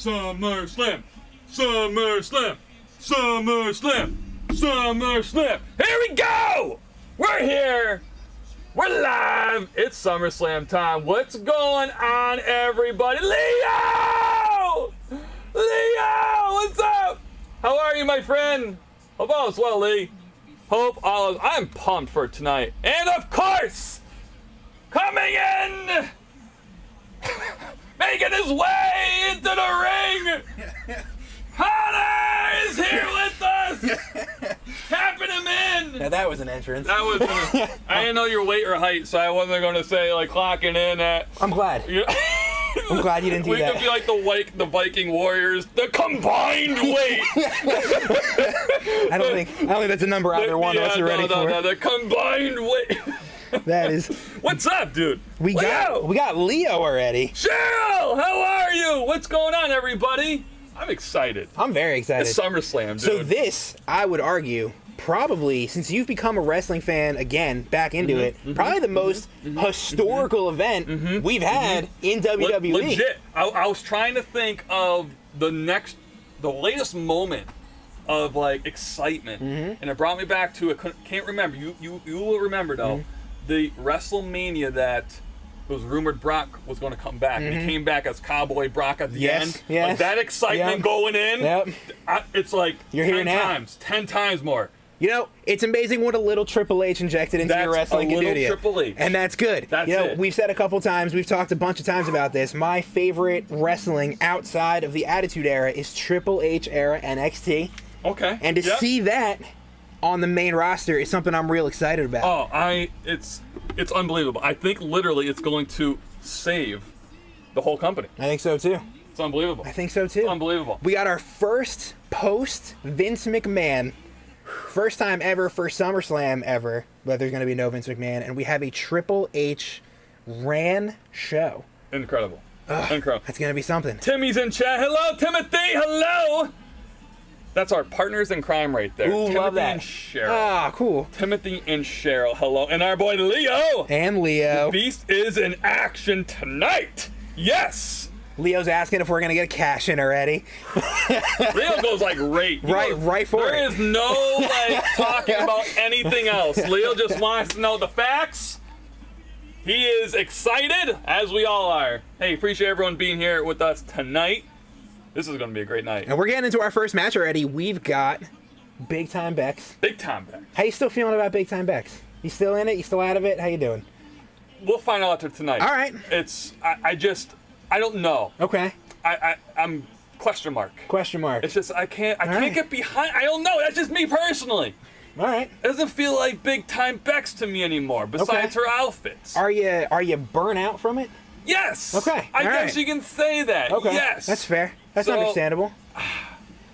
SummerSlam, SummerSlam, SummerSlam, SummerSlam. Here we go! We're here. We're live. It's SummerSlam time. What's going on, everybody? Leo! Leo, what's up? How are you, my friend? Hope all is well, Lee. Hope all is... I'm pumped for tonight. And of course, coming in, making his way into the ring, Hunter is here with us. Tapping him in. Now that was an entrance. That was. I didn't know your weight or height, so I wasn't going to say like clocking in at. I'm glad. I'm glad you didn't do that. We could be like the Viking Warriors, the combined weight. I don't think that's a number either one of us are ready for. No, the combined weight. That is. What's up, dude? We got Leo already. Cheryl, how are you? What's going on, everybody? I'm excited. I'm very excited. It's SummerSlam, dude. So this, I would argue, probably, since you've become a wrestling fan again, back into it, probably the most historical event we've had in WWE. Legit. I was trying to think of the latest moment of like excitement, and it brought me back to can't remember. You will remember though, the WrestleMania that it was rumored Brock was going to come back, and he came back as Cowboy Brock at the end. Yes. Like that excitement going in, it's like You're 10 here now. times, 10 times more. You know, it's amazing what a little Triple H injected into your wrestling can do to you. Triple H. And that's good. That's it. We've said a couple times, we've talked a bunch of times about this. My favorite wrestling outside of the Attitude Era is Triple H era NXT. Okay. And to see that on the main roster is something I'm real excited about. Oh, it's unbelievable. I think literally it's going to save the whole company. I think so too. It's unbelievable. I think so too. It's unbelievable. We got our first post Vince McMahon, first time ever for SummerSlam ever, but there's going to be no Vince McMahon, and we have a Triple H ran show. Incredible. Incredible. That's going to be something. Timmy's in chat. Hello, Timothy. Hello. That's our partners in crime right there. Ooh, Timothy love that. and Cheryl. Ah, cool. Timothy and Cheryl. Hello. And our boy Leo. And Leo. The Beast is in action tonight. Yes. Leo's asking if we're going to get a cash in already. Leo goes like right for it. There is no like talking about anything else. Leo just wants to know the facts. He is excited, as we all are. Hey, appreciate everyone being here with us tonight. This is going to be a great night. And we're getting into our first match already. We've got Big Time Bex. Big Time Bex. How you still feeling about Big Time Bex? You still in it? You still out of it? How you doing? We'll find out after tonight. All right. I don't know. Okay. I'm question mark. Question mark. It's just I can't get behind. I don't know. That's just me personally. All right. It doesn't feel like Big Time Bex to me anymore. Besides her outfits. Are you burnt out from it? Yes. Okay. I guess you can say that. Okay. Yes. That's fair. That's understandable.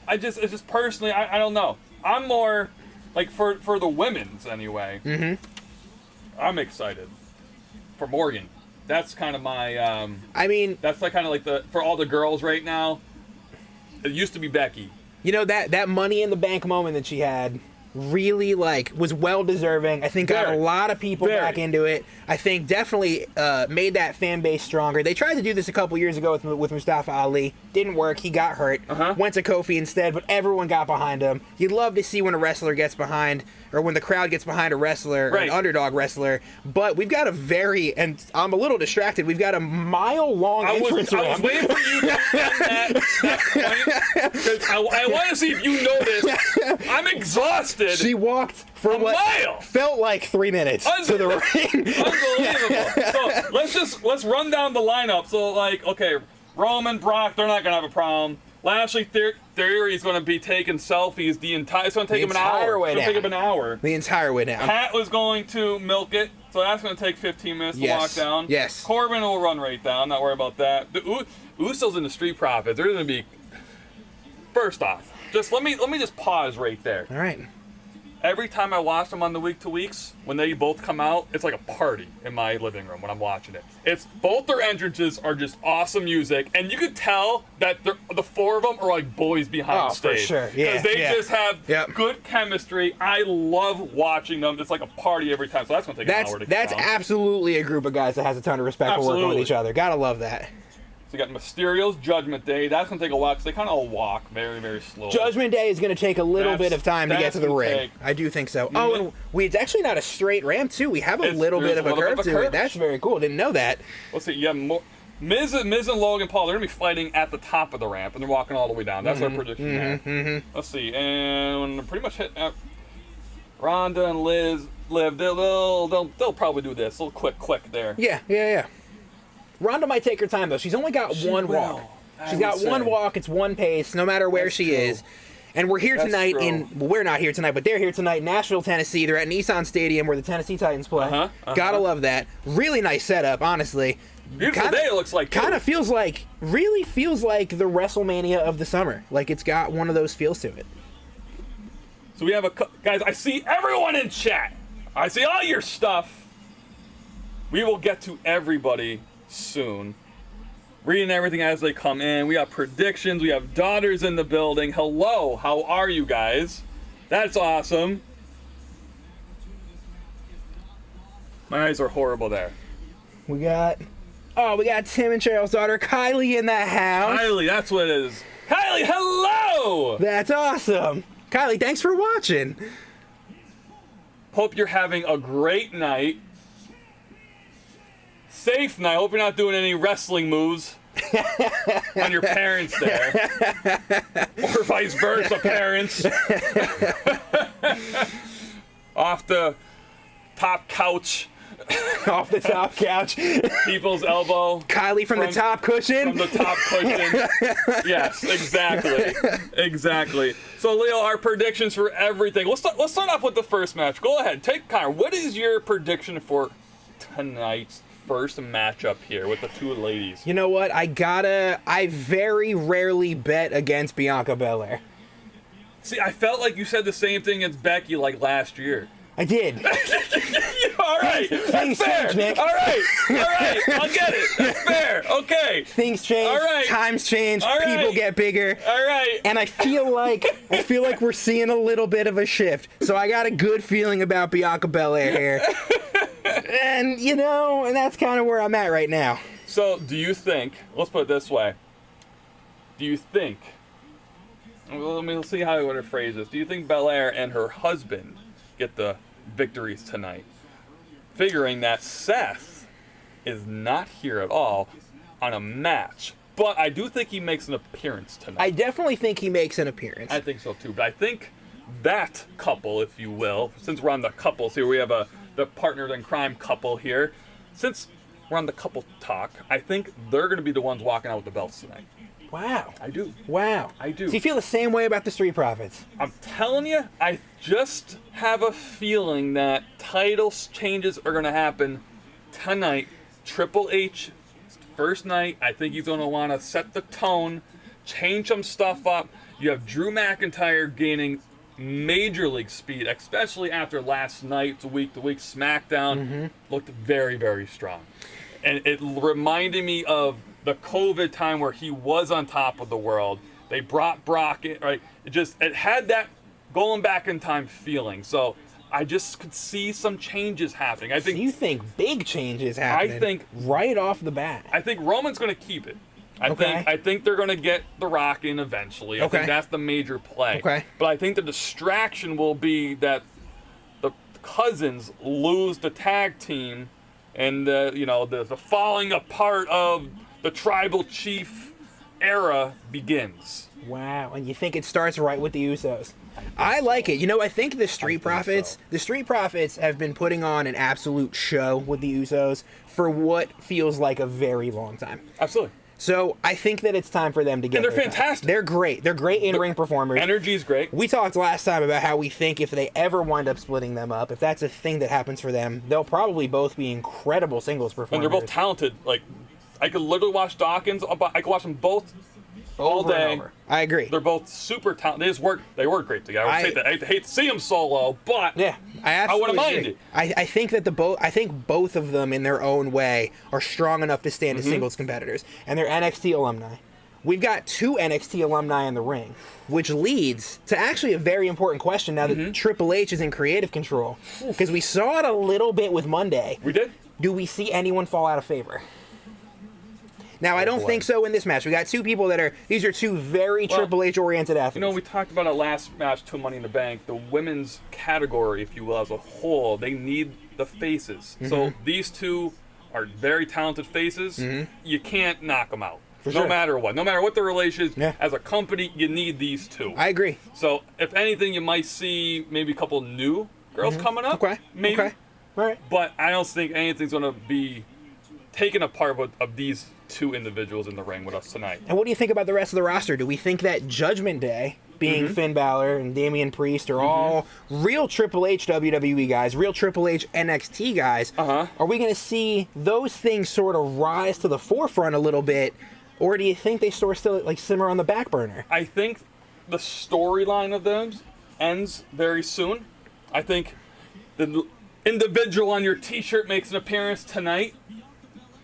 It's just personally, I don't know. I'm more like for the women's anyway. I'm excited for Morgan. That's kind of my. That's like kind of like for all the girls right now. It used to be Becky. You know that Money in the Bank moment that she had really was well deserving. I think got a lot of people back into it. I think definitely made that fan base stronger. They tried to do this a couple years ago with Mustafa Ali. Didn't work. He got hurt. Went to Kofi instead, but everyone got behind him. You'd love to see when a wrestler gets behind, or when the crowd gets behind a wrestler, an underdog wrestler. But we've got and I'm a little distracted, we've got a mile-long entrance ramp. I was waiting for you to get that point, because I want to see if you noticed. I'm exhausted. She walked for a mile. Felt like 3 minutes to the ring. Unbelievable. So let's run down the lineup. So okay, Roman, Brock, they're not gonna have a problem. Lashley, Theory is gonna be taking selfies it's gonna take him an hour. It's gonna take him an hour. The entire way down. Pat was going to milk it, so that's gonna take 15 minutes to walk down. Yes. Corbin will run right down. Not worry about that. The Usos and the Street Profits. They're gonna be. First off, let me just pause right there. All right. Every time I watch them on the week to weeks, when they both come out, it's like a party in my living room when I'm watching it. It's both their entrances are just awesome music, and you could tell that the four of them are like boys behind stage. For sure. Yeah. Because they just have good chemistry. I love watching them. It's like a party every time. So that's gonna take an hour to get That's down. absolutely a group of guys that has a ton of respect for working with each other. Gotta love that. So you got Mysterio's Judgment Day. That's going to take a while because they kind of walk very, very slowly. Judgment Day is going to take a little bit of time to get to the ring. I do think so. Oh, and it's actually not a straight ramp, too. We have a little bit of a curve to it. That's very cool. Didn't know that. Let's see. You have more. Miz and Logan Paul, they're going to be fighting at the top of the ramp, and they're walking all the way down. That's our prediction there. Let's see. And pretty much hit Ronda and Liv. They'll probably do this. A little quick there. Yeah. Ronda might take her time, though. She's only got one walk. She's got one walk. It's one pace, no matter where she is. And we're here tonight we're not here tonight, but they're here tonight in Nashville, Tennessee. They're at Nissan Stadium where the Tennessee Titans play. Gotta love that. Really nice setup, honestly. Beautiful day, it looks like. Kind of really feels like the WrestleMania of the summer. Like it's got one of those feels to it. So we have guys, I see everyone in chat. I see all your stuff. We will get to everybody soon. Reading everything as they come in. We have predictions. We have daughters in the building. Hello, how are you guys? That's awesome. My eyes are horrible there. We got Tim and Cheryl's daughter, Kylie, in the house. Kylie, that's what it is. Kylie, hello! That's awesome. Kylie, thanks for watching. Hope you're having a great night. Safe night. Hope you're not doing any wrestling moves on your parents there. Or vice versa, parents. Off the top couch. Off the top couch. People's elbow. Kylie from the top cushion. From the top cushion. Yes, exactly. So, Leo, our predictions for everything. Let's start off with the first match. Go ahead. Connor, what is your prediction for tonight's first matchup here with the two ladies? You know what? I very rarely bet against Bianca Belair. See, I felt like you said the same thing as Becky like last year. I did. All right. That's fair. Change, Nick. All right. I'll get it. That's fair. Okay. Things change. All right. Times change. All right. People get bigger. All right. And I feel like we're seeing a little bit of a shift. So I got a good feeling about Bianca Belair here. And that's kind of where I'm at right now. So, do you think, let's put it this way. Let me see how I want to phrase this. Do you think Belair and her husband get the victories tonight? Figuring that Seth is not here at all on a match. But I do think he makes an appearance tonight. I definitely think he makes an appearance. I think so too. But I think that couple, if you will, since we're on the couples here, we have the partner in crime couple here. Since we're on the couple talk, I think they're going to be the ones walking out with the belts tonight. Wow. I do. Wow. I do. So you feel the same way about the Street Profits? I'm telling you, I just have a feeling that title changes are going to happen tonight. Triple H, first night, I think he's going to want to set the tone, change some stuff up. You have Drew McIntyre gaining major league speed, especially after last night's week-to-week SmackDown. Looked very, very strong. And it reminded me of the COVID time where he was on top of the world. They brought Brock in, right? It had that going back in time feeling. So I just could see some changes happening. I think. So you think big changes happening? I think right off the bat. I think Roman's going to keep it. I think they're going to get The Rock in eventually. I think that's the major play. Okay. But I think the distraction will be that the cousins lose the tag team, and the falling apart of the tribal chief era begins. Wow, and you think it starts right with the Usos? I like it. I think the Street Profits have been putting on an absolute show with the Usos for what feels like a very long time. Absolutely. So I think that it's time for them to get. And they're fantastic. They're great. They're great in-ring performers. Energy's great. We talked last time about how we think if they ever wind up splitting them up, if that's a thing that happens for them, they'll probably both be incredible singles performers. And they're both talented. Like, I could literally watch Dawkins. I could watch them both all over day. And over. I agree. They're both super talented. They work great together. I hate to see them solo, but yeah, I wouldn't mind it. I think that both of them in their own way are strong enough to stand as singles competitors, and they're NXT alumni. We've got 2 NXT alumni in the ring, which leads to actually a very important question now that Triple H is in creative control, because we saw it a little bit with Monday. We did. Do we see anyone fall out of favor? Now, I don't think so in this match. We got two people these are two very Triple H-oriented athletes. You know, we talked about it last match, to Money in the Bank. The women's category, if you will, as a whole, they need the faces. So these two are very talented faces. You can't knock them out. No matter what. No matter what the relation is, as a company, you need these two. I agree. So, if anything, you might see maybe a couple new girls coming up. Okay. Maybe. Okay. All right. But I don't think anything's going to be taken apart of these two individuals in the ring with us tonight. And what do you think about the rest of the roster? Do we think that Judgment Day, being Finn Balor and Damian Priest, are all real Triple H WWE guys, real Triple H NXT guys? Are we going to see those things sort of rise to the forefront a little bit, or do you think they still like simmer on the back burner? I think the storyline of them ends very soon. I think the individual on your T-shirt makes an appearance tonight,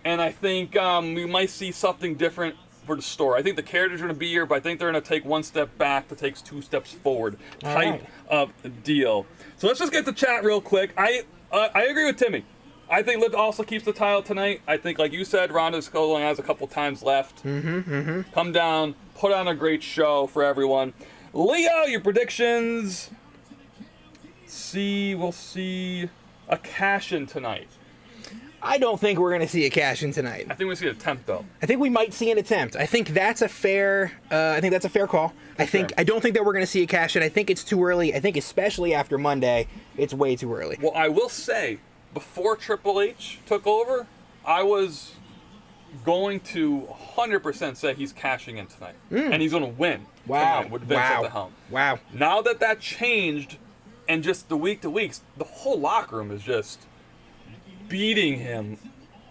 and I think we might see something different for the story. I think the characters are going to be here, but I think they're going to take one step back to take 2 steps forward type of deal. So let's just get to chat real quick. I agree with Timmy. I think Liv also keeps the title tonight. I think, like you said, Ronda only has a couple times left. Come down, put on a great show for everyone. Leo, your predictions. We'll see a cash-in tonight. I don't think we're going to see a cash-in tonight. I think we see an attempt, though. I think we might see an attempt. I think that's a fair. I think that's a fair call. I don't think that we're going to see a cash-in. I think it's too early. I think especially after Monday, it's way too early. Well, I will say, before Triple H took over, I was going to 100% say he's cashing in tonight, and he's going to win. Wow! With Vince at the helm. Wow! Now that changed, and just the week to weeks, the whole locker room is just beating him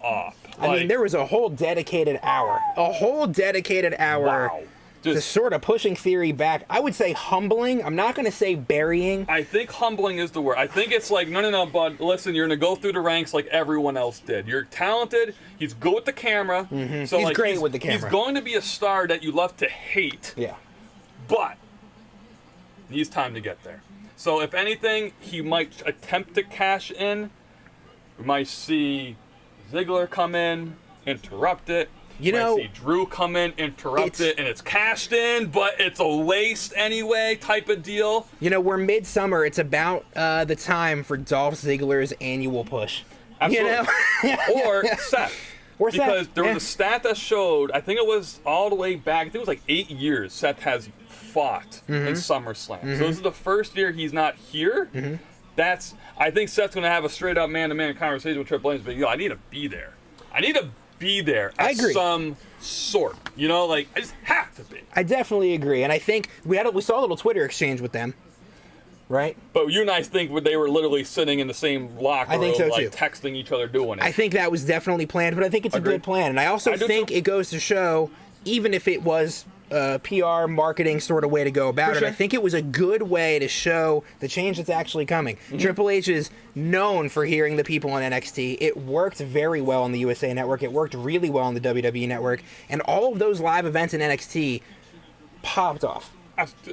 up. I mean, there was a whole dedicated hour. Wow. To sort of pushing Theory back. I would say humbling. I'm not going to say burying. I think humbling is the word. I think it's like, no, bud, listen, you're going to go through the ranks like everyone else did. You're talented. He's good with the camera. So he's great with the camera. He's going to be a star that you love to hate. Yeah. But needs time to get there. So if anything, he might attempt to cash in. We might see Ziggler come in, interrupt it. You might see Drew come in, interrupt it, and it's cashed in, but it's a waste anyway type of deal. You know, we're midsummer. It's about the time for Dolph Ziggler's annual push. Absolutely. You know? Or Seth. Because there was a stat that showed, I think it was all the way back, I think it was like 8 years Seth has fought in SummerSlam. So this is the first year he's not here. I think Seth's going to have a straight-up man-to-man conversation with Triple H, but I need to be there. I need to be there at some sort. You know, like, I just have to be. I definitely agree. And I think we saw a little Twitter exchange with them, right? But you and I think they were literally sitting in the same locker room, so like texting each other doing it. I think that was definitely planned, but I think it's a good plan. And I also think it goes to show, even if it was PR marketing sort of way to go about it. I think it was a good way to show the change that's actually coming. Triple H is known for hearing the people on NXT. It worked very well on the USA Network. It worked really well on the WWE Network. And all of those live events in NXT popped off.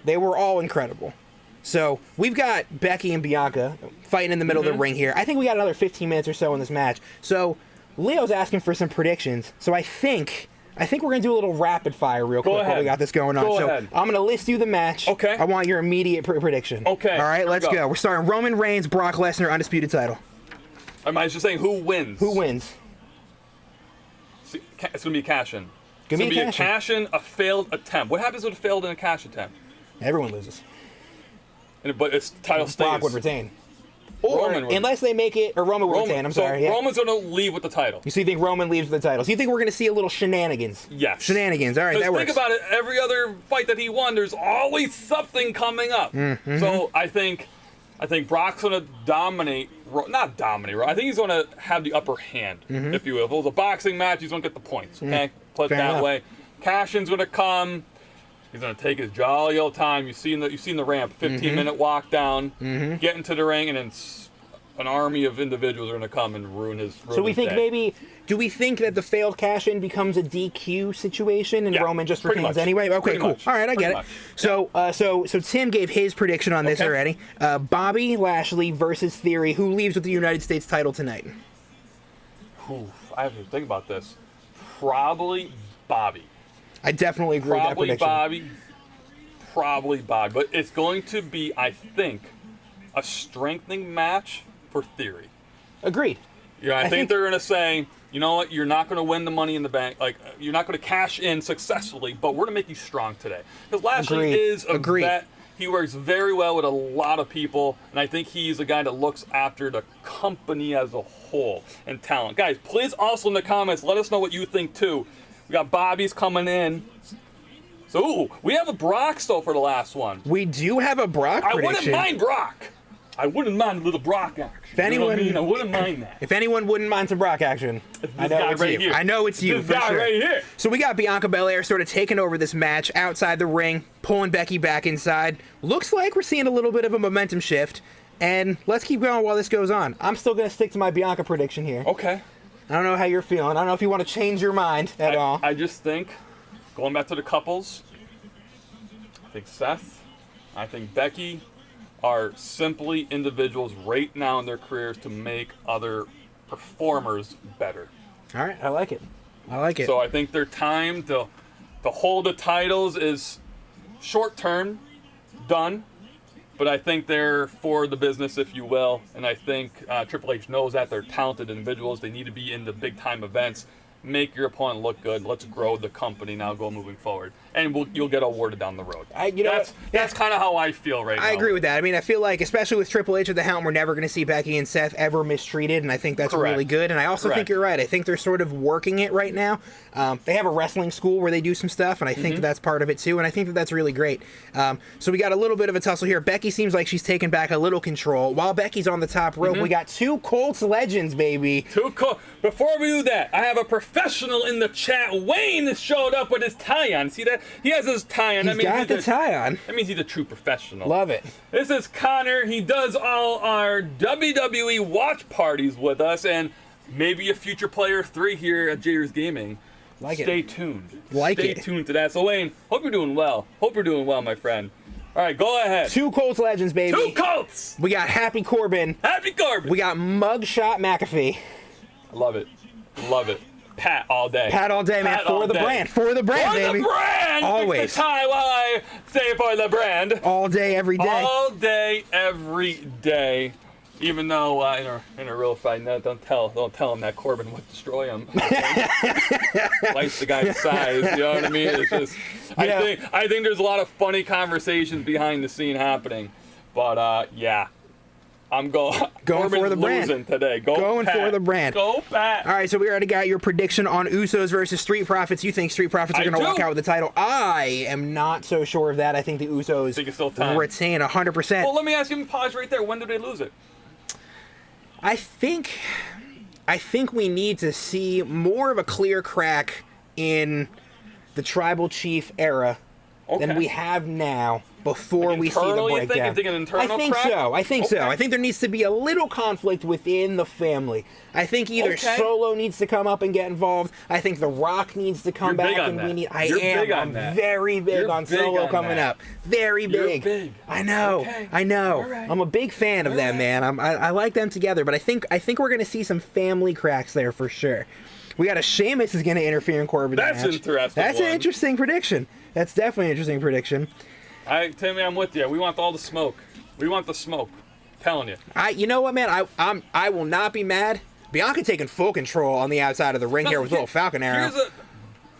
They were all incredible. So we've got Becky and Bianca fighting in the middle of the ring here. I think we got another 15 minutes or so in this match. So Leo's asking for some predictions. So I think we're going to do a little rapid fire real quick while we got this going on. I'm going to list you the match. Okay. I want your immediate prediction. Okay. All right, let's go. We're starting Roman Reigns, Brock Lesnar, undisputed title. Am I just saying who wins? Who wins? It's going to be a cash-in. It's going to be a cash-in, a failed attempt. What happens with a failed and a cash attempt? Everyone loses. But its title stays. Brock would retain. Or, unless they make it, or Roman would retain, I'm sorry. Roman's going to leave with the title. So you think Roman leaves with the title. So you think we're going to see a little shenanigans? Yes. Shenanigans, all right, that works. Think about it, every other fight that he won, there's always something coming up. So I think Brock's going to dominate, not dominate, I think he's going to have the upper hand, if you will. If it was a boxing match, he's going to get the points, okay? Put it that way. Cash-in's going to come. He's going to take his jolly old time. You've seen the ramp, 15-minute walk down, get into the ring, and then an army of individuals are going to come and ruin his So we think day. do we think that the failed cash-in becomes a DQ situation and Roman just retains anyway? Okay, cool. All right, I get it. So Tim gave his prediction on this already. Bobby Lashley versus Theory. Who leaves with the United States title tonight? I have to think about this. probably Bobby. I definitely agree with that prediction. Probably Bobby. But it's going to be, I think, a strengthening match for Theory. Agreed. Yeah, I think they're going to say, you know what, you're not going to win the Money in the Bank. Like, you're not going to cash in successfully, but we're going to make you strong today. Because Lashley is a vet. He works very well with a lot of people, and I think he's a guy that looks after the company as a whole and talent. Guys, please also in the comments, let us know what you think, too. We got Bobby's coming in. So, ooh, we have a Brock still for the last one. We do have a Brock prediction. I wouldn't mind Brock. I wouldn't mind a little Brock action. If anyone, you know what I mean? I wouldn't mind that. If anyone wouldn't mind some Brock action, I know it's you. Here. I know it's you for sure. Right here. So we got Bianca Belair sort of taking over this match outside the ring, pulling Becky back inside. Looks like we're seeing a little bit of a momentum shift, and let's keep going while this goes on. I'm still going to stick to my Bianca prediction here. Okay. I don't know how you're feeling. I don't know if you want to change your mind at all. I just think, going back to the couples, I think Seth, I think Becky are simply individuals right now in their careers to make other performers better. All right, I like it. I like it. So I think their time to hold the titles is short term, done. But I think they're for the business, if you will. And I think Triple H knows that. They're talented individuals. They need to be in the big time events. Make your opponent look good. Let's grow the company now, moving forward. And you'll get awarded down the road. That's kind of how I feel right now. I agree with that. I mean, I feel like, especially with Triple H at the helm, we're never going to see Becky and Seth ever mistreated, and I think that's really good. And I also think you're right. I think they're sort of working it right now. They have a wrestling school where they do some stuff, and I think that's part of it too, and I think that's really great. So we got a little bit of a tussle here. Becky seems like she's taking back a little control. While Becky's on the top rope, we got two Colts legends, baby. Before we do that, I have a professional in the chat. Wayne showed up with his tie-on. See that? He has his tie-on. He's got the tie-on. That means he's a true professional. Love it. This is Connor. He does all our WWE watch parties with us, and maybe a future player 3 here at Jaders Gaming. Stay tuned. Stay tuned to that. So, Wayne, hope you're doing well. Hope you're doing well, my friend. All right, go ahead. Two Colts legends, baby. Two Colts! We got Happy Corbin. Happy Corbin. We got Mugshot McAfee. Love it. Love it. Pat all day. Pat all day, man. For the brand. For the brand, baby. For the brand! Always. Pick the tie while I say for the brand. All day, every day. All day, every day. Even though in a real fight, no, don't tell him that Corbin would destroy him. Twice the guy's size, you know what I mean? It's just, I think there's a lot of funny conversations behind the scene happening, but yeah, I'm going for the brand today. Going Pat. for the brand. Go Pat. All right, so we already got your prediction on Usos versus Street Profits. You think Street Profits are going to walk out with the title? I am not so sure of that. I think the Usos retain 100%. Well, let me ask you. Pause right there. When did they lose it? I think we need to see more of a clear crack in the Tribal Chief era than we have now before we see the breakdown. You think an internal I think crack? so. I think so. I think there needs to be a little conflict within the family. I think either Solo needs to come up and get involved. I think The Rock needs to come back, and we need. I'm very big on Solo coming up. Very big. You're big. I know. Okay. I know. Right. I'm a big fan of them, man. I like them together, but I think we're going to see some family cracks there for sure. We got a Sheamus is going to interfere in Corbin's match. That's interesting. That's an interesting prediction. That's definitely an interesting prediction. Timmy, I'm with you. We want all the smoke. We want the smoke. I'm telling you. You know what, man? I will not be mad. Bianca taking full control on the outside of the ring here with little Falcon Arrow.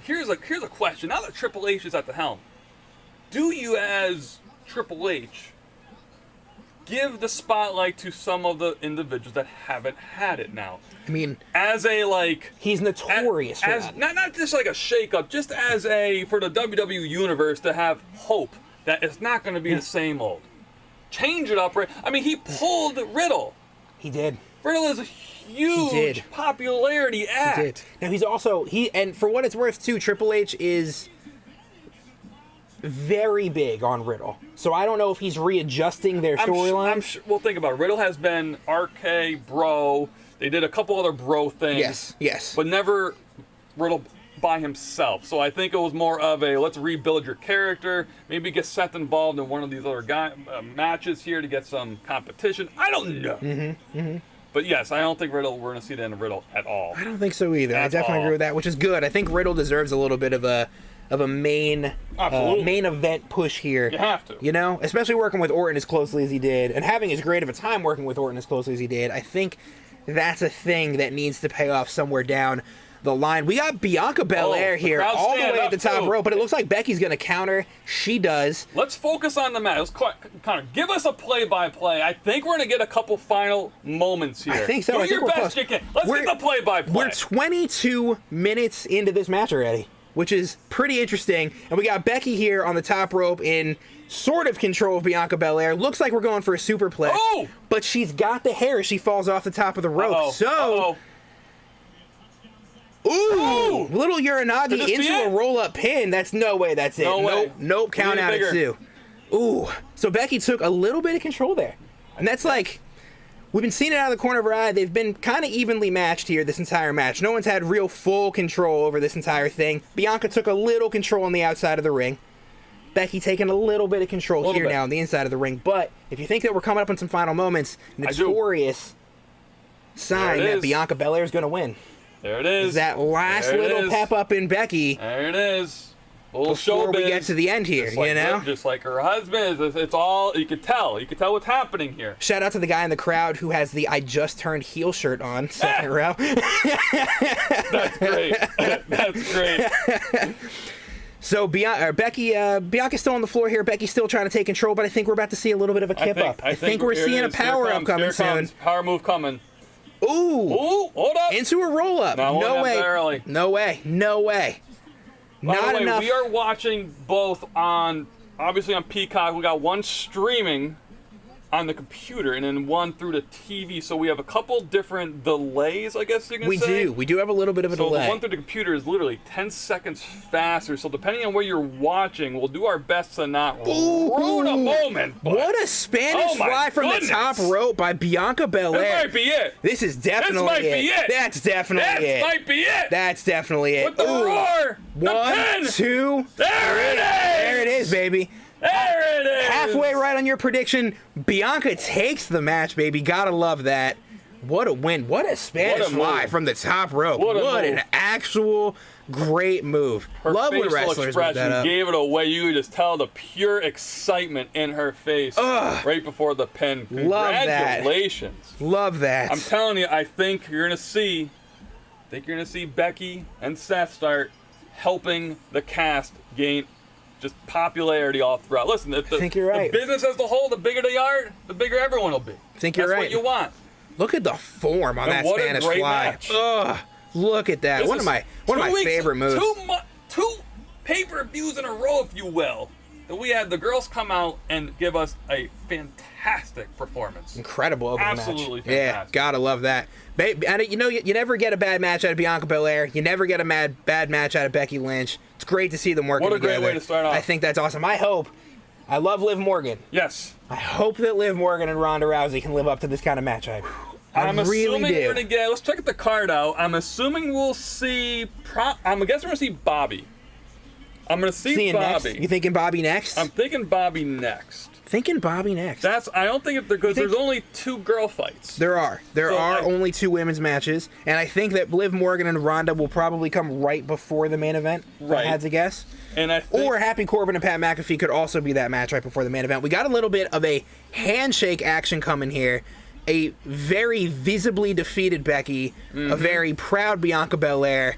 Here's a question. Now that Triple H is at the helm, do you, as Triple H, give the spotlight to some of the individuals that haven't had it now? I mean, as a he's notorious for that. Not just like a shake-up, just as for the WWE universe to have hope that it's not going to be the same old. Change it up, right? I mean, he pulled Riddle. He did. Riddle is a huge popularity act. He did. Now he's also and for what it's worth too, Triple H is very big on Riddle. So I don't know if he's readjusting their storyline. Well, think about it. Riddle has been RK, Bro. They did a couple other Bro things. Yes. But never Riddle by himself. So I think it was more of a let's rebuild your character. Maybe get Seth involved in one of these other matches here to get some competition. I don't know. But yes, I don't think Riddle. We're gonna see the end of Riddle at all. I don't think so either. I At definitely all. agree with that, which is good. I think Riddle deserves a little bit of a main main event push here. You have to. You know, especially working with Orton as closely as he did, and having as great of a time working with Orton as closely as he did. I think that's a thing that needs to pay off somewhere down the line. We got Bianca Belair here crowd's all the standing way at the up, top too. rope, but it looks like Becky's going to counter. She does. Let's focus on the match. Let's Connor, give us a play-by-play. I think we're gonna get a couple final moments here. I think so. Do I think your we're best close. you can. Let's get the play-by-play. We're 22 minutes into this match already, which is pretty interesting. And we got Becky here on the top rope in sort of control of Bianca Belair. Looks like we're going for a superplex. Oh! But she's got the hair as she falls off the top of the rope. Uh-oh. So, Uh-oh. ooh, little Uranagi Could this be into a it? roll-up pin. That's no way. That's it. No way. Nope. We Count need it out at bigger. 2. Ooh. So Becky took a little bit of control there. And that's like, we've been seeing it out of the corner of our eye. They've been kind of evenly matched here this entire match. No one's had real full control over this entire thing. Bianca took a little control on the outside of the ring. Becky taking a little bit of control here now on the inside of the ring. But if you think that we're coming up on some final moments, notorious sign that Bianca Belair is going to win. There it is. That last little pep up in Becky. There it is. Little before we get to the end here, just like you know? just like her husband. It's all, you could tell. You could tell what's happening here. Shout out to the guy in the crowd who has the I just turned heel shirt on, second row. That's great. That's great. So Bianca's still on the floor here. Becky's still trying to take control, but I think we're about to see a little bit of a kip up. I think we're seeing a power up coming soon. Power move coming. Ooh. Ooh, hold up. Into a roll up. No way. No way. No way. By Not the way, enough. we are watching both on, obviously on Peacock. We got one streaming on the computer and then one through the TV. So we have a couple different delays, I guess you can say. We do have a little bit of a So delay. the one through the computer is literally 10 seconds faster. So depending on where you're watching, we'll do our best to not ruin a moment. But what a Spanish fly from the top rope by Bianca Belair. This might be it. This is definitely This might be it. That's definitely it. That might be it. That's definitely it. With the roar. The 1, pin. 2, There it is. There it is, baby. There it is. Halfway right on your prediction. Bianca takes the match, baby. Gotta love that. What a win. What a Spanish fly from the top rope. What an actual great move. Her love when facial wrestlers move expression that up. gave it away. You could just tell the pure excitement in her face right before the pin. Love that. Congratulations. Love that. I'm telling you, I think you're gonna see Becky and Seth start helping the cast gain just popularity all throughout. Listen, I think you're right. The business as a whole, the bigger they are, the bigger everyone will be. I think you're right. That's what you want. Look at the form on that what a Spanish great fly. match. Ugh, look at that. This One of is my favorite moves. Two pay-per-views in a row, if you will. That we had the girls come out and give us a fantastic performance. Incredible opening match. Absolutely fantastic. Yeah, gotta love that. And you know, you never get a bad match out of Bianca Belair. You never get a bad match out of Becky Lynch. It's great to see them working together. What a great way to start off. I think that's awesome. I love Liv Morgan. Yes. I hope that Liv Morgan and Ronda Rousey can live up to this kind of match. I'm really assuming do. we're gonna get. Let's check the card out. I'm assuming we'll see. I'm guessing we're gonna see Bobby. I'm gonna see Seeing Bobby. Next? You thinking Bobby next? I'm thinking Bobby next. Thinking Bobby next. I don't think because there's only 2 girl fights. There are only 2 women's matches, and I think that Liv Morgan and Ronda will probably come right before the main event. If I had to guess. And or Happy Corbin and Pat McAfee could also be that match right before the main event. We got a little bit of a handshake action coming here. A very visibly defeated Becky, a very proud Bianca Belair.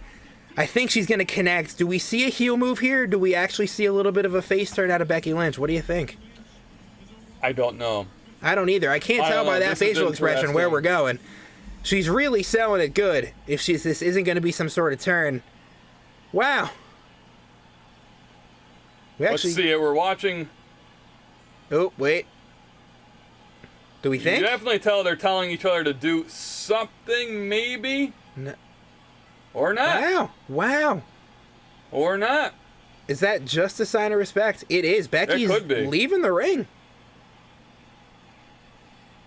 I think she's going to connect. Do we see a heel move here? Do we actually see a little bit of a face turn out of Becky Lynch? What do you think? I don't know. I don't either. I can't tell by that facial expression where we're going. She's really selling it good. If this isn't going to be some sort of turn. Wow. Let's see it. We're watching. Oh, wait. Do we think? You definitely tell they're telling each other to do something, maybe. No. Or not. Wow. Or not. Is that just a sign of respect? It is. Becky's leaving the ring.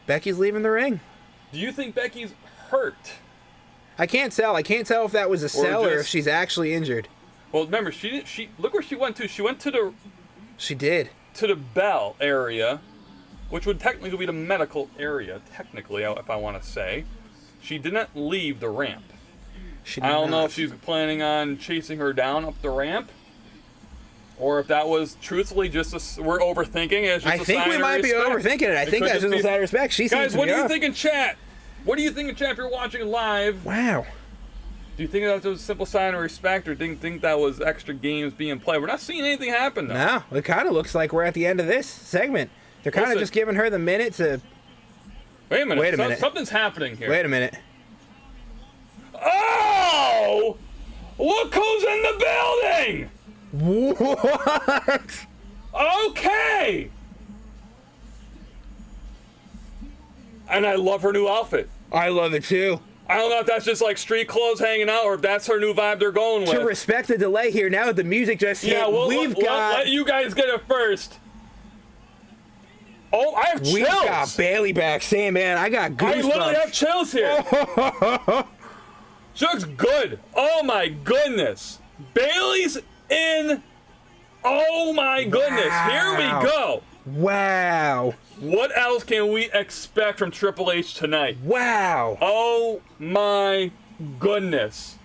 Becky's leaving the ring. Do you think Becky's hurt? I can't tell. I can't tell if that was a sell or if she's actually injured. Well, remember, she look where she went to. She went to the. She did. To the bell area, which would technically be the medical area, technically, if I want to say. She didn't leave the ramp. I don't know if she's planning on chasing her down up the ramp, or if that was truthfully just we're overthinking it. It's just I think we might be overthinking it. I think that's just a sign of respect. She guys, seems what do you think in chat? What do you think in chat if you're watching live? Wow. Do you think that was a simple sign of respect, or do you think that was extra games being played? We're not seeing anything happen, though. No, it kind of looks like we're at the end of this segment. They're kind of just giving her the minute to... Wait a minute. Something's happening here. Wait a minute. Oh! Look who's in the building! What? Okay! And I love her new outfit. I love it, too. I don't know if that's just like street clothes hanging out, or if that's her new vibe they're going with. To respect the delay here, now that the music just hit, we've got... Let you guys get it first. Oh, I have chills. We've got Bailey back saying, man, I got goosebumps. I literally have chills here. She looks good. Oh, my goodness. Bailey's in. Oh, my goodness. Wow. Here we go. Wow. What else can we expect from Triple H tonight? Wow. Oh, my goodness.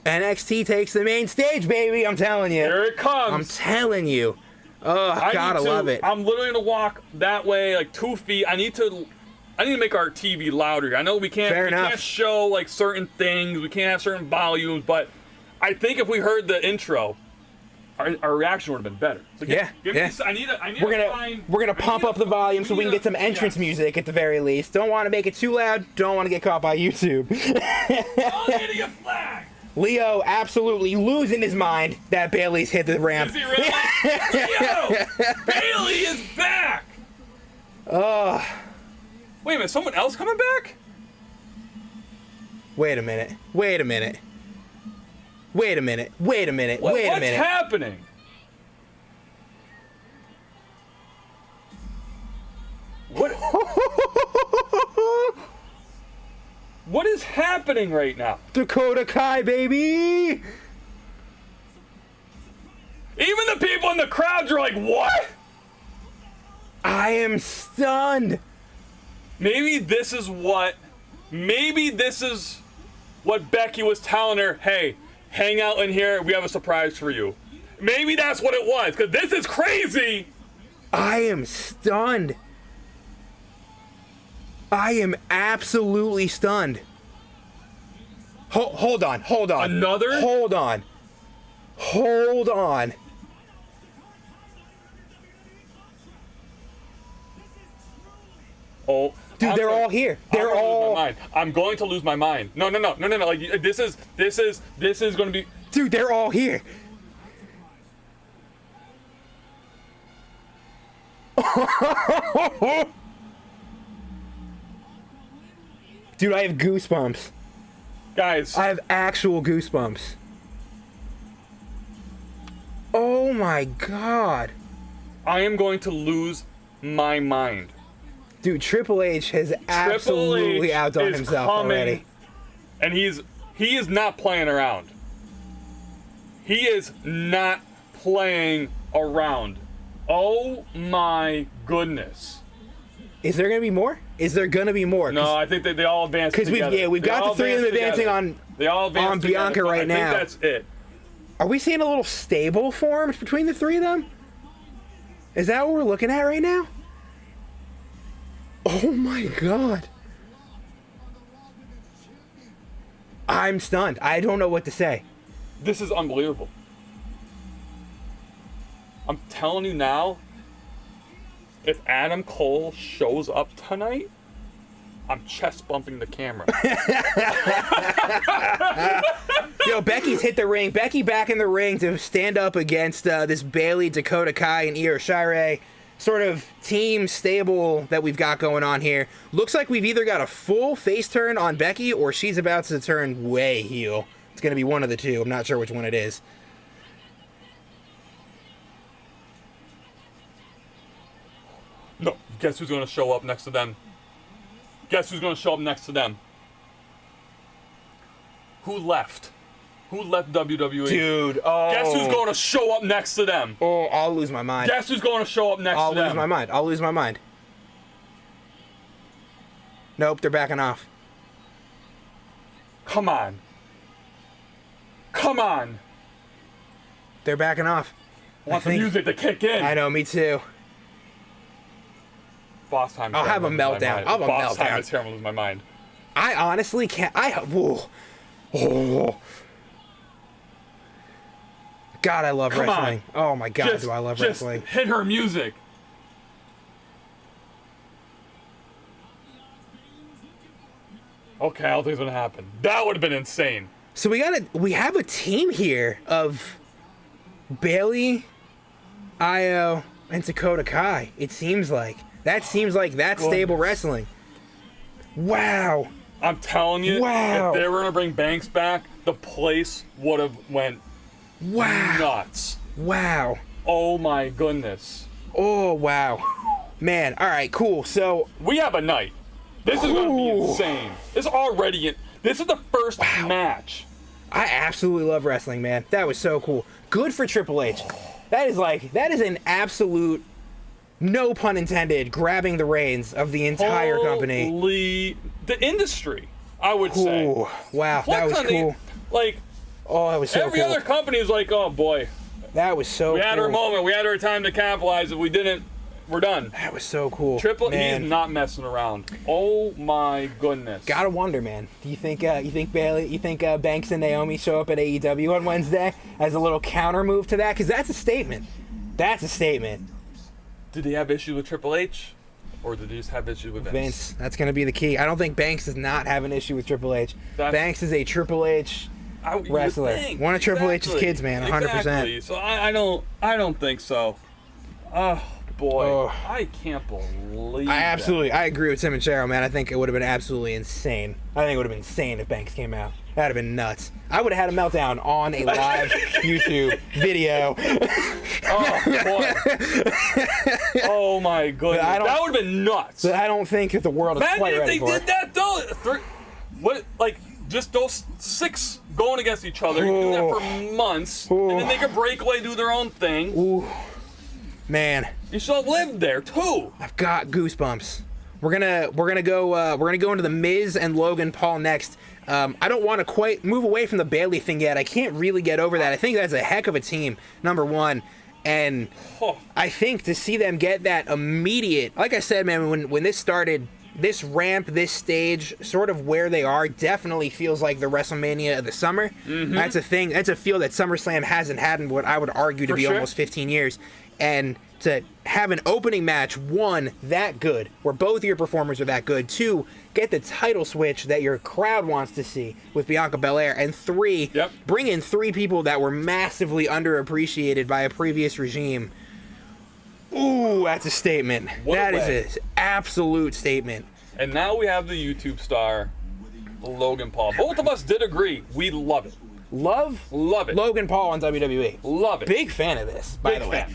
NXT takes the main stage, baby. I'm telling you. Here it comes. I'm telling you. Oh, I gotta love it. I'm literally gonna walk that way, like 2 feet. I need to make our TV louder. I know we can't show like certain things. We can't have certain volumes, but I think if we heard the intro, our reaction would have been better. So we're gonna pump up the volume so we can get some entrance music at the very least. Don't want to make it too loud. Don't want to get caught by YouTube. I'm getting a flag. Leo absolutely losing his mind that Bailey's hit the ramp. Is he really? Leo! Bailey is back! Wait a minute, someone else coming back? Wait a minute. Wait a minute. Wait a minute. Wait a minute. What's Wait a minute. What's happening? What? What is happening right now? Dakota Kai, baby! Even the people in the crowd are like, what? I am stunned. Maybe this is what Becky was telling her, hey, hang out in here, we have a surprise for you. Maybe that's what it was, because this is crazy. I am stunned. I am absolutely stunned. Hold on. Another? Hold on. Oh, dude, they're all here. I'm going to lose my mind. No. Like this is going to be. Dude, they're all here. Dude, I have goosebumps. Guys. I have actual goosebumps. Oh my god. I am going to lose my mind. Dude, Triple H has absolutely outdone himself already. And he is not playing around. He is not playing around. Oh my goodness. Is there going to be more? Is there going to be more? No, I think that they all advanced together. Because we've got the three of them advancing on Bianca right now. I think that's it. Are we seeing a little stable formed between the three of them? Is that what we're looking at right now? Oh my god. I'm stunned. I don't know what to say. This is unbelievable. I'm telling you now, if Adam Cole shows up tonight, I'm chest bumping the camera. Yo, Becky's hit the ring. Becky back in the ring to stand up against this Bailey, Dakota Kai, and Io Shirai sort of team stable that we've got going on here. Looks like we've either got a full face turn on Becky or she's about to turn way heel. It's going to be one of the two. I'm not sure which one it is. No, guess who's going to show up next to them? Guess who's going to show up next to them? Who left? Who left WWE? Dude, oh. Guess who's going to show up next to them? Oh, I'll lose my mind. Guess who's going to show up next to them? I'll lose my mind. Nope, they're backing off. Come on. Come on. They're backing off. I want the music to kick in. I know, me too. Boss time. I'll have a meltdown. I'll have a Boss time meltdown. is here. I'm gonna lose my mind. I honestly can't. Whoa. Oh. God, I love Come wrestling. on. Oh my God, do I love wrestling. Hit her music. Okay, I don't think it's gonna happen. That would have been insane. So we have a team here of Bailey, Io, and Dakota Kai. It seems like that's stable wrestling. Wow. I'm telling you, Wow. if they were gonna bring Banks back, the place would have went nuts. Wow. Oh my goodness. Oh wow. Man, all right, cool. So We have a night. This is gonna be insane. This is the first match. I absolutely love wrestling, man. That was so cool. Good for Triple H. That is an absolute, no pun intended, grabbing the reins of the entire company. Holy, the industry, I would say. Ooh, wow, that was cool. Oh, that was so every cool. other company is like, oh boy, That was so cool. we had our moment, we had our time to capitalize. If we didn't, we're done. That was so cool. Triple E man. is not messing around. Oh my goodness. Gotta wonder, man. Do you think Banks and Naomi show up at AEW on Wednesday as a little counter move to that? Because that's a statement. That's a statement. Did they have issues with Triple H, or did they just have issues with Vince? That's gonna be the key. I don't think Banks does not have an issue with Triple H. Banks is a Triple H wrestler. One of Triple H's kids, man. 100%. Exactly. So I don't think so. Oh boy, I can't believe. I agree with Tim and Cheryl, man. I think it would have been absolutely insane. I think it would have been insane if Banks came out. That'd have been nuts. I would have had a meltdown on a live YouTube video. Oh boy. Oh my goodness. That would have been nuts. But I don't think that the world is quite ready for it. Imagine if they did that though. Just those 6 going against each other, do that for months, and then they could break away, do their own thing. Ooh. Man, you should have lived there too. I've got goosebumps. We're gonna go into the Miz and Logan Paul next. I don't want to quite move away from the Bailey thing yet. I can't really get over that. I think that's a heck of a team, number one. And I think to see them get that immediate, like I said, man, when this started, this ramp, this stage, sort of where they are, definitely feels like the WrestleMania of the summer. Mm-hmm. That's a thing. That's a feel that SummerSlam hasn't had in what I would argue to be almost 15 years. And to have an opening match, 1, that good, where both of your performers are that good, 2, get the title switch that your crowd wants to see with Bianca Belair, and 3, bring in 3 people that were massively underappreciated by a previous regime. Ooh, that's a statement. That is an absolute statement. And now we have the YouTube star, Logan Paul. Both of us did agree. We love it. Love it. Logan Paul on WWE. Love it. Big fan of this, by the way.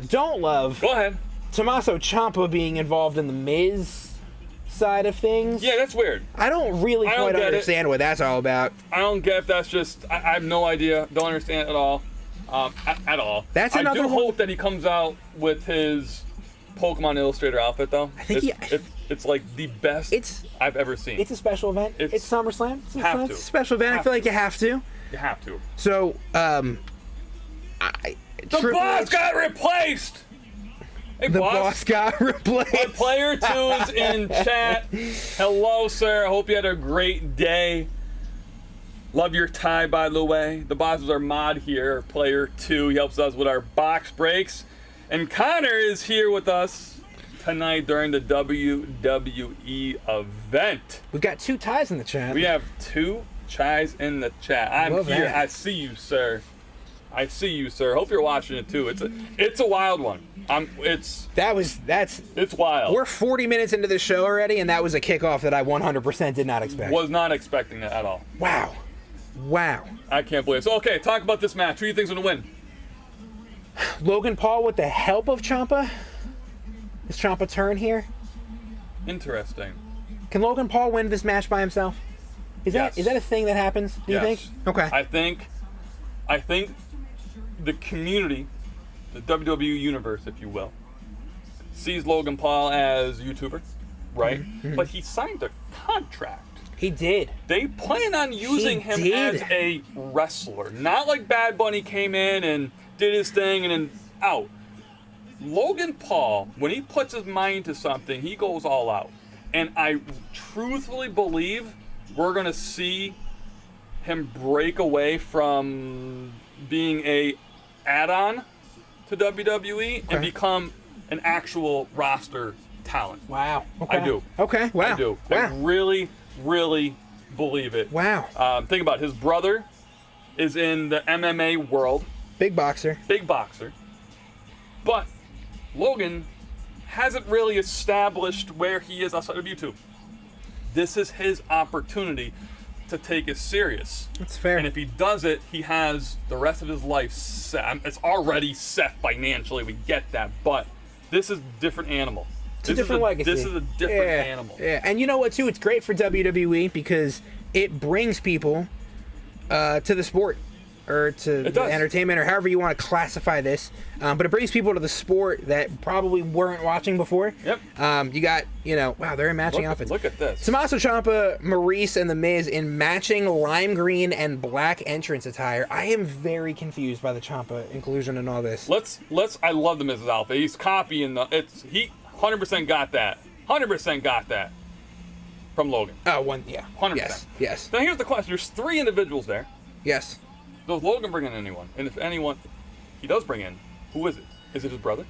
Don't love. Go ahead. Tommaso Ciampa being involved in the Miz side of things. Yeah, that's weird. I don't really quite understand what that's all about. I don't get if that's just. I have no idea. Don't understand at all. At all. That's another. I do hope that he comes out with his Pokemon Illustrator outfit, though. I think it's like the best I've ever seen. It's a special event. It's SummerSlam. It's a special event. I feel like you have to. You have to. So, the boss got replaced. Hey, the boss got replaced. Player 2 is in chat. Hello, sir. I hope you had a great day. Love your tie, by the way. The boss is our mod here, Player 2. He helps us with our box breaks. And Connor is here with us tonight during the WWE event. We've got 2 ties in the chat. We have 2 ties in the chat. I'm here. That. I see you, sir. I see you, sir. Hope you're watching it too. It's a wild one. It's wild. We're 40 minutes into this show already, and that was a kickoff that I 100% did not expect. Was not expecting that at all. Wow. I can't believe it. So, okay, talk about this match. Who do you think's gonna win? Logan Paul with the help of Ciampa. Is Ciampa turn here? Interesting. Can Logan Paul win this match by himself? Is that a thing that happens? Do you think? Okay. I think the community, the WWE universe, if you will, sees Logan Paul as a YouTuber. right? But he signed a contract. He did. They plan on using him as a wrestler. Not like Bad Bunny came in and did his thing and then out. Logan Paul, when he puts his mind to something, he goes all out. And I truthfully believe we're going to see him break away from being a add-on to WWE and become an actual roster talent. Wow. Okay. I do. Okay. Wow. I do. Wow. I really, really believe it. Wow. Think about it. His brother is in the MMA world. Big boxer. Big boxer. But Logan hasn't really established where he is outside of YouTube. This is his opportunity to take it serious. That's fair. And if he does it, he has the rest of his life set. It's already set financially. We get that. But this is a different animal. It's a different legacy. This is a different animal. Yeah, and you know what, too? It's great for WWE because it brings people to the sport or to the entertainment or however you want to classify this. But it brings people to the sport that probably weren't watching before. Yep. You got, wow, they're in matching outfits. Look at this. Tommaso Ciampa, Maurice, and The Miz in matching lime green and black entrance attire. I am very confused by the Ciampa inclusion in all this. I love The Miz's outfit. He's copying he 100% got that. 100% got that from Logan. Oh, yeah. 100%. Yes. Now here's the question. There's 3 individuals there. Yes. Does Logan bring in anyone? And if anyone he does bring in, who is it? Is it his brother?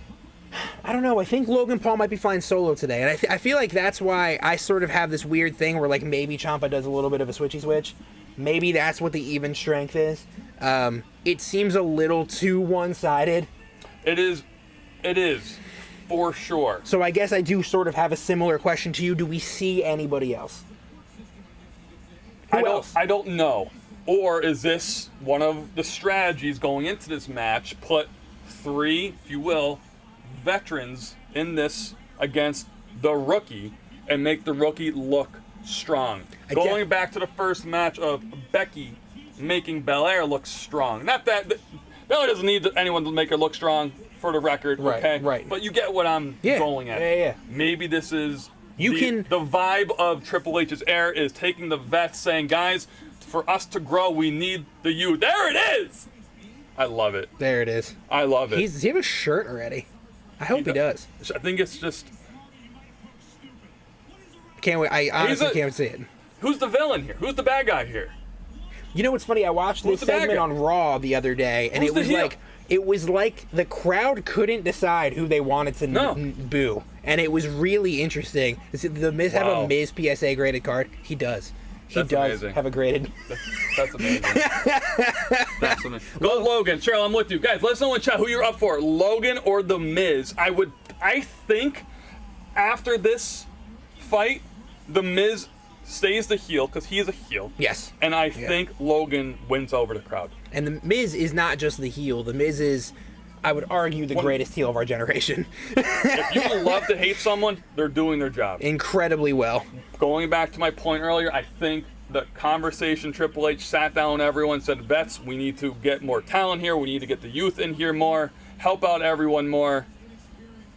I don't know. I think Logan Paul might be flying solo today. And I feel like that's why I sort of have this weird thing where, like, maybe Ciampa does a little bit of a switchy switch. Maybe that's what the even strength is. It seems a little too one-sided. It is. For sure. So I guess I do sort of have a similar question to you. Do we see anybody else? Who else? I don't know. Or is this one of the strategies going into this match? Put 3, if you will, veterans in this against the rookie and make the rookie look strong. Going back to the first match of Becky making Belair look strong. Not that Belair doesn't need anyone to make her look strong, for the record, okay? Right. But you get what I'm going at. Yeah. Maybe this is the vibe of Triple H's era is taking the vets, saying, guys, for us to grow, we need the youth. There it is! I love it. There it is. I love it. Does he have a shirt already? I hope he does. I think it's just... Can't wait. I honestly can't see it. Who's the villain here? Who's the bad guy here? You know what's funny? I watched this segment on Raw the other day, and it was like the crowd couldn't decide who they wanted to boo, and it was really interesting. The Miz have a Miz PSA graded card? He does. He does have a graded. That's amazing. That's amazing. Go Logan. Cheryl, I'm with you. Guys, let us know in chat who you're up for, Logan or The Miz. I think after this fight, The Miz stays the heel because he is a heel. Yes. And I think Logan wins over the crowd. And The Miz is not just the heel. The Miz is, I would argue, the greatest heel of our generation. If you love to hate someone, they're doing their job. Incredibly well. Going back to my point earlier, I think the conversation Triple H sat down with everyone, said, vets, we need to get more talent here. We need to get the youth in here more. Help out everyone more.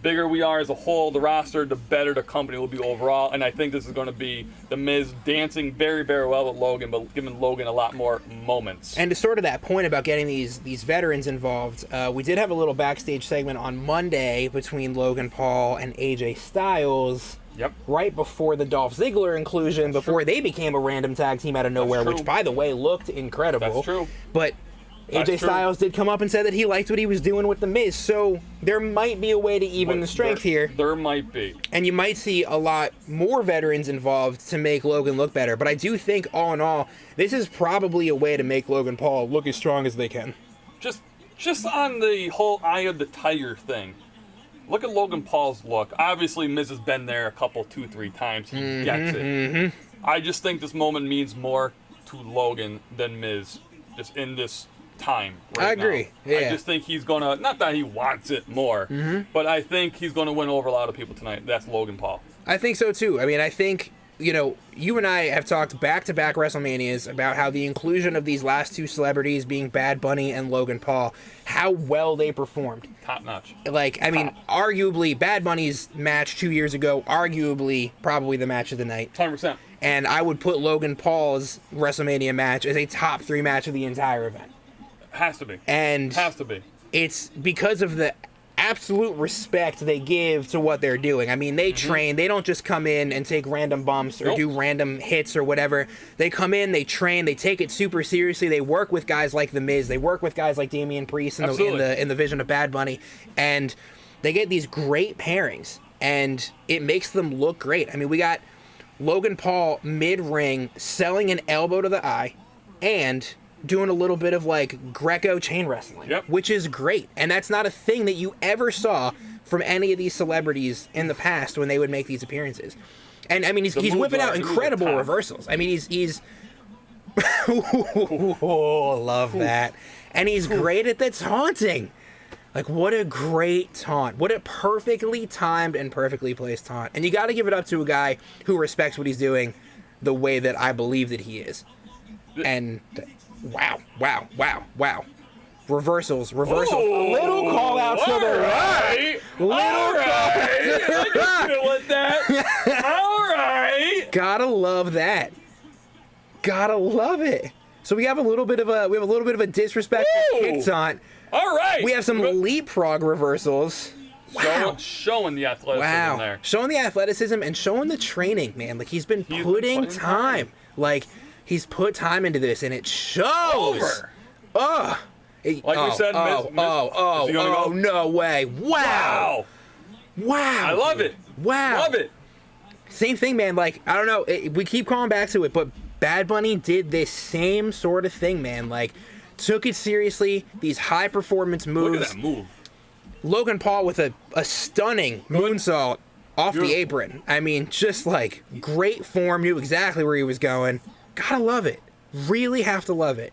Bigger we are as a whole, the roster, the better the company will be overall. And I think this is going to be The Miz dancing very, very well with Logan, but giving Logan a lot more moments. And to sort of that point about getting these veterans involved, we did have a little backstage segment on Monday between Logan Paul and AJ Styles. Yep. Right before the Dolph Ziggler inclusion, before they became a random tag team out of nowhere, which, by the way, looked incredible. That's true. But AJ Styles did come up and said that he liked what he was doing with The Miz, so there might be a way to even the strength here. There might be. And you might see a lot more veterans involved to make Logan look better. But I do think, all in all, this is probably a way to make Logan Paul look as strong as they can. Just on the whole Eye of the Tiger thing, look at Logan Paul's look. Obviously, Miz has been there a couple, 2-3 times. He gets it. I just think this moment means more to Logan than Miz, just in this time right I agree. Now. I just think he's gonna, not that he wants it more, but I think he's gonna win over a lot of people tonight. That's Logan Paul. I think so too. I mean, I think you know, you and I have talked back-to-back WrestleManias about how the inclusion of these last two celebrities being Bad Bunny and Logan Paul, how well they performed. Top notch. Like, I mean, arguably, Bad Bunny's match 2 years ago, arguably, probably the match of the night. 100%. And I would put Logan Paul's WrestleMania match as a top 3 match of the entire event. Has to be. And has to be. It's because of the absolute respect they give to what they're doing. I mean, they train. They don't just come in and take random bumps or do random hits or whatever. They come in, they train, they take it super seriously. They work with guys like The Miz. They work with guys like Damian Priest in the vision of Bad Bunny. And they get these great pairings. And it makes them look great. I mean, we got Logan Paul mid-ring selling an elbow to the eye and doing a little bit of like Greco chain wrestling, which is great. And that's not a thing that you ever saw from any of these celebrities in the past when they would make these appearances. And I mean, he's whipping out incredible reversals. I mean, he's oh, love that. And he's great at the taunting. Like, what a great taunt. What a perfectly timed and perfectly placed taunt. And you got to give it up to a guy who respects what he's doing the way that I believe that he is. And wow. Reversals. Oh, little call outs to the right. Little call outs to the right. With that. All right. Gotta love that. Gotta love it. So we have a little bit of a disrespectful kick taunt. All right. We have some leapfrog reversals. Wow. Showing the athleticism there. Showing the athleticism and showing the training, man. Like, he's been putting time. Like, he's put time into this, and it shows. Like we said, no way. Wow. I love it. Wow. Love it. Same thing, man. Like, I don't know. We keep calling back to it, but Bad Bunny did this same sort of thing, man. Like, took it seriously. These high performance moves. Look at that move. Logan Paul with a stunning moonsault off the apron. I mean, just like great form. Knew exactly where he was going. Gotta love it. Really have to love it.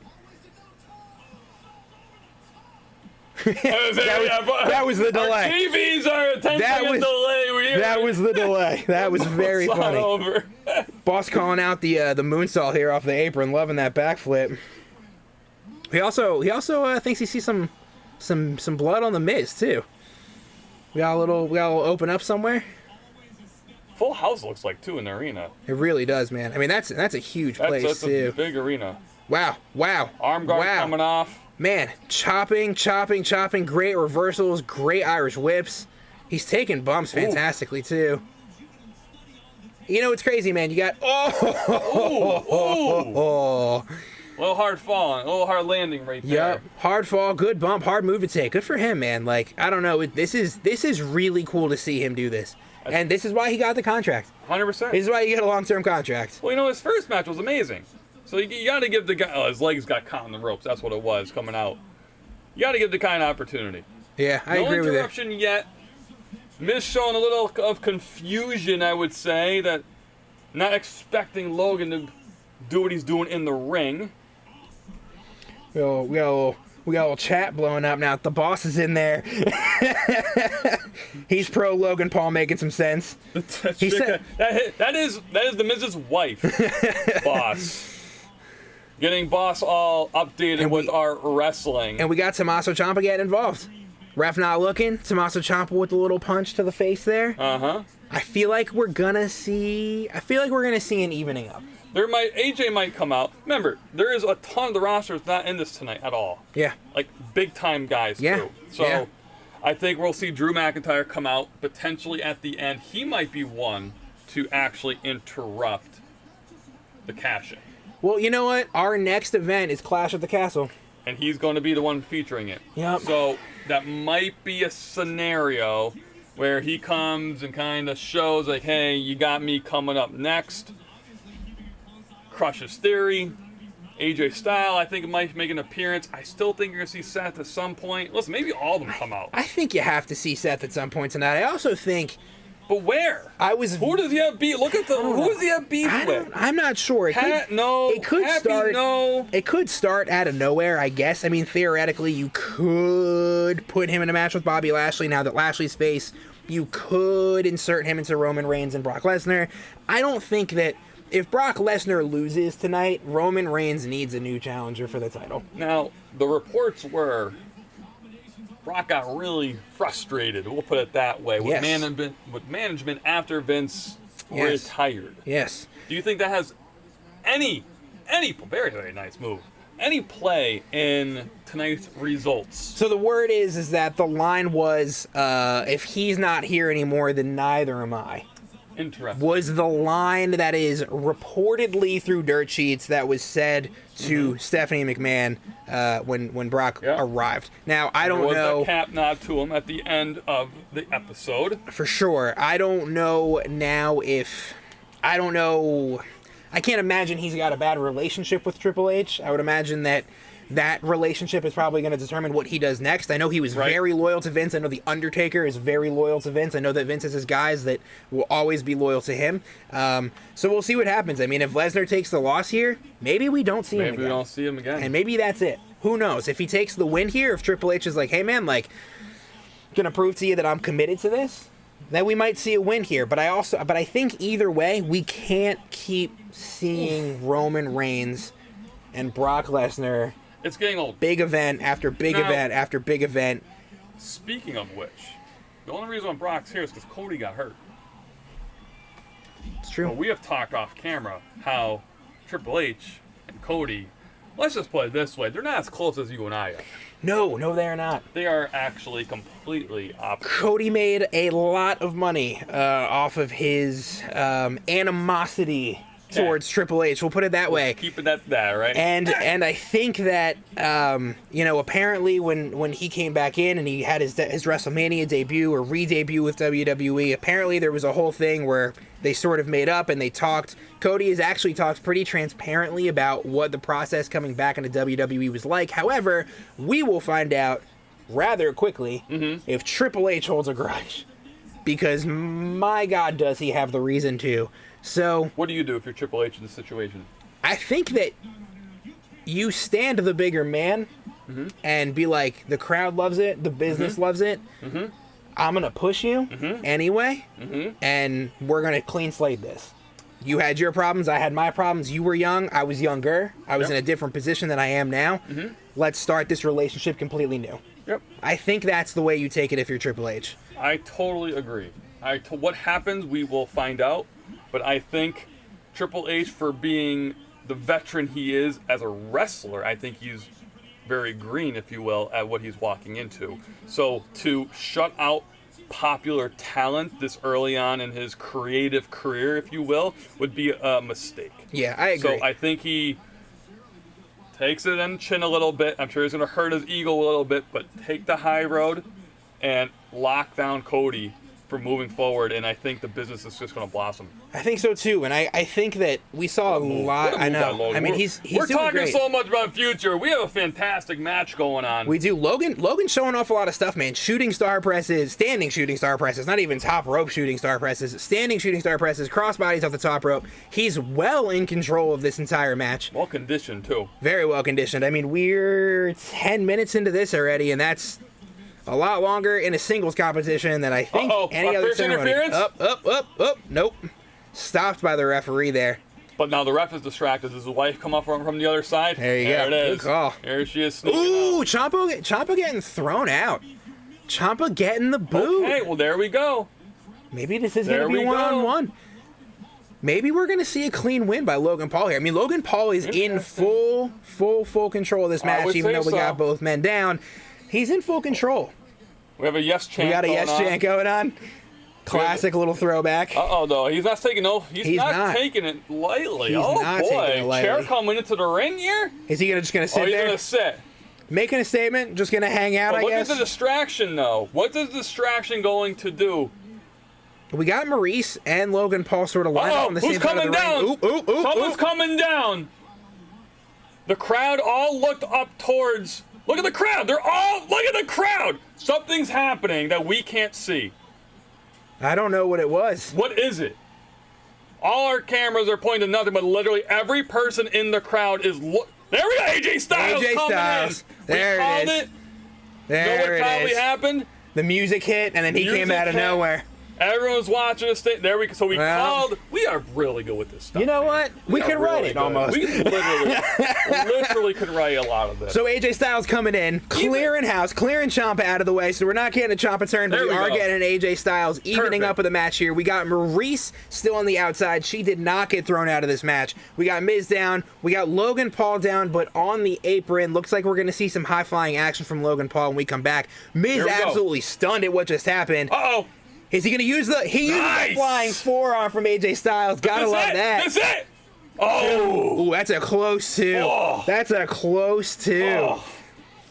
that was the delay. Our TVs are a 10-second delay. That was the delay. That was very funny. Over. Boss calling out the moonsault here off the apron, loving that backflip. He also thinks he sees some blood on the Miz too. We got a little open up somewhere. Full house looks like too in the arena. It really does, man. I mean, that's a huge place that's too. A big arena. Wow. Arm guard coming off. Man, chopping. Great reversals, great Irish whips. He's taking bumps fantastically too. You know, it's crazy, man. You got A little hard falling, a little hard landing right there. Yep, hard fall, good bump, hard move to take. Good for him, man. Like, I don't know, this is really cool to see him do this. And this is why he got the contract. 100%. This is why you get a long-term contract. Well, you know, his first match was amazing. So you got to give the guy, his legs got caught in the ropes. That's what it was coming out. You got to give the guy an opportunity. Yeah, I agree with that. No interruption yet. Miz showing a little of confusion, I would say, that not expecting Logan to do what he's doing in the ring. We got a little chat blowing up now. The boss is in there. He's pro Logan Paul, making some sense. He said that is the Miz's wife, Boss. Getting Boss all updated with our wrestling. And we got Tommaso Ciampa getting involved. Ref not looking. Tommaso Ciampa with the little punch to the face there. I feel like we're gonna see an evening up. AJ might come out. Remember, there is a ton of the roster that's not in this tonight at all. Yeah. Like big time guys too. So I think we'll see Drew McIntyre come out potentially at the end. He might be one to actually interrupt the cash-in. Well, you know what? Our next event is Clash at the Castle. And he's going to be the one featuring it. Yep. So that might be a scenario where he comes and kind of shows like, hey, you got me coming up next. Crush's Theory, AJ Styles, I think it might make an appearance. I still think you're going to see Seth at some point. Listen, maybe all of them come out. I think you have to see Seth at some point tonight. I also think... But where? Who does he have beef? Look at who does he have beef with? I'm not sure. It could start out of nowhere, I guess. I mean, theoretically, you could put him in a match with Bobby Lashley now that Lashley's face you could insert him into Roman Reigns and Brock Lesnar. I don't think that if Brock Lesnar loses tonight, Roman Reigns needs a new challenger for the title. Now, the reports were Brock got really frustrated, we'll put it that way, with, management after Vince retired. Yes. Do you think that has any very, very nice move, any play in tonight's results? So the word is that the line was, if he's not here anymore, then neither am I. Interesting. Was the line that is reportedly through dirt sheets that was said to Stephanie McMahon when Brock arrived. Now, I don't know. There was a cap nod to him at the end of the episode. For sure. I don't know now if... I don't know... I can't imagine he's got a bad relationship with Triple H. I would imagine that relationship is probably going to determine what he does next. I know he was very loyal to Vince. I know The Undertaker is very loyal to Vince. I know that Vince has his guys that will always be loyal to him. So we'll see what happens. I mean, if Lesnar takes the loss here, maybe we don't see him again. Maybe we don't see him again. And maybe that's it. Who knows? If he takes the win here, if Triple H is like, hey, man, like, going to prove to you that I'm committed to this, then we might see a win here. But I think either way, we can't keep seeing Roman Reigns and Brock Lesnar. It's getting old. Big event after big event after big event. Speaking of which, the only reason why Brock's here is because Cody got hurt. It's true. But we have talked off camera how Triple H and Cody, let's just put it this way, they're not as close as you and I are. No, they are not. They are actually completely opposite. Cody made a lot of money off of his animosity towards Triple H. We'll put it that way. Keep it at that, right? And I think that apparently when he came back in and he had his WrestleMania debut or re-debut with WWE, apparently there was a whole thing where they sort of made up and they talked. Cody has actually talked pretty transparently about what the process coming back into WWE was like. However, we will find out rather quickly if Triple H holds a grudge, because my God, does he have the reason to. So, what do you do if you're Triple H in this situation? I think that you stand the bigger man and be like, the crowd loves it, the business loves it. I'm going to push you anyway, and we're going to clean slate this. You had your problems, I had my problems. You were young, I was younger. I was in a different position than I am now. Let's start this relationship completely new. I think that's the way you take it if you're Triple H. I totally agree. What happens, we will find out. But I think Triple H, for being the veteran he is as a wrestler, I think he's very green, if you will, at what he's walking into. So to shut out popular talent this early on in his creative career, if you will, would be a mistake. Yeah, I agree. So I think he takes it on the chin a little bit. I'm sure he's going to hurt his ego a little bit, but take the high road and lock down Cody for moving forward, and I think the business is just going to blossom. I think so too, and I think that we saw a lot. I know. I mean, he's we're doing talking great. So much about future. We have a fantastic match going on. We do. Logan's showing off a lot of stuff, man. Shooting star presses, standing shooting star presses, not even top rope shooting star presses, standing shooting star presses, crossbodies off the top rope. He's well in control of this entire match. Well conditioned too. Very well conditioned. I mean, we're 10 minutes into this already, and that's a lot longer in a singles competition than I think any other ceremony. Interference? Up. Nope. Stopped by the referee there. But now the ref is distracted. Does his wife come up from the other side? There you go. There it is. Good call. There she is sneaking Ooh, out. Ciampa getting thrown out. Ciampa getting the boot. Okay, well, there we go. Maybe this is going to be one-on-one. Maybe we're going to see a clean win by Logan Paul here. I mean, Logan Paul is in full control of this match, even though we got both men down. He's in full control. We have a yes chant. We got a yes chant going on. Classic little throwback. No, he's not taking He's not taking it lightly. He's not taking it lightly. Chair coming into the ring here. Is he just gonna sit there? He's gonna sit, making a statement, just gonna hang out. I guess. Look at the distraction, though. What is the distraction going to do? We got Maurice and Logan Paul sort of lined up on the same side of the ring. Ooh, Someone's coming down. The crowd all looked up towards. Look at the crowd. Look at the crowd. Something's happening that we can't see. I don't know what it was. What is it? All our cameras are pointing to nothing, but literally every person in the crowd is There we go. AJ Styles coming in. There it is. There it is. Know what probably happened? The music hit, and then he came out of nowhere. Everyone's watching us. There we go. So we called. We are really good with this stuff. You know what? We could write it almost. We literally could write a lot of this. So AJ Styles coming in, clearing Ciampa out of the way. So we're not getting a Ciampa turn, but we are getting an AJ Styles evening up of the match here. We got Maurice still on the outside. She did not get thrown out of this match. We got Miz down. We got Logan Paul down, but on the apron. Looks like we're going to see some high-flying action from Logan Paul when we come back. Miz absolutely stunned at what just happened. Uh-oh. Is he going to use the... He used the flying forearm from AJ Styles. Gotta love that. That's it. Oh. Ooh, that's a close two. Oh. That's a close two. Oh.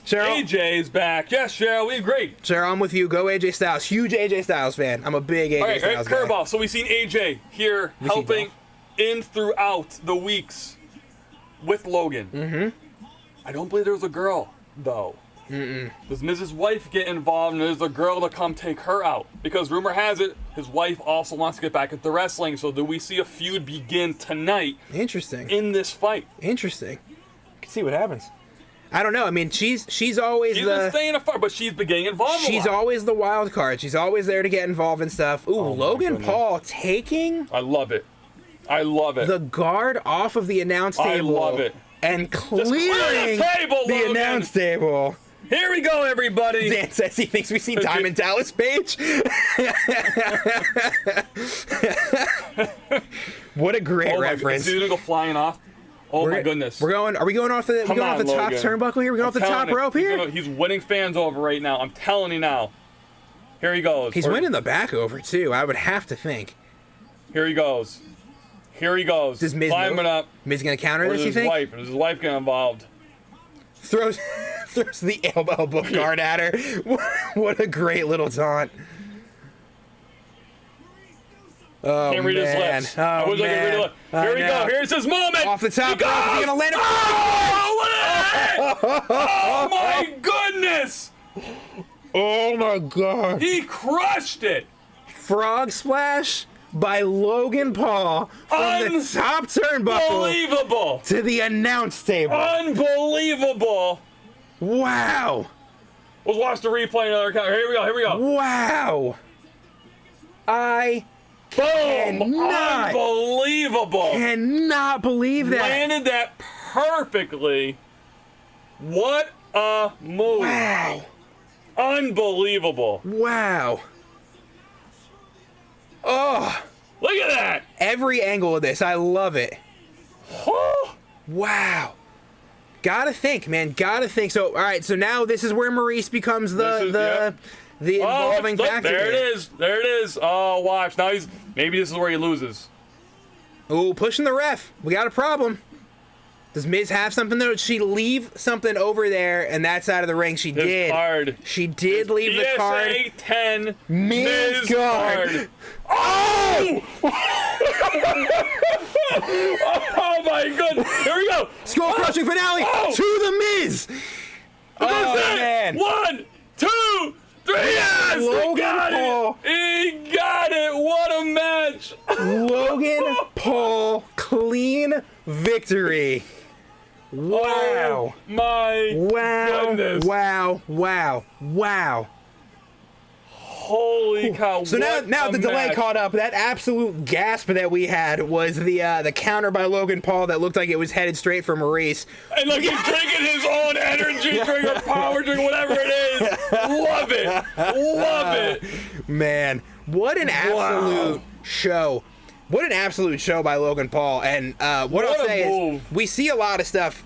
Cheryl? AJ's back. Yes, Cheryl, we agree. Cheryl, I'm with you. Go AJ Styles. Huge AJ Styles fan. I'm a big AJ Styles fan. Curveball. So we've seen AJ here helping in throughout the weeks with Logan. Mm-hmm. I don't believe there was a girl, though. Does Miz's wife get involved and there's a girl to come take her out? Because rumor has it, his wife also wants to get back into wrestling, so do we see a feud begin tonight? Interesting. In this fight. Interesting. You can see what happens. I don't know. I mean, she's always been staying afar, but she's been getting involved. She's always the wild card. She's always there to get involved in stuff. Ooh, Logan Paul taking... I love it. I love it. The guard off of the announce table. I love it. And clearing the announce table. Here we go, everybody. Dan says he thinks we've seen Diamond Dallas Page. What a great reference. Is he gonna go flying off? Oh my goodness. Are we going off the top turnbuckle here? We're going off the top rope here? He's winning fans over right now. I'm telling you now. Here he goes. He's winning the back over too, I would have to think. Here he goes. Here he goes. Does Miz climbing up. Miz gonna counter this, you think? Does his wife get involved? Throws the elbow guard at her. What a great little taunt. Oh, can't read his lips. Oh, man. Here we go. Here's his moment. Off the top rope. Is he going to land it? Oh, my goodness. Oh, my God. He crushed it. Frog splash by Logan Paul from the top turnbuckle. Unbelievable. To the announce table. Unbelievable. Wow. Let's watch the replay another time. Here we go. Here we go. Wow. Unbelievable. Cannot believe that. Landed that perfectly. What a move. Wow. Unbelievable. Wow. Oh. Look at that. Every angle of this. I love it. Wow. Gotta think, man. Gotta think. So, all right. So now this is where Maurice becomes the involving factor. There it is. There it is. Oh, watch. Now maybe this is where he loses. Ooh, pushing the ref. We got a problem. Does Miz have something there? Did she leave something over there and that side of the ring? She did. Card. She did leave the card. PSA 10 Miz card. Oh! Oh my goodness. Here we go. Skull crushing finale to the Miz. Oh, man. 1, 2, 3. Yes! Logan Paul. He got it. What a match. Logan Paul clean victory. Wow. Oh my goodness. Wow. Holy cow. So now the delay caught up. That absolute gasp that we had was the counter by Logan Paul that looked like it was headed straight for Maurice. And look, he's drinking his own energy drink or power drink, whatever it is. Love it. Love it. Man, what an absolute show. What an absolute show by Logan Paul. And what I'll say is we see a lot of stuff.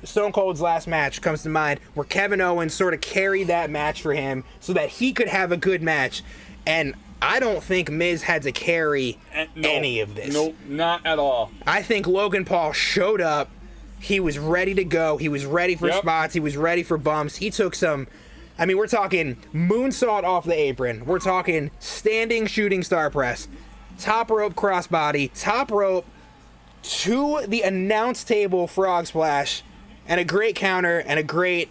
Stone Cold's last match comes to mind where Kevin Owens sort of carried that match for him so that he could have a good match. And I don't think Miz had to carry any of this. Nope, not at all. I think Logan Paul showed up. He was ready to go. He was ready for spots. He was ready for bumps. He took some... I mean, we're talking moonsault off the apron. We're talking standing shooting star press. Top rope crossbody, top rope to the announce table frog splash, and a great counter and a great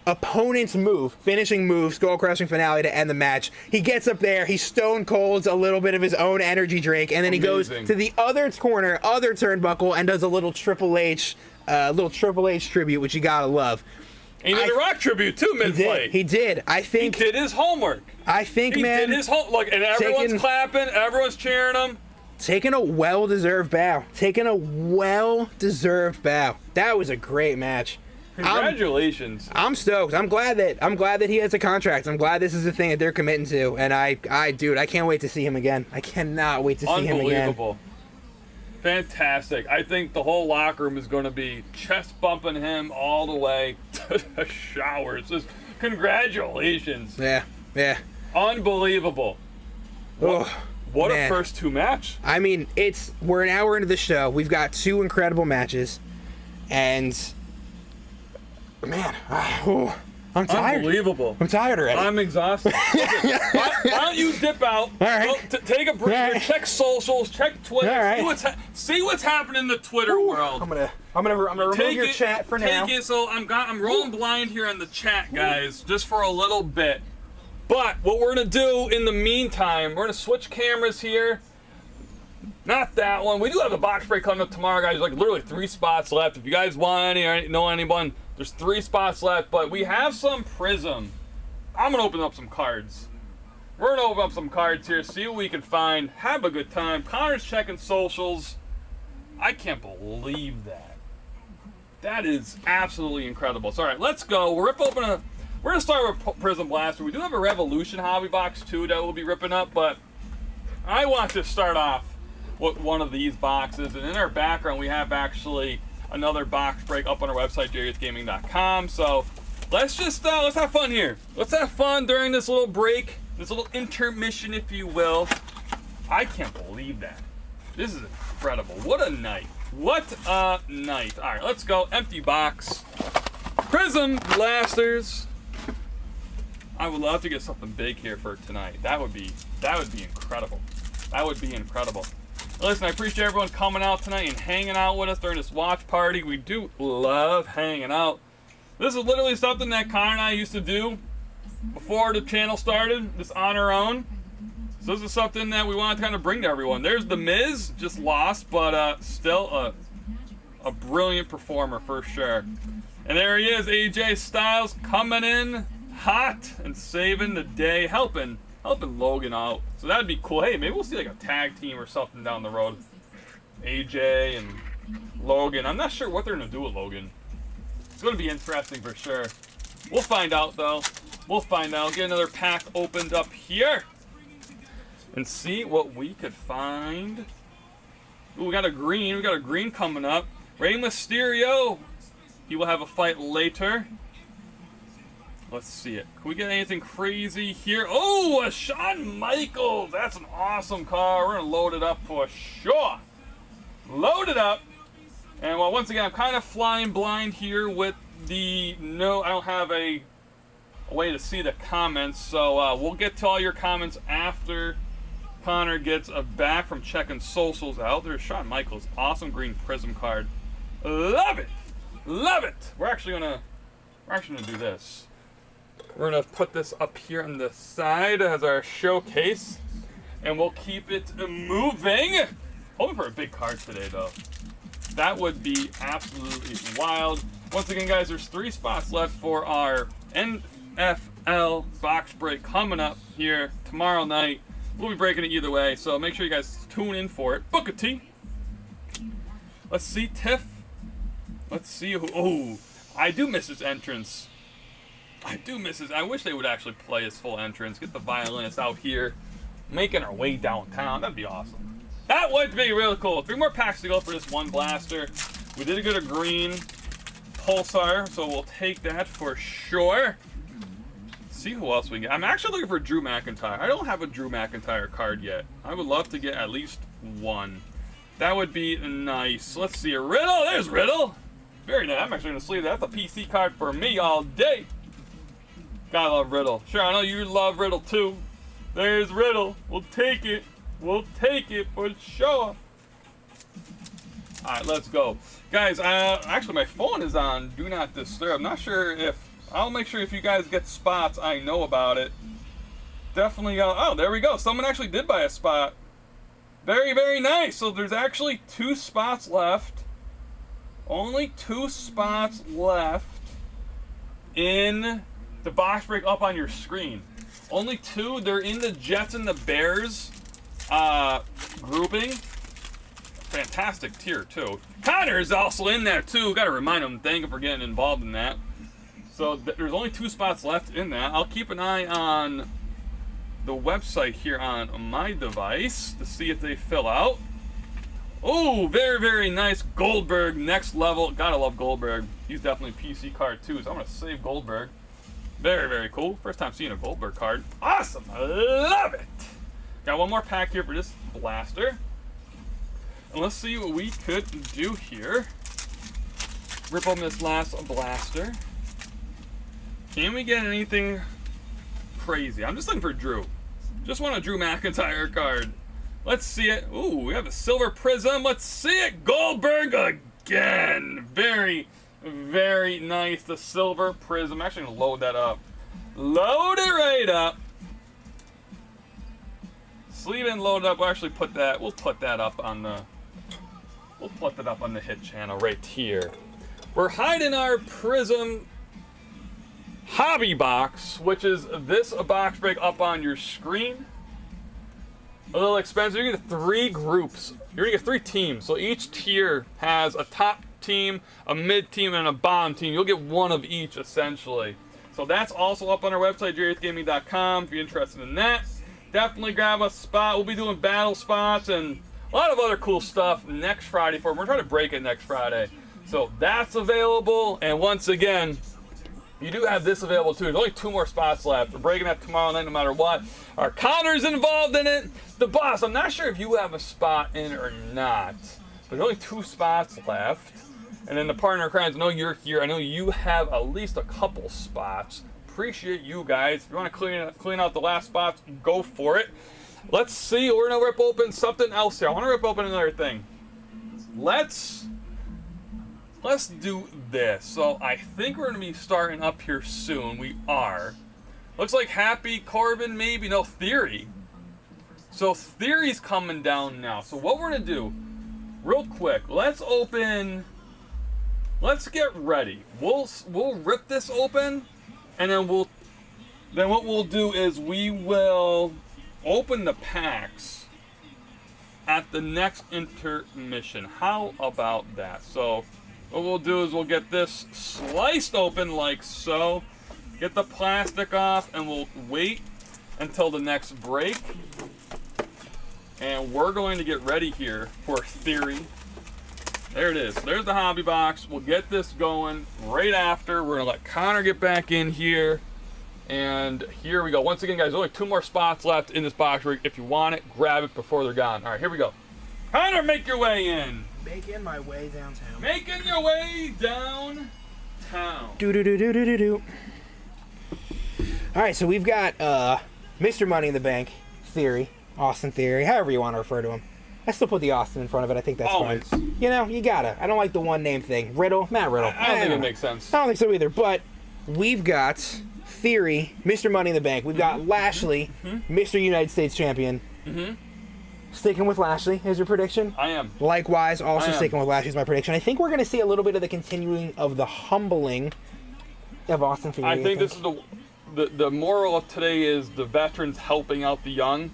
opponent's move, finishing move, skull crushing finale to end the match. He gets up there, he stone colds a little bit of his own energy drink, and then he goes to the other corner, other turnbuckle, and does a little Triple H tribute, which you gotta love. And he did a Rock tribute too mid-fight. He did. I think he did his homework. I think, he man, did his homework, and everyone's clapping, everyone's cheering him. Taking a well-deserved bow. That was a great match. Congratulations. I'm stoked. I'm glad that he has a contract. I'm glad this is the thing that they're committing to. And I can't wait to see him again. I cannot wait to see him again. Unbelievable. Fantastic. I think the whole locker room is going to be chest bumping him all the way to the showers. Just congratulations. Yeah. Unbelievable. What a first 2 match. I mean, we're an hour into the show. We've got 2 incredible matches. And man, I'm tired. Unbelievable. I'm tired already. I'm exhausted. Listen, why don't you dip out? All right. Take a breather. Right. Check socials. Check Twitter. All right. See what's happening in the Twitter world. I'm gonna remove your chat for now. Take it. So I'm rolling blind here on the chat, guys, just for a little bit. But what we're gonna do in the meantime, we're gonna switch cameras here. Not that one. We do have a box break coming up tomorrow, guys. Like literally 3 spots left. If you guys want any or know anyone, there's 3 spots left. But we have some Prizm. I'm gonna open up some cards. We're gonna open up some cards here, see what we can find. Have a good time. Connor's checking socials. I can't believe that. That is absolutely incredible. So, all right, let's go. We're gonna start with Prizm Blaster. We do have a Revolution hobby box too that we'll be ripping up, but I want to start off with one of these boxes. And in our background, we have actually another box break up on our website, JRSgaming.com. So let's just let's have fun here. Let's have fun during this little break, this little intermission, if you will. I can't believe that. This is incredible. What a night. What a night. All right, let's go. Empty box. Prizm Blasters. I would love to get something big here for tonight. That would be incredible. That would be incredible. Listen, I appreciate everyone coming out tonight and hanging out with us during this watch party. We do love hanging out. This is literally something that Connor and I used to do before the channel started, just on our own. So this is something that we want to kind of bring to everyone. There's The Miz, just lost, but still a brilliant performer for sure. And there he is, AJ Styles, coming in hot and saving the day, helping Logan out. So that'd be cool. Hey, maybe we'll see like a tag team or something down the road. AJ and Logan. I'm not sure what they're gonna do with Logan. It's gonna be interesting for sure. We'll find out though. We'll find out. Get another pack opened up here and see what we could find. Ooh, we got a green. We got a green coming up. Rey Mysterio. He will have a fight later. Let's see it. Can we get anything crazy here? Oh, a Shawn Michaels. That's an awesome car. We're going to load it up for sure. Load it up. And well, once again, I'm kind of flying blind here with the... No, I don't have a way to see the comments. So we'll get to all your comments after Connor gets back from checking socials out. There's Shawn Michaels. Awesome green Prizm card. Love it. Love it. We're actually gonna do this. We're gonna put this up here on the side as our showcase, and we'll keep it moving. Hoping for a big card today, though. That would be absolutely wild. Once again, guys, there's 3 spots left for our NFL box break coming up here tomorrow night. We'll be breaking it either way, so make sure you guys tune in for it. Book a T. Let's see, Tiff. Let's see who. Oh, I do miss his entrance. I wish they would actually play his full entrance. Get the violinist out here, making our way downtown. That'd be awesome. That would be really cool. 3 more packs to go for this one blaster. We did get a green Pulsar, so we'll take that for sure. Let's see who else we get. I'm actually looking for Drew McIntyre. I don't have a Drew McIntyre card yet. I would love to get at least one. That would be nice. Let's see a Riddle. There's Riddle. Very nice. I'm actually going to sleeve that. That's a PC card for me all day. Gotta love Riddle. Sure, I know you love Riddle too. There's Riddle. We'll take it. We'll take it for sure. Alright, let's go. Guys, actually my phone is on Do Not Disturb. I'm not sure if... I'll make sure if you guys get spots, I know about it. Definitely... oh, there we go. Someone actually did buy a spot. Very, very nice. So there's actually 2 spots left. Only 2 spots left. in the box break up on your screen. Only 2. They're in the Jets and the Bears grouping. Fantastic tier, too. Connor is also in there, too. Got to remind him, thank him for getting involved in that. So there's only 2 spots left in that. I'll keep an eye on the website here on my device to see if they fill out. Oh, very, very nice. Goldberg, next level. Gotta love Goldberg. He's definitely a PC card, too, so I'm going to save Goldberg. Very, very cool. First time seeing a Goldberg card. Awesome. I love it. Got one more pack here for this blaster. And let's see what we could do here. Rip open this last blaster. Can we get anything crazy? I'm just looking for Drew. Just want a Drew McIntyre card. Let's see it. Ooh, we have a silver Prizm. Let's see it. Goldberg again. Very, very nice. The silver Prizm. I'm actually going to load that up. Load it right up. Sleeve and load it up. We'll actually put that. We'll put that up on the. We'll put that up on the hit channel right here. We're hiding our Prizm hobby box, which is this box break up on your screen. A little expensive. You're gonna get 3 groups. You're gonna get 3 teams. So each tier has a top team, a mid team, and a bottom team. You'll get one of each essentially. So that's also up on our website, jrgaming.com. If you're interested in that, definitely grab a spot. We'll be doing battle spots and a lot of other cool stuff next Friday for them. We're trying to break it next Friday. So that's available. And once again, you do have this available too. There's only 2 more spots left. We're breaking that tomorrow night no matter what. Our Connor's involved in it. The boss, I'm not sure if you have a spot in or not. There's only 2 spots left. And then the partner crimes, I know you're here. I know you have at least a couple spots. Appreciate you guys. If you want to clean out the last spots, go for it. Let's see. We're going to rip open something else here. I want to rip open another thing. Let's do this. So I think we're going to be starting up here soon. We are. Looks like Happy, Corbin, maybe. No, Theory. So Theory's coming down now. So what we're going to do, real quick, let's get ready. We'll rip this open, and then what we'll do is we will open the packs at the next intermission. How about that? So what we'll do is we'll get this sliced open like so, get the plastic off, and we'll wait until the next break. And we're going to get ready here for Theory. There it is. There's the hobby box. We'll get this going right after. We're going to let Connor get back in here. And here we go. Once again, guys, only 2 more spots left in this box. If you want it, grab it before they're gone. All right, here we go. Connor, make your way in. Making my way downtown. Making your way downtown. Do. All right, so we've got Mr. Money in the Bank, Theory, Austin Theory, however you want to refer to him. I still put the Austin in front of it. I think that's Always. fine. You know, you gotta. I don't like the one name thing. Riddle, Matt Riddle. I don't think it makes sense. I don't think so either. But we've got Theory, Mr. Money in the Bank. We've got Lashley, Mr. United States Champion. Sticking with Lashley is your prediction? I am. Likewise, also sticking with Lashley is my prediction. I think we're going to see a little bit of the continuing of the humbling of Austin Theory. I think this is the moral of today is the veterans helping out the young.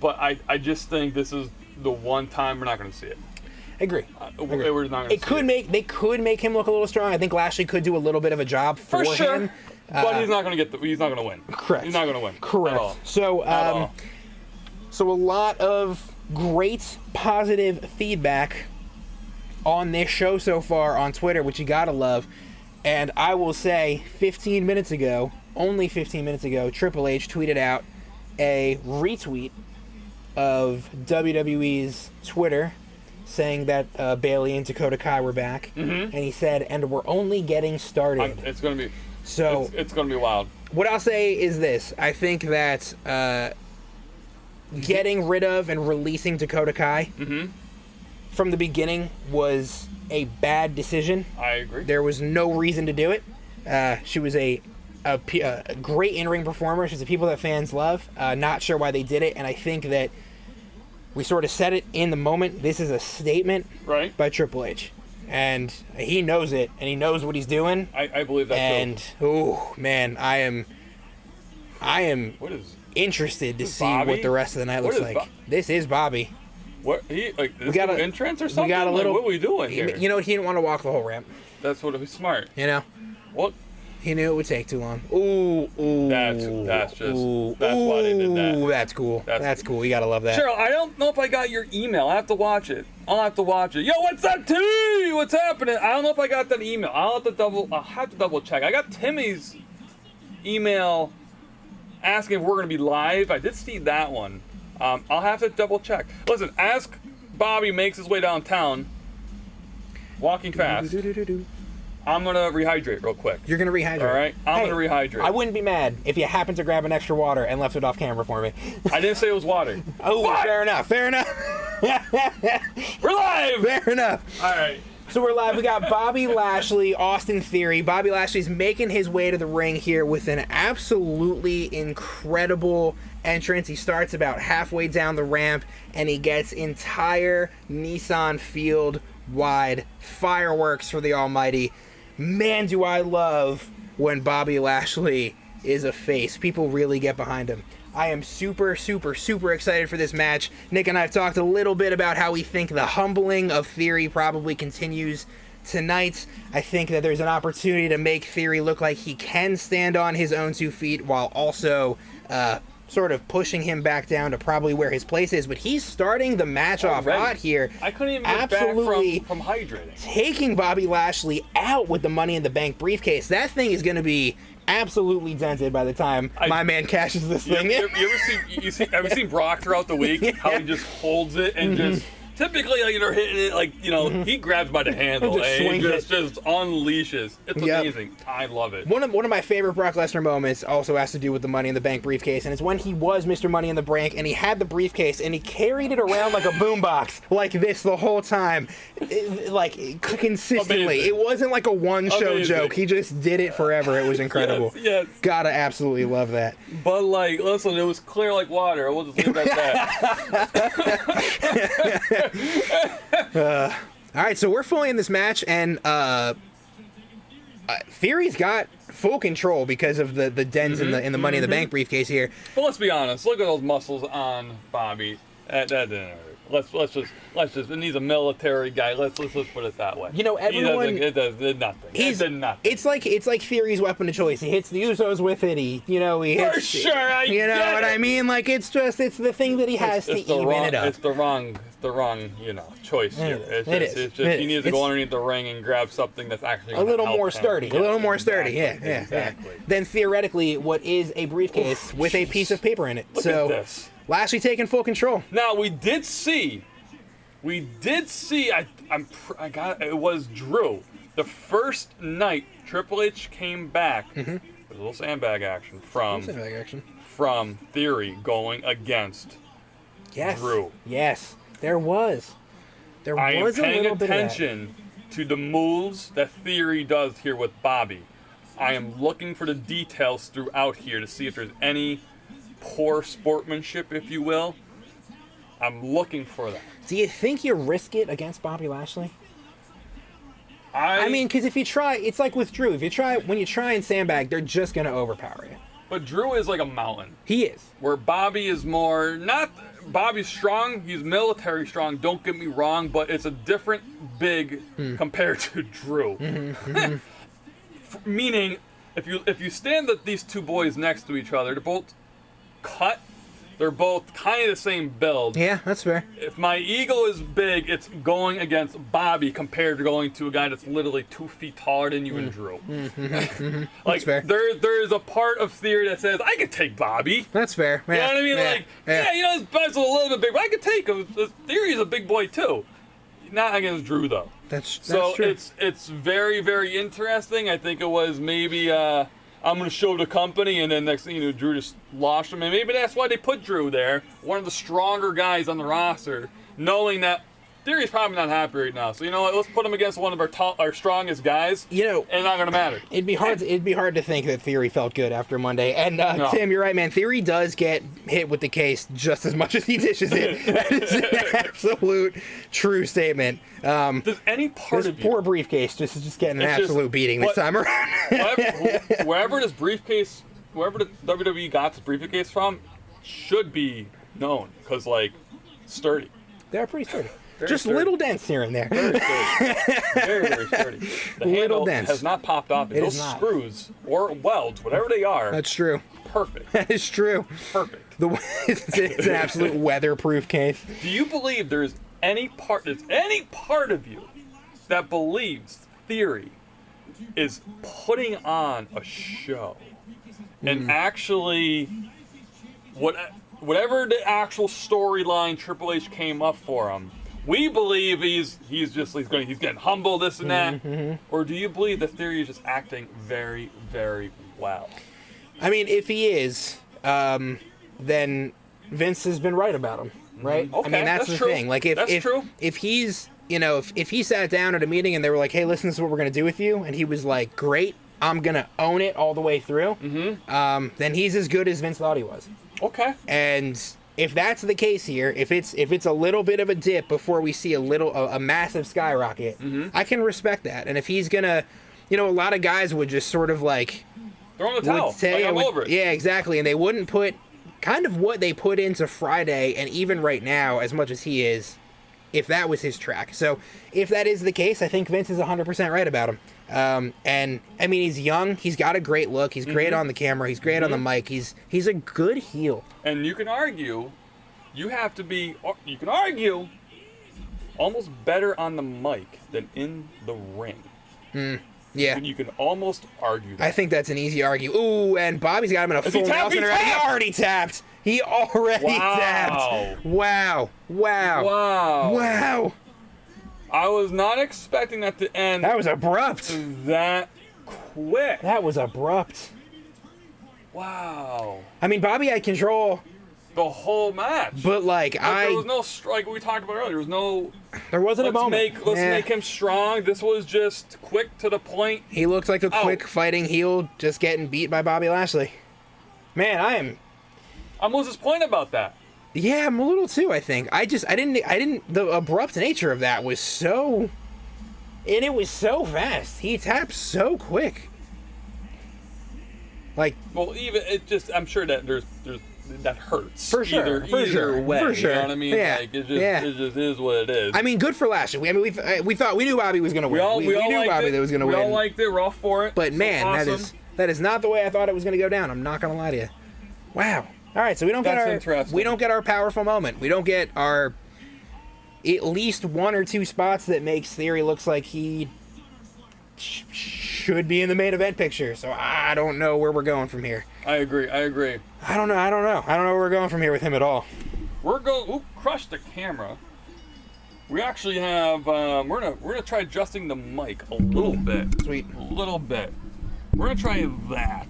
But I just think this is the one time we're not going to see it. Agree. We're not going to see it. They could make him look a little strong. I think Lashley could do a little bit of a job for sure. him. But he's not going to he's not going to win. Correct. He's not going to win. Correct. At all. So, so a lot of great positive feedback on this show so far on Twitter, which you gotta love. And I will say, 15 minutes ago, only 15 minutes ago, Triple H tweeted out a retweet of WWE's Twitter saying that Bayley and Dakota Kai were back. And he said, and we're only getting started. It's going to be... So it's going to be wild. What I'll say is this. I think that getting rid of and releasing Dakota Kai from the beginning was a bad decision. I agree. There was no reason to do it. She was a great in-ring performer. She's a people that fans love. Not sure why they did it, and I think that we sort of said it in the moment. This is a statement by Triple H. and he knows it, and he knows what he's doing. I believe that and, oh, man, I am interested to see Bobby? what the rest of the night looks like. This is Bobby. What this we got an entrance or something? We got a little. Like, what are we doing here? You know, he didn't want to walk the whole ramp. That's what was smart. You know. What? He knew it would take too long. Ooh. That's why they did that. Ooh, that's cool. That's cool. You gotta love that. Cheryl, I don't know if I got your email. I have to watch it. I'll have to watch it. Yo, what's up, T? What's happening? I don't know if I got that email. I'll have to double check. I got Timmy's email asking if we're gonna be live. I did see that one. I'll have to double check. Listen, as Bobby makes his way downtown, walking fast, I'm going to rehydrate real quick. You're going to rehydrate? All right? I'm going to rehydrate. I wouldn't be mad if you happened to grab an extra water and left it off camera for me. I didn't say it was water. Oh, what? Fair enough. We're live! Fair enough. All right. So we're live. We got Bobby Lashley, Austin Theory. Bobby Lashley's making his way to the ring here with an absolutely incredible entrance. He starts about halfway down the ramp, and he gets entire Nissan field wide fireworks for the almighty. Man, do I love when Bobby Lashley is a face. People really get behind him. I am super excited for this match. Nick and I have talked a little bit about how we think the humbling of Theory probably continues tonight. I think that there's an opportunity to make Theory look like he can stand on his own 2 feet while also sort of pushing him back down to probably where his place is. But he's starting the match off hot here. I couldn't even get back from hydrating. Taking Bobby Lashley out with the Money in the Bank briefcase. That thing is going to be absolutely dented by the time my man cashes this thing in. Have you seen Brock throughout the week? Yeah. How he just holds it and just typically, like, hitting it, he grabs by the handle and just unleashes. It's amazing. I love it. One of my favorite Brock Lesnar moments also has to do with the Money in the Bank briefcase, and it's when he was Mr. Money in the Bank, and he had the briefcase, and he carried it around like a boombox, like this the whole time, consistently. Amazing. It wasn't like a one-show joke. He just did it forever. It was incredible. Yes. Gotta absolutely love that. But, listen, it was clear like water. We'll just leave it at that. All right, so we're fully in this match, and Theory's got full control because of the dents in the Money in the Bank briefcase here. But let's be honest. Look at those muscles on Bobby. That didn't hurt. Let's just. And he's a military guy. Let's put it that way. You know, everyone. It did nothing. It did nothing. It's like Theory's weapon of choice. He hits the Usos with it. He hits. For sure. You know what I mean? Like it's the thing that he has to even it up. It's the wrong choice here. It's just he needs to go underneath the ring and grab something that's actually a little more sturdy. Yeah, a little more sturdy. Exactly. Yeah. Then theoretically, what is a briefcase with a piece of paper in it? Look at this. Lashley taking full control. Now we did see. It was Drew. The first night Triple H came back with a little sandbag action from Theory going against Drew. Yes, there was. I am paying attention to the moves that Theory does here with Bobby. I am looking for the details throughout here to see if there's any poor sportsmanship, if you will. I'm looking for that. Do you think you risk it against Bobby Lashley? I mean, because if you try, it's like with Drew. When you try and sandbag, they're just going to overpower you. But Drew is like a mountain. He is. Where Bobby is more, Bobby's strong, he's military strong, don't get me wrong, but it's a different big compared to Drew. Meaning, if you stand these two boys next to each other, they're both cut. They're both kind of the same build. Yeah, that's fair. If my ego is big, it's going against Bobby compared to going to a guy that's literally 2 feet taller than you and Drew. Like, that's fair. There is a part of Theory that says, I could take Bobby. That's fair. You know what I mean? His butt's a little bit big, but I could take him. Theory's a big boy, too. Not against Drew, though. That's so true. It's very, very interesting. I think it was maybe... I'm going to show the company, and then next thing you know, Drew just lost him. And maybe that's why they put Drew there, one of the stronger guys on the roster, knowing that Theory's probably not happy right now. So you know what? Let's put him against one of our strongest guys. You know, and not gonna matter. It'd be hard to think that Theory felt good after Monday. And No. Tim, you're right, man. Theory does get hit with the case just as much as he dishes it. That is an absolute true statement. Does any part of poor briefcase just getting an absolute beating this time around. wherever the WWE got this briefcase from, should be known because like sturdy. They're pretty sturdy. Just sturdy. Little dents here and there. Very sturdy. Very sturdy. The handle has not popped off. Those screws or welds, whatever they are. That's true. Perfect. That is true. Perfect. It's an absolute weatherproof case. Do you believe there's any part of you that believes Theory is putting on a show and actually whatever the actual storyline Triple H came up for him? We believe he's getting humble, this and that, or do you believe that Theory is just acting very, very well? I mean, if he is, then Vince has been right about him, right? Okay, I mean, that's the true. thing. Like, if he's, if he sat down at a meeting and they were like, "Hey, listen, this is what we're gonna do with you," and he was like, "Great, I'm gonna own it all the way through," then he's as good as Vince thought he was. Okay. And if that's the case here, if it's a little bit of a dip before we see a massive skyrocket, I can respect that. And if he's gonna, a lot of guys would just sort of like throw in the towel. I'm over it. Yeah, exactly. And they wouldn't put kind of what they put into Friday, and even right now, as much as he is, if that was his track. So if that is the case, I think Vince is 100% right about him. And I mean, he's young. He's got a great look. He's great on the camera. He's great on the mic. He's a good heel. And you can argue, you can argue almost better on the mic than in the ring. Yeah. You can almost argue that. I think that's an easy argue. Ooh, and Bobby's got him in a full Nelson. He already tapped. He already tapped. Wow. I was not expecting that to end. That was abrupt. That quick. That was abrupt. Wow. I mean, Bobby had control the whole match. But there was no strike. We talked about earlier. There wasn't a moment. Let's make him strong. This was just quick to the point. He looks like a quick fighting heel, just getting beat by Bobby Lashley. Man, I'm losing point about that. Yeah, I'm a little too, I think. I didn't, the abrupt nature of that was so, and it was so fast. He tapped so quick. I'm sure that there's that hurts. For sure. Either way. For sure. You know what I mean? Yeah. It just is what it is. I mean, good for Lashley. I mean, we knew Bobby was going to win. We knew Bobby was going to win. We all liked it. We're all for it. But man, awesome. that is not the way I thought it was going to go down. I'm not going to lie to you. Wow. All right, so we don't get our powerful moment. We don't get our at least one or two spots that makes Theory looks like he should be in the main event picture. So I don't know where we're going from here. I agree. I don't know. I don't know where we're going from here with him at all. Crush the camera. We actually have we're gonna try adjusting the mic a little bit. Sweet. A little bit. We're gonna try that.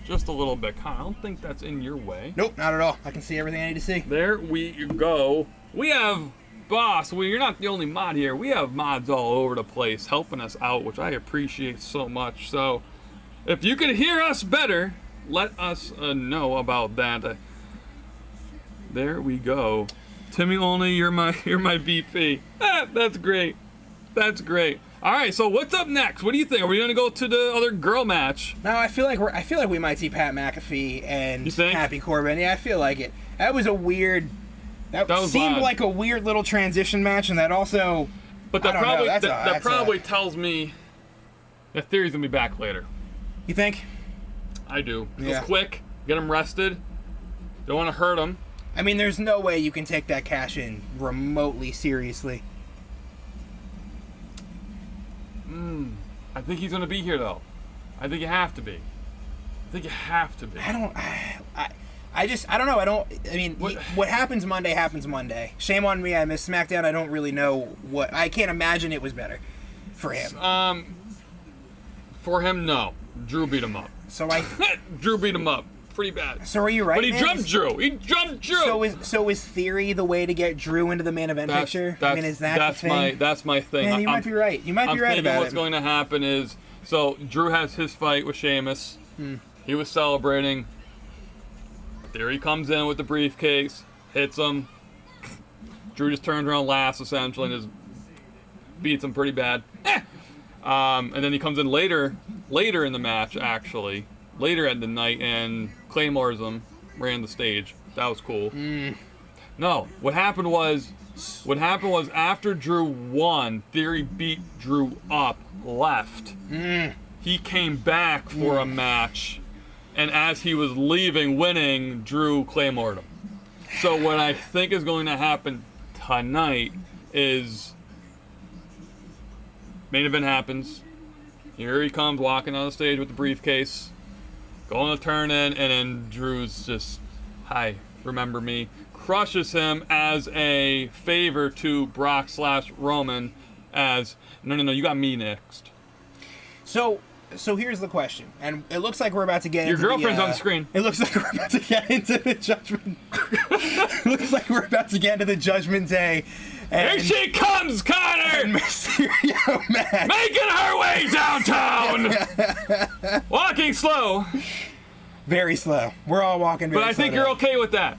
Just a little bit. I don't think that's in your way. Nope, not at all. I can see everything I need to see. There we go. We have Boss. You're not the only mod here. We have mods all over the place helping us out, which I appreciate so much. So if you can hear us better, let us know about that. There we go. Timmy Olney, you're my VP. That's great. That's great. All right, so what's up next? What do you think? Are we gonna go to the other girl match? No, I feel like we might see Pat McAfee and Happy Corbin. Yeah, I feel like it. That was a weird. That seemed like a weird little transition match, and that also. But that probably tells me that Theory's gonna be back later. You think? I do. It was quick. Get him rested. Don't want to hurt him. I mean, there's no way you can take that cash in remotely seriously. I think he's gonna be here though. I think you have to be. I don't know. I mean, what happens Monday. Shame on me. I missed SmackDown. I don't really know what. I can't imagine it was better for him. For him, no. Drew beat him up. So Drew beat him up. pretty bad. So are you right? But he man? jumped Drew. He jumped Drew. So is Theory the way to get Drew into the main event picture? I mean, is that the thing? That's my thing. Man, you might be right. You might be right about it. What's going to happen is, so Drew has his fight with Sheamus. He was celebrating. Theory comes in with the briefcase, hits him. Drew just turns around, laughs essentially, and just beats him pretty bad. And then he comes in later in the match, actually, later at the night, and claymores him, ran the stage. That was cool. No, what happened was after Drew won, Theory beat Drew up, left. He came back for a match, and as he was leaving, winning, Drew claymored him. So what I think is going to happen tonight is main event happens. Here he comes walking on the stage with the briefcase, going to turn in, and then Drew's just, hi, remember me, crushes him as a favor to Brock/Roman as, no, you got me next. So here's the question, and it looks like we're about to get Your into girlfriend's on the screen. It looks like we're about to get into the judgment. Looks like we're about to get into the Judgment Day. Here she comes, Connor! And Mysterio match. Making her way downtown! Walking slow. Very slow. We're all walking very slow. But I think you're okay with that.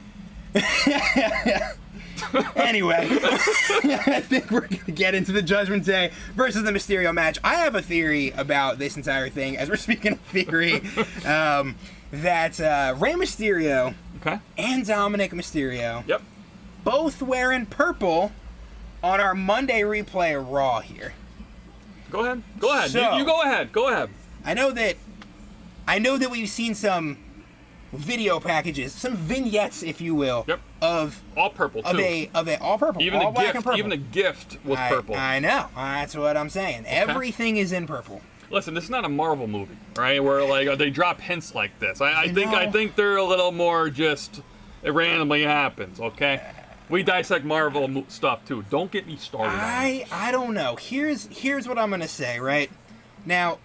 Anyway, I think we're going to get into the Judgment Day versus the Mysterio match. I have a theory about this entire thing, as we're speaking of theory, that Rey Mysterio and Dominic Mysterio both wearing purple on our Monday replay of Raw here. Go ahead. So, you go ahead. I know that we've seen some video packages, some vignettes, if you will, of all purple too. Of a all purple, even all the black gift, and purple. even the gift was purple. I know. That's what I'm saying. Everything is in purple. Listen, this is not a Marvel movie, right? Where like they drop hints like this. I think they're a little more just it randomly happens. Okay, we dissect Marvel stuff too. Don't get me started. I don't know. Here's what I'm gonna say. Right now,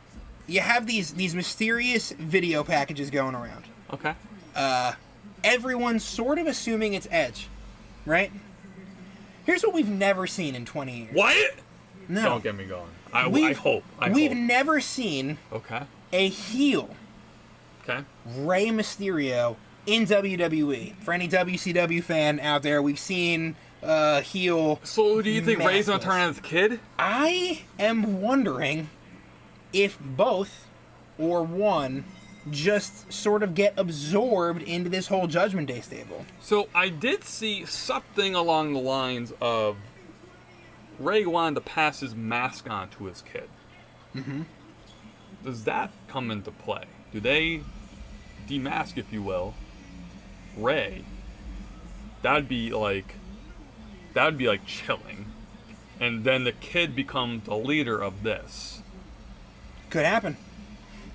you have these mysterious video packages going around. Okay. Everyone's sort of assuming it's Edge, right? Here's what we've never seen in 20 years. What? No. Don't get me going. I hope. We've never seen a heel Rey Mysterio in WWE. For any WCW fan out there, we've seen heel. So do you think Rey's gonna turn on his kid? I am wondering if both or one just sort of get absorbed into this whole Judgment Day stable. So I did see something along the lines of Rey wanted to pass his mask on to his kid. Does that come into play? Do they demask, if you will, Rey? That'd be like chilling. And then the kid becomes the leader of this. Could happen.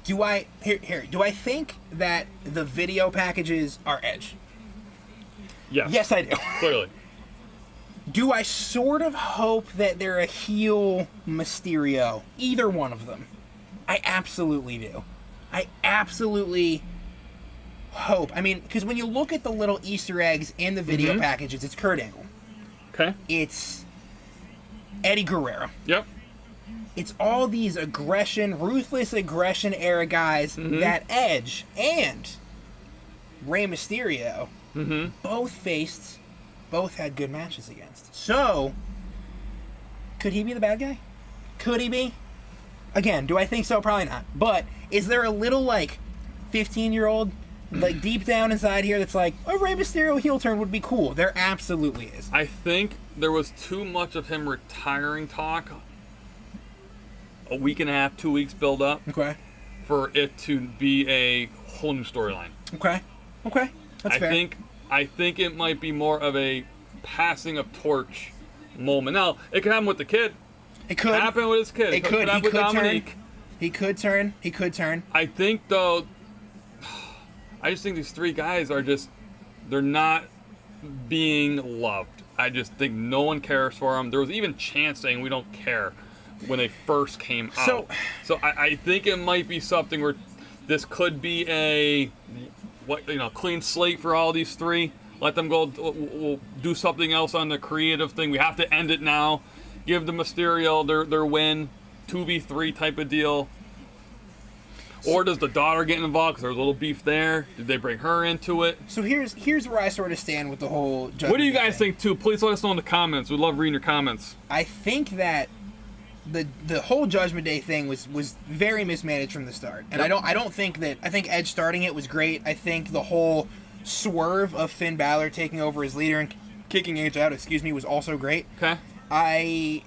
Do I think that the video packages are Edge? Yes. Yes, I do. Clearly. Do I sort of hope that they're a heel Mysterio? Either one of them. I absolutely do. I absolutely hope. I mean, because when you look at the little Easter eggs in the video packages, it's Kurt Angle. Okay. It's Eddie Guerrero. Yep. It's all these ruthless aggression era guys that Edge and Rey Mysterio both had good matches against. So, could he be the bad guy? Could he be? Again, do I think so? Probably not. But is there a little 15-year-old deep down inside here that's like, a Rey Mysterio heel turn would be cool? There absolutely is. I think there was too much of him retiring talk. A week and a half, 2 weeks build up. Okay. For it to be a whole new storyline. Okay. That's fair. I think it might be more of a passing of torch moment. Now, it could happen with the kid. It could happen with his kid. It could. Happen with Dominique. He could turn. I think though. I just think these three guys are they're not being loved. I just think no one cares for them. There was even chants saying we don't care when they first came out. So I think it might be something where this could be a clean slate for all these three. Let them go. We'll do something else on the creative thing. We have to end it now. Give the Mysterio their win, 2v3 type of deal. Or does the daughter get involved? Because there's a little beef there. Did they bring her into it? So here's where I sort of stand with the whole Judgment What do you guys thing. think, too? Please let us know in the comments. We'd love reading your comments. I think that the whole Judgment Day thing was very mismanaged from the start. And Yep. I don't think that... I think Edge starting it was great. I think the whole swerve of Finn Balor taking over as leader and kicking Edge out, was also great. Okay. I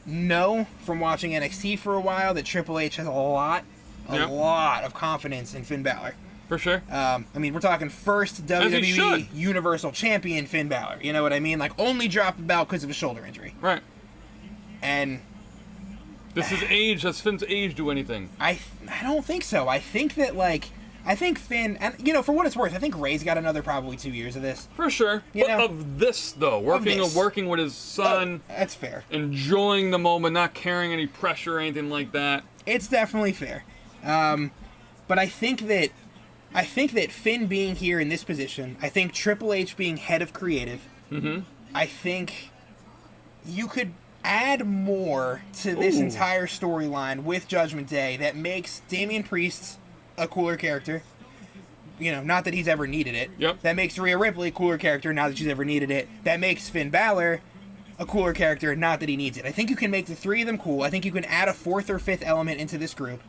know from watching NXT for a while that Triple H has a lot of confidence in Finn Balor. For sure. I mean, we're talking first WWE Universal Champion Finn Balor. You know what I mean? Like, only dropped the belt because of a shoulder injury. Right. And Does his age, does Finn's age do anything? I don't think so. I think that, I think Finn, and, for what it's worth, I think Ray's got another probably 2 years of this. For sure. You But know? of this, though, working with his son, That's fair. enjoying the moment, not carrying any pressure or anything like that. It's definitely fair. But I think that Finn being here in this position, I think Triple H being head of creative, I think you could add more to this entire storyline with Judgment Day that makes Damian Priest a cooler character. Not that he's ever needed it. Yep. That makes Rhea Ripley a cooler character, not that she's ever needed it. That makes Finn Balor a cooler character, not that he needs it. I think you can make the three of them cool. I think you can add a fourth or fifth element into this group.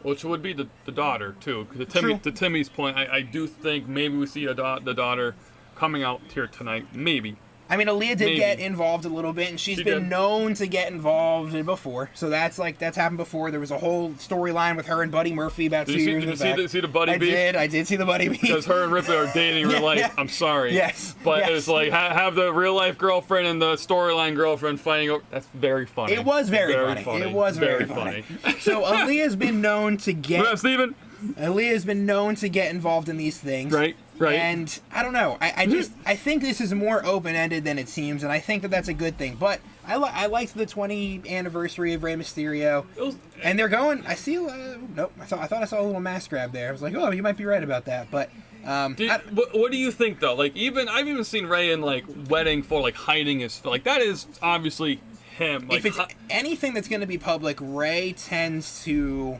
Which would be the daughter, too. True. To Timmy's point, I do think maybe we see the daughter coming out here tonight. Maybe. I mean, Aaliyah did Maybe. get involved a little bit, and she's She been did. known to get involved before. So that's happened before. There was a whole storyline with her and Buddy Murphy about 2 years back. Did you see the Buddy beef? I did see the Buddy beef. Because her and Ripley are dating in real life. Yeah. I'm sorry. Yes. But Yes. it's like, have the real life girlfriend and the storyline girlfriend fighting over. That's very funny. It was very funny. It was very funny. So Aaliyah's been known to get... What up, Steven? Aaliyah's been known to get involved in these things. Right. And I don't know. I think this is more open-ended than it seems, and I think that that's a good thing. But I liked the 20th anniversary of Rey Mysterio, and they're going. I see. Nope. I thought I saw a little mask grab there. I was like, oh, you might be right about that. But what do you think though? Like, I've even seen Ray in like wedding for like hiding his that is obviously him. Like, if it's anything that's going to be public, Rey tends to.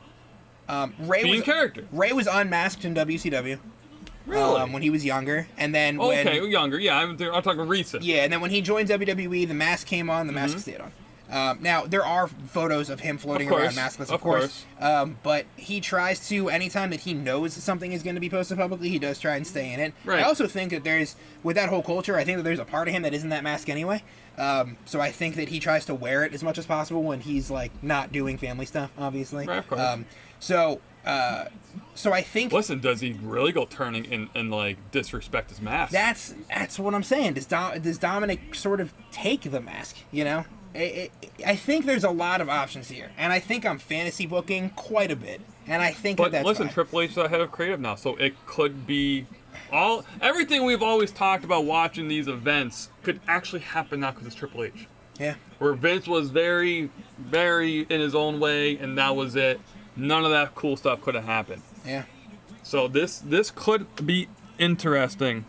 Ray be was in character. Ray was unmasked in WCW. Really? When he was younger, and then younger. Yeah, I'm talking recent. Yeah, and then when he joined WWE, the mask came on, the mask stayed on. Now, there are photos of him floating around maskless, of course. But he tries to, anytime that he knows something is going to be posted publicly, he does try and stay in it. Right. I also think that with that whole culture, I think that there's a part of him that isn't that mask anyway. So I think that he tries to wear it as much as possible when he's, like, not doing family stuff, obviously. Right, of course. So I think... Listen, does he really go turning and like, disrespect his mask? That's what I'm saying. Does Dominic sort of take the mask, I think there's a lot of options here, and I think I'm fantasy booking quite a bit, and I think that's listen, fine. Triple H is the head of creative now, so it could be everything we've always talked about watching these events could actually happen now because it's Triple H. Yeah. Where Vince was very, very in his own way, and that was it. None of that cool stuff could have happened. Yeah. So this could be interesting.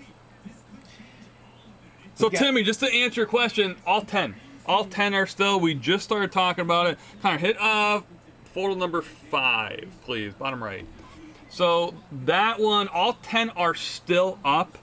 So Timmy, just to answer your question, all 10 are still. We just started talking about it. Connor, hit photo number 5, please, bottom right. So that one, all 10 are still up.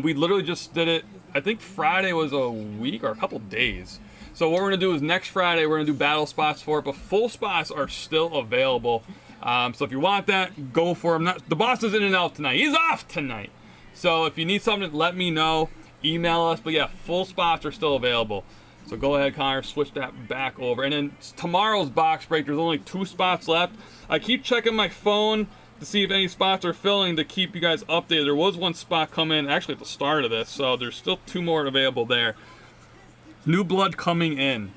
We literally just did it. I think Friday was a week or a couple days. So what we're gonna do is next Friday we're gonna do battle spots for it, but full spots are still available. So if you want that, go for him. The boss is in and out tonight. He's off tonight. So if you need something, let me know. Email us. But yeah, full spots are still available. So go ahead, Connor, switch that back over. And then tomorrow's box break, there's only 2 spots left. I keep checking my phone to see if any spots are filling to keep you guys updated. There was 1 spot come in actually at the start of this, so there's still 2 more available there. New blood coming in.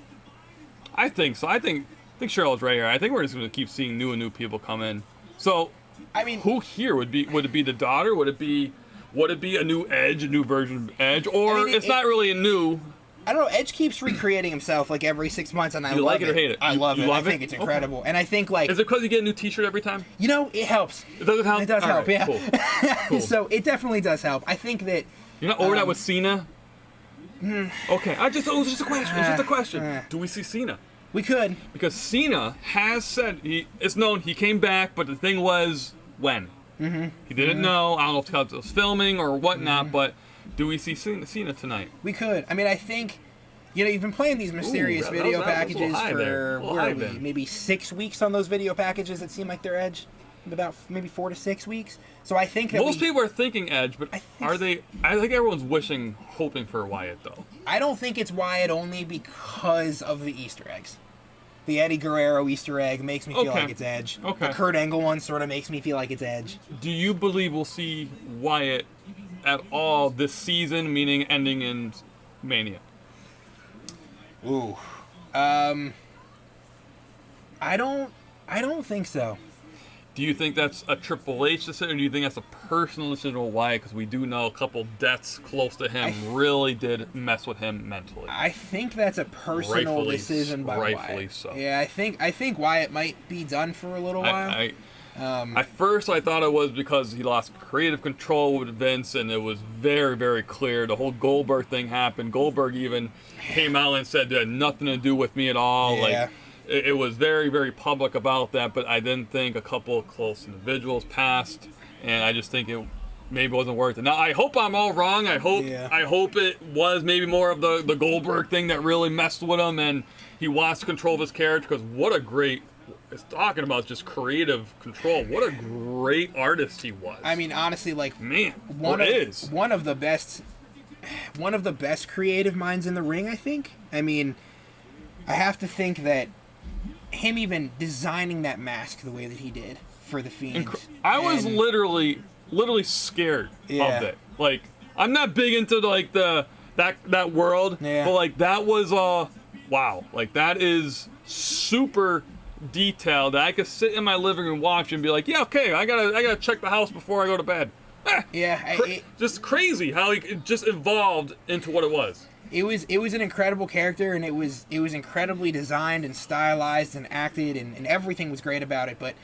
I think so. I think Cheryl's right here. I think we're just going to keep seeing new people come in. So, I mean, who here would it be the daughter? Would it be a new Edge, a new version of Edge, or it's not really a new? I don't know. Edge keeps recreating himself like every 6 months, and I love it. You like it or hate it? I love it. I think it? it's incredible, and I think like. Is it because you get a new T-shirt every time? You know, it helps. It does help. It does All help. right, Yeah. Cool. Cool. So it definitely does help. I think that. You're not over that with Cena. Okay, it was just a question. It's just a question. Do we see Cena? We could. Because Cena has said it's known he came back, but the thing was when. He didn't know. I don't know if because it was filming or whatnot, but do we see Cena tonight? We could. I mean, I think, you've been playing these mysterious video packages for maybe 6 weeks on those video packages that seem like they're Edge, about maybe 4 to 6 weeks. So I think that most people are thinking Edge, but are they? I think everyone's hoping for Wyatt though. I don't think it's Wyatt only because of the Easter eggs. The Eddie Guerrero Easter egg makes me feel like it's Edge. Okay. The Kurt Angle one sort of makes me feel like it's Edge. Do you believe we'll see Wyatt at all this season, meaning ending in Mania? Ooh. I don't think so. Do you think that's a Triple H decision, or do you think that's a personal decision with Wyatt? Because we do know a couple deaths close to him really did mess with him mentally. I think that's a personal decision by Wyatt. Rightfully so. Yeah, I think Wyatt might be done for a little while. At first, I thought it was because he lost creative control with Vince, and it was very, very clear. The whole Goldberg thing happened. Goldberg even came out and said it had nothing to do with me at all. Yeah. Like, it was very, very public about that, but I didn't think a couple of close individuals passed, and I just think it maybe wasn't worth it. Now, I hope I'm all wrong. I hope it was maybe more of the Goldberg thing that really messed with him, and he lost control of his character, because what a great... It's talking about just creative control. What a great artist he was. I mean, honestly, like... Man, one of the best creative minds in the ring, I think. I mean, I have to think that him even designing that mask the way that he did for the Fiend. I was literally scared of it. Like, I'm not big into like that world, but like that was wow. Like that is super detailed. I could sit in my living room and watch and be like, yeah, okay, I gotta check the house before I go to bed. Just crazy how it just evolved into what it was. It was an incredible character, and it was incredibly designed and stylized and acted, and everything was great about it. But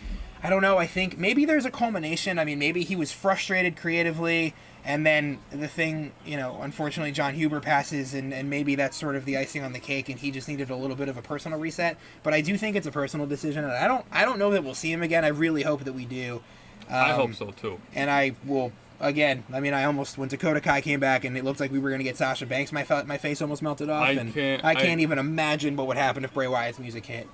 I don't know. I think maybe there's a culmination. I mean, maybe he was frustrated creatively, and then the thing, unfortunately, John Huber passes, and maybe that's sort of the icing on the cake, and he just needed a little bit of a personal reset. But I do think it's a personal decision, and I don't know that we'll see him again. I really hope that we do. I hope so too. And I will. Again, I mean, I almost, when Dakota Kai came back and it looked like we were going to get Sasha Banks, my face almost melted off. I can't even imagine what would happen if Bray Wyatt's music hit.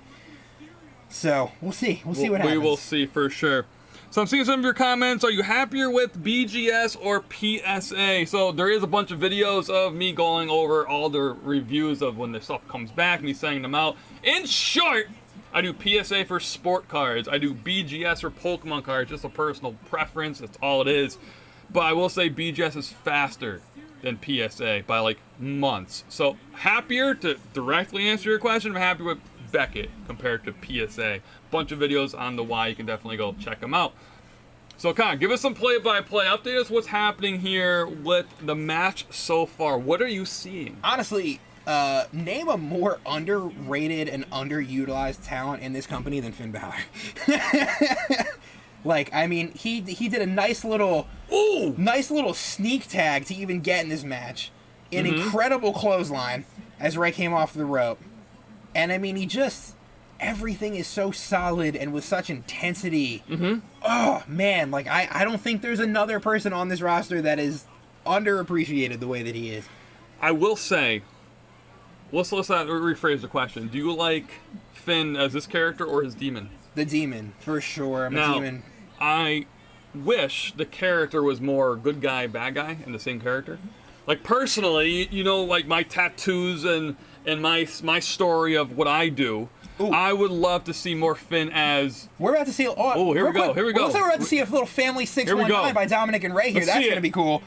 So, we'll see. We'll see what happens. We will see for sure. So I'm seeing some of your comments. Are you happier with BGS or PSA? So there is a bunch of videos of me going over all the reviews of when the stuff comes back, me sending them out. In short, I do PSA for sport cards. I do BGS for Pokemon cards. Just a personal preference. That's all it is. But I will say BGS is faster than PSA by like months. So happier to directly answer your question. I'm happy with Beckett compared to PSA. Bunch of videos on the why. You can definitely go check them out. So Con, give us some play-by-play. Update us what's happening here with the match so far. What are you seeing? Honestly, name a more underrated and underutilized talent in this company than Finn Balor. Like, I mean, he did a nice little sneak tag to even get in this match. An incredible clothesline as Ray came off the rope. And I mean, everything is so solid and with such intensity. Oh, man, like, I don't think there's another person on this roster that is underappreciated the way that he is. I will say, let's rephrase the question. Do you like Finn as this character or his demon? The demon, for sure. I'm a demon. I wish the character was more good guy, bad guy in the same character. Like, personally, like my tattoos and my story of what I do, I would love to see more Finn as... We're about to see... here we go. Looks like we're about to see a little family 619 by Dominic and Ray here. That's going to be cool.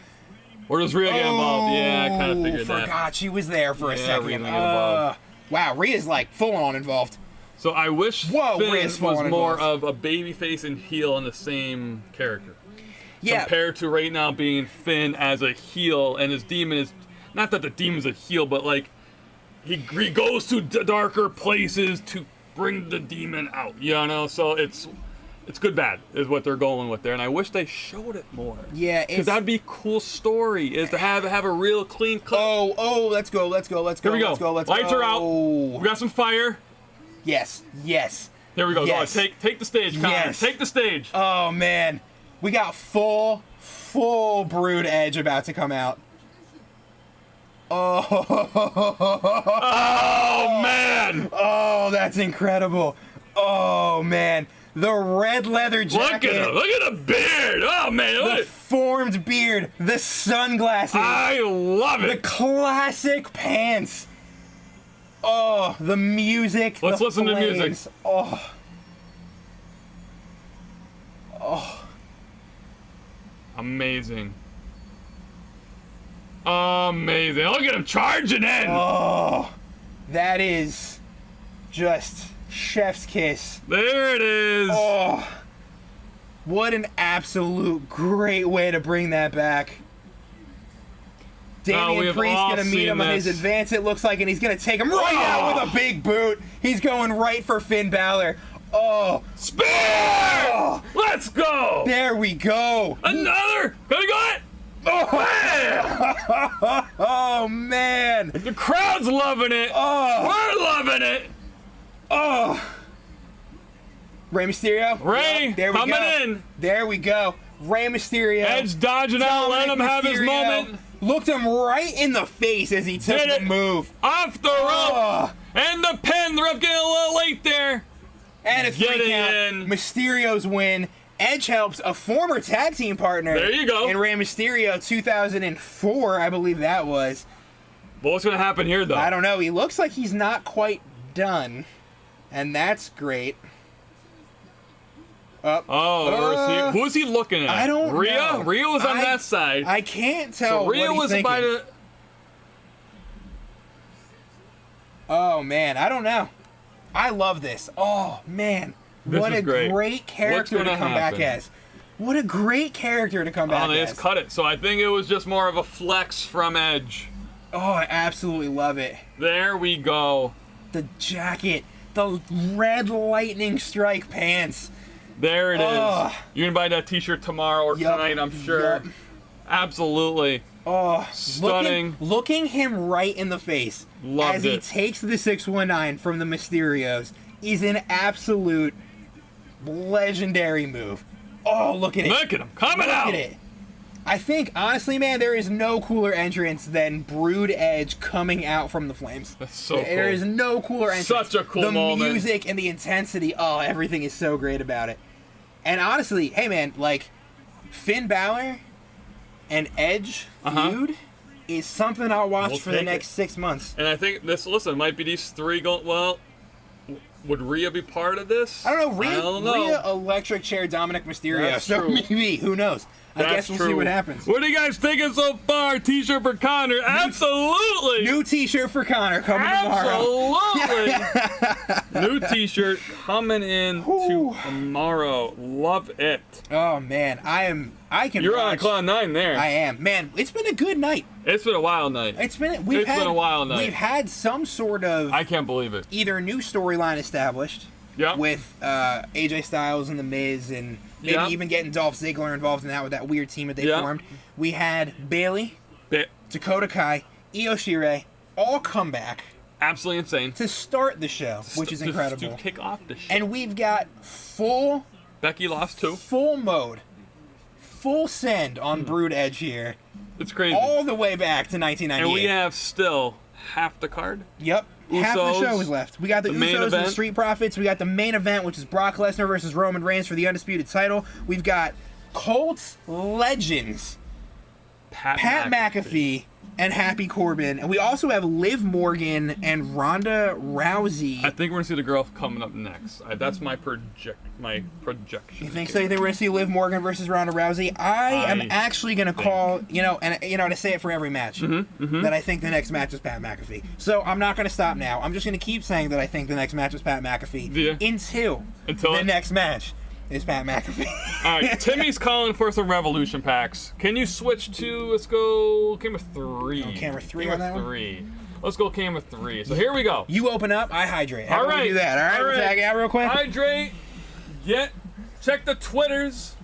Or does Rhea get involved? Yeah, I kind of figured that. Forgot she was there for a second. Rhea get involved. Wow, Rhea's like full-on involved. So I wish Finn was more of a babyface and heel in the same character. Yeah. Compared to right now being Finn as a heel, and his demon is... Not that the demon's a heel, but like he goes to darker places to bring the demon out. You know, so it's good bad is what they're going with there, and I wish they showed it more. Yeah, because that'd be a cool story. Is to have a real clean cut. Oh, let's go. Here we go. Lights are out. We got some fire. Yes. Here we go. Yes. Go on. Take the stage, Connor. Yes. Take the stage. Oh man, we got full Brood Edge about to come out. Oh man. Oh, that's incredible. Oh man, the red leather jacket. Look at the beard. Oh man, look The formed beard, the sunglasses. I love The it. classic pants. Oh, the music. Let's the listen to flames. music. Oh. Amazing. Amazing. Look at him charging in. Oh, that is just chef's kiss. There it is. Oh, what an absolute great way to bring that back. Damian Priest gonna meet him on his advance, it looks like, and he's gonna take him right out with a big boot. He's going right for Finn Balor. Oh, Spear! Oh. Let's go. There we go. Another. Gonna go it. Oh, oh man. The crowd's loving it. Oh. We're loving it. Oh. Rey Mysterio. Rey, Yep, there we coming go. in. There we go. Rey Mysterio. Edge dodging out, letting him have his moment. Looked him right in the face as he took Did the it. move. Off the rope. Oh. And the pin. The ref getting a little late there. And a 3 Getting count. in. Mysterio's win. Edge helps a former tag team partner. There you go. In Rey Mysterio 2004, I believe that was. But what's going to happen here, though? I don't know. He looks like he's not quite done. And that's great. Who is he looking at? I don't Rhea? know. Rhea was on that side. I can't tell So Rhea what he's was thinking. by the... Oh, man. I don't know. I love this. Oh, man. What is a great. great character to gonna come back happen? as. What a great character to come back they as. just cut it. So I think it was just more of a flex from Edge. Oh, I absolutely love it. There we go. The jacket. The red lightning strike pants. There it is. Oh. You're going to buy that t-shirt tomorrow or Yup, tonight, I'm sure. yup. Absolutely. Oh, Stunning. Looking him right in the face Loved as he it. takes the 619 from the Mysterios is an absolute legendary move. Oh, look at it. Look at him coming out. Look at it. I think, honestly, man, there is no cooler entrance than Brood Edge coming out from the flames. That's so There cool. is no cooler entrance. Such a cool moment. The music and the intensity, oh, everything is so great about it. And honestly, hey, man, like, Finn Balor and Edge feud is something I'll watch We'll for the take next it. 6 months. And I think this, listen, might be these three going, well, would Rhea be part of this? I don't know. I don't know. Rhea electric chair Dominic Mysterio. That's so true. maybe, who knows? I guess we'll see what happens. What are you guys thinking so far? T-shirt for Connor? Absolutely. New t-shirt for Connor coming tomorrow. Absolutely. New t-shirt coming in tomorrow. Love it. Oh man, You're on cloud 9 there. I am. Man, it's been a good night. It's been a wild night. It's been a wild night. We've had some sort of I can't believe it. either new storyline established Yeah. with AJ Styles and The Miz, and maybe Yeah. even getting Dolph Ziggler involved in that with that weird team that they Yeah. formed. We had Bayley, Bit Dakota Kai, Io Shirai all come back absolutely insane. to start the show, which is incredible. To kick off the show. And we've got full Becky lost too. mode, full send on Brood Edge here, It's crazy. all the way back to 1998. And we have still half the card. Yep. Half the Usos, show is left. We got the main Usos and the event. Street Profits. We got the main event, which is Brock Lesnar versus Roman Reigns for the undisputed title. We've got Colts legends Pat McAfee and Happy Corbin, and we also have Liv Morgan and Ronda Rousey. I think we're gonna see the girl coming up next. That's my projection. You think so? You think we're gonna see Liv Morgan versus Ronda Rousey? I am actually gonna call, to say it for every match, that I think the next match is Pat McAfee. So I'm not gonna stop now. I'm just gonna keep saying that I think the next match is Pat McAfee until the next match is Pat McAfee. All right, Timmy's calling for some Revolution packs. Can you switch to? Let's go camera 3. Camera 3 on that one? 3. Let's go camera 3. So here we go. You open up, I hydrate. All right. Do that. All right. We'll tag it out real quick. Hydrate. Check the Twitters.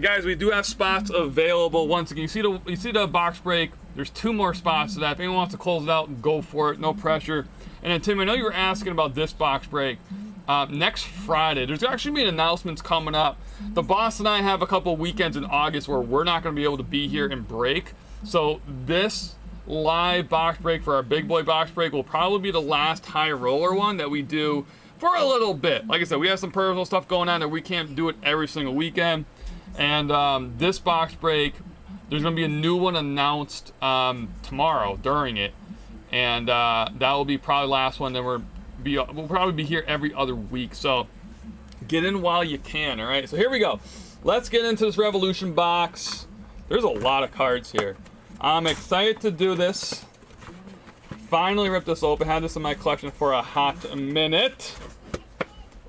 Guys, we do have spots available. Once again, you see the box break. There's 2 more spots to that. If anyone wants to close it out, go for it. No pressure. And then Tim, I know you were asking about this box break. Next Friday, there's actually been announcements coming up. The boss and I have a couple weekends in August where we're not going to be able to be here and break. So this live box break for our big boy box break will probably be the last high roller one that we do for a little bit. Like I said, we have some personal stuff going on that we can't do it every single weekend. And this box break, there's going to be a new one announced tomorrow during it. And that will be probably the last one. Then we'll probably be here every other week. So get in while you can, all right? So here we go. Let's get into this Revolution box. There's a lot of cards here. I'm excited to do this. Finally ripped this open. Had this in my collection for a hot minute.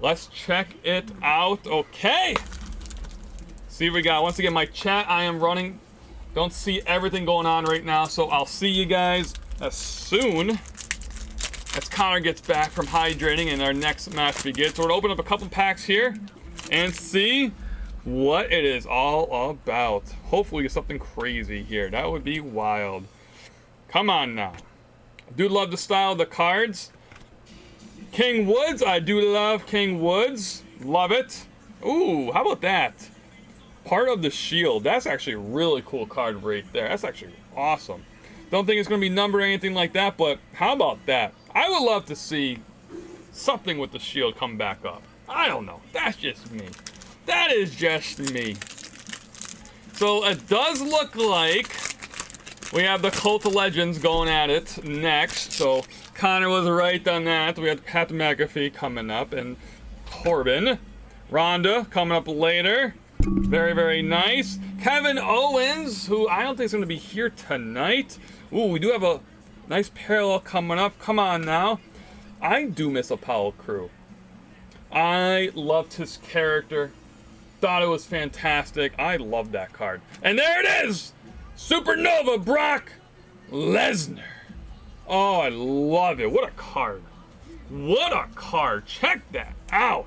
Let's check it out. Okay. See what we got. Once again, my chat I am running. Don't see everything going on right now, so I'll see you guys as soon as Connor gets back from hydrating and our next match begins. So we're gonna open up a couple packs here and see what it is all about. Hopefully get something crazy here. That would be wild. Come on now. I do love the style of the cards. King Woods, I do love King Woods. Love it. Ooh, how about that? Part of the Shield. That's actually a really cool card right there. That's actually awesome. Don't think it's going to be numbered or anything like that, but how about that? I would love to see something with the Shield come back up. I don't know. That's just me. That is just me. So it does look like we have the Cult of Legends going at it next. So Connor was right on that. We have Pat McAfee coming up and Corbin. Ronda coming up later. Very, very nice. Kevin Owens, who I don't think is going to be here tonight. Ooh, we do have a nice parallel coming up. Come on now. I do miss Apollo Crew. I loved his character. Thought it was fantastic. I love that card. And there it is! Supernova Brock Lesnar. Oh, I love it. What a card. What a card. Check that out.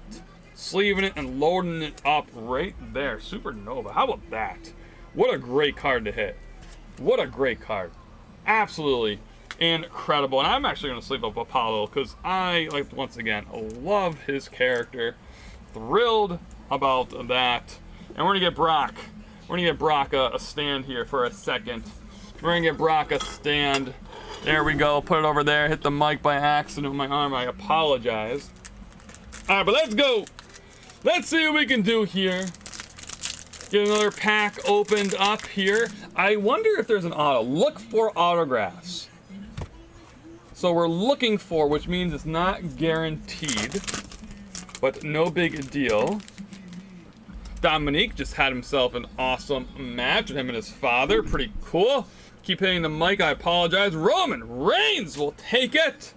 Sleeving it and loading it up right there. Supernova. How about that? What a great card to hit. What a great card. Absolutely incredible. And I'm actually going to sleeve up Apollo because I, like, once again, love his character. Thrilled about that. And we're going to get Brock. We're going to get Brock a stand here for a second. We're going to get Brock a stand. There we go. Put it over there. Hit the mic by accident with my arm. I apologize. All right, but let's go. Let's see what we can do here. Get another pack opened up here. I wonder if there's an auto. Look for autographs. So we're looking for, which means it's not guaranteed, but no big deal. Dominique just had himself an awesome match with him and his father. Pretty cool. Keep hitting the mic. I apologize. Roman Reigns will take it.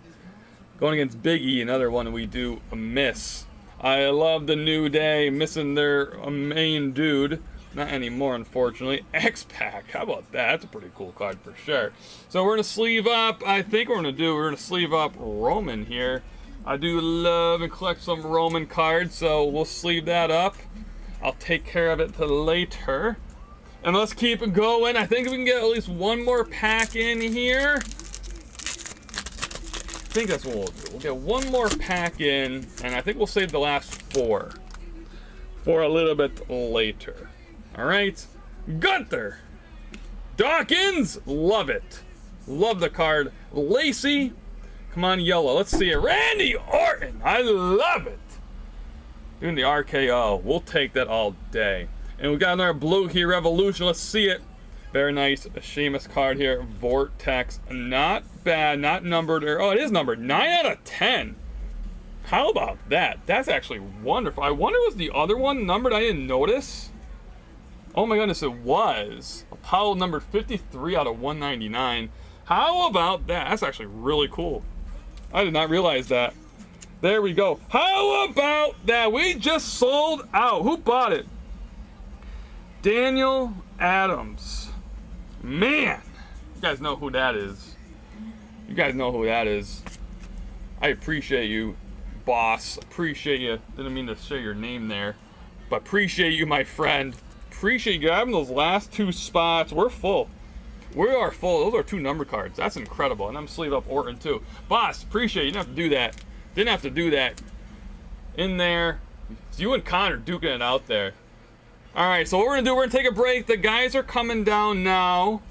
Going against Big E, another one we do miss. I love the New Day missing their main dude. Not anymore, unfortunately. X-Pac, how about that? That's a pretty cool card for sure. So we're going to sleeve up, I think we're going to sleeve up Roman here. I do love and collect some Roman cards, so we'll sleeve that up. I'll take care of it later. And let's keep it going. I think we can get at least one more pack in here. I think that's what we'll do. We'll get one more pack in, and I think we'll save the last 4 for a little bit later. All right, Gunther Dawkins, love it. Love the card. Lacey, come on, yellow. Let's see it. Randy Orton, I love it. Doing the RKO, we'll take that all day. And we got another blue here, Revolution. Let's see it. Very nice Sheamus card here. Vortex, not bad, not numbered. Oh, it is numbered. 9 out of 10. How about that? That's actually wonderful. I wonder was the other one numbered? I didn't notice. Oh my goodness, it was. Apollo numbered 53 out of 199. How about that? That's actually really cool. I did not realize that. There we go. How about that? We just sold out. Who bought it? Daniel Adams. Man, you guys know who that is. You guys know who that is. I appreciate you, boss. Appreciate you. Didn't mean to say your name there. But appreciate you, my friend. Appreciate you grabbing those last 2 spots. We're full. We are full. Those are 2 number cards. That's incredible. And I'm sleeve up Orton too. Boss, appreciate you. Didn't have to do that. Didn't have to do that. In there. It's you and Connor duking it out there. Alright, so what we're going to do, we're going to take a break. The guys are coming down now.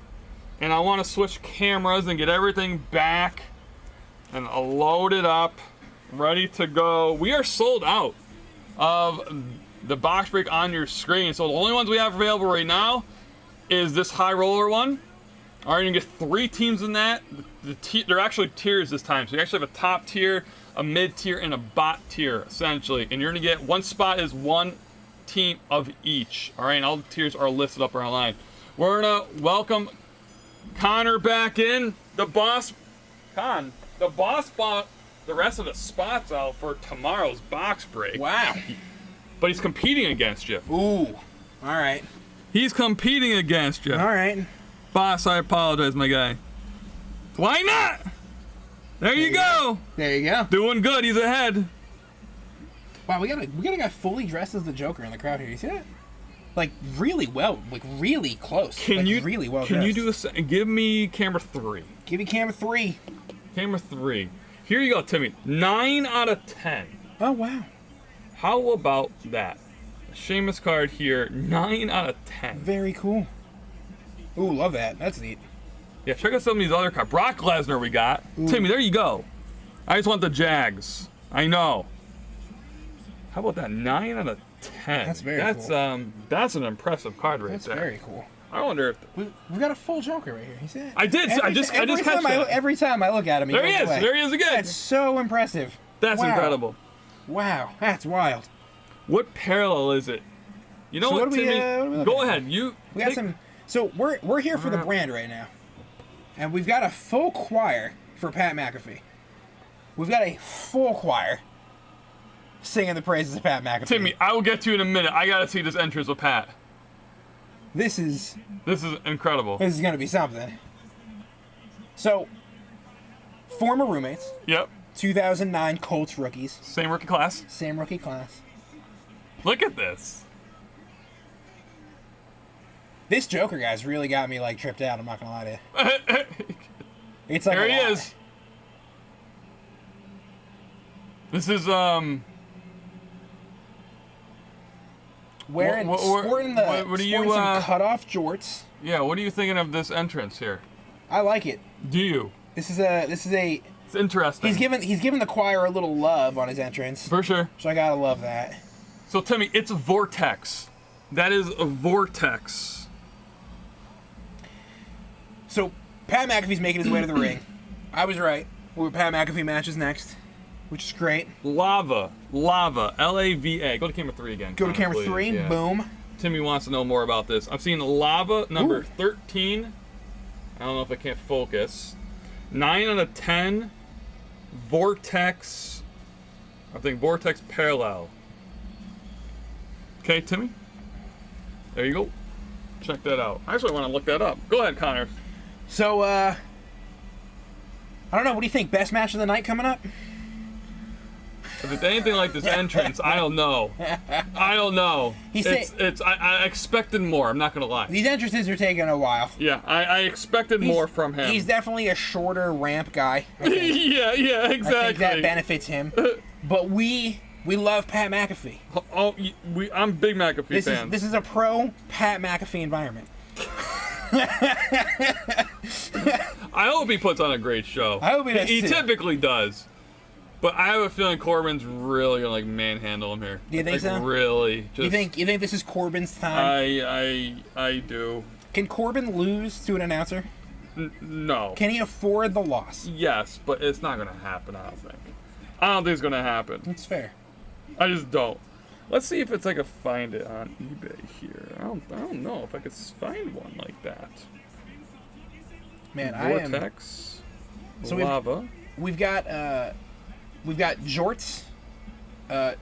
And I want to switch cameras and get everything back. And load it up. Ready to go. We are sold out of the box break on your screen. So the only ones we have available right now is this high roller one. Alright, you can get 3 teams in that. They're actually tiers this time. So you actually have a top tier, a mid tier, and a bot tier, essentially. And you're going to get 1 spot is 1 team of each. Alright, and all the tiers are listed up online. We're going to welcome Connor back in. The boss bought the rest of the spots out for tomorrow's box break. Wow. But he's competing against you. Ooh. All right. He's competing against you. All right. Boss, I apologize, my guy. Why not? There you go. There you go. Doing good. He's ahead. Wow, we got a guy fully dressed as the Joker in the crowd here. You see that? Like really well, like really close. Can you really well? Can you dressed. do this? Give me camera 3. Give me camera 3. Camera 3. Here you go, Timmy. 9 out of 10. Oh wow. How about that? A Sheamus card here. 9 out of 10. Very cool. Ooh, love that. That's neat. Yeah, check out some of these other cards. Brock Lesnar we got. Ooh. Timmy, there you go. I just want the Jags. I know. How about that? 9 out of 10. That's very cool. That's an impressive card right That's there. very cool. I wonder if We got a full Joker right here. You see that? I did. I just catch that. Every time I look at him, There he is. away. There he is again. That's so impressive. That's Wow. incredible. Wow, that's wild. What parallel is it? You know So what, what do we, Timmy? what do we look Go at? ahead. You. We got some. So we're here for the brand right now, and we've got a full choir for Pat McAfee. We've got a full choir singing the praises of Pat McAfee. Timmy, I will get to you in a minute. I gotta see this entrance with Pat. This is incredible. This is gonna be something. So, former roommates, Yep. 2009 Colts rookies, Same rookie class. same rookie class. Look at this. This Joker guy's really got me like tripped out. I'm not gonna lie to you. It's like There he a lot. is. This is Wearing What sporting are you, some cutoff jorts. Yeah, what are you thinking of this entrance here? I like it. Do you? This is a It's interesting. he's given the choir a little love on his entrance. For sure. So I gotta love that. So Timmy, it's a Vortex. That is a Vortex. So Pat McAfee's making his way to the ring. I was right. Pat McAfee matches next, which is great. Lava, Lava. Go to camera 3 again. Go to Connor, camera please. 3. Yeah. Boom. Timmy wants to know more about this. I'm seeing Lava number Ooh. 13. I don't know if I can't focus. 9 out of 10. Vortex. I think Vortex Parallel. Okay, Timmy. There you go. Check that out. I actually want to look that up. Go ahead, Connor. So I don't know. What do you think? Best match of the night coming up? If it's anything like this entrance, I don't know. I don't know. I expected more. I'm not gonna lie. These entrances are taking a while. Yeah, I expected more from him. He's definitely a shorter ramp guy. yeah, exactly. I think that benefits him. But we love Pat McAfee. Oh, I'm a big McAfee fan. This is a pro Pat McAfee environment. I hope he puts on a great show. I hope he does He too. typically does. But I have a feeling Corbin's really gonna like manhandle him here. Do you think so? Really? You think this is Corbin's time? I do. Can Corbin lose to an announcer? No. Can he afford the loss? Yes, but it's not gonna happen. I don't think it's gonna happen. That's fair. I just don't. Let's see if it's I could find it on eBay here. I don't know if I could find one like that. Man, Vortex. So Lava. We've got jorts,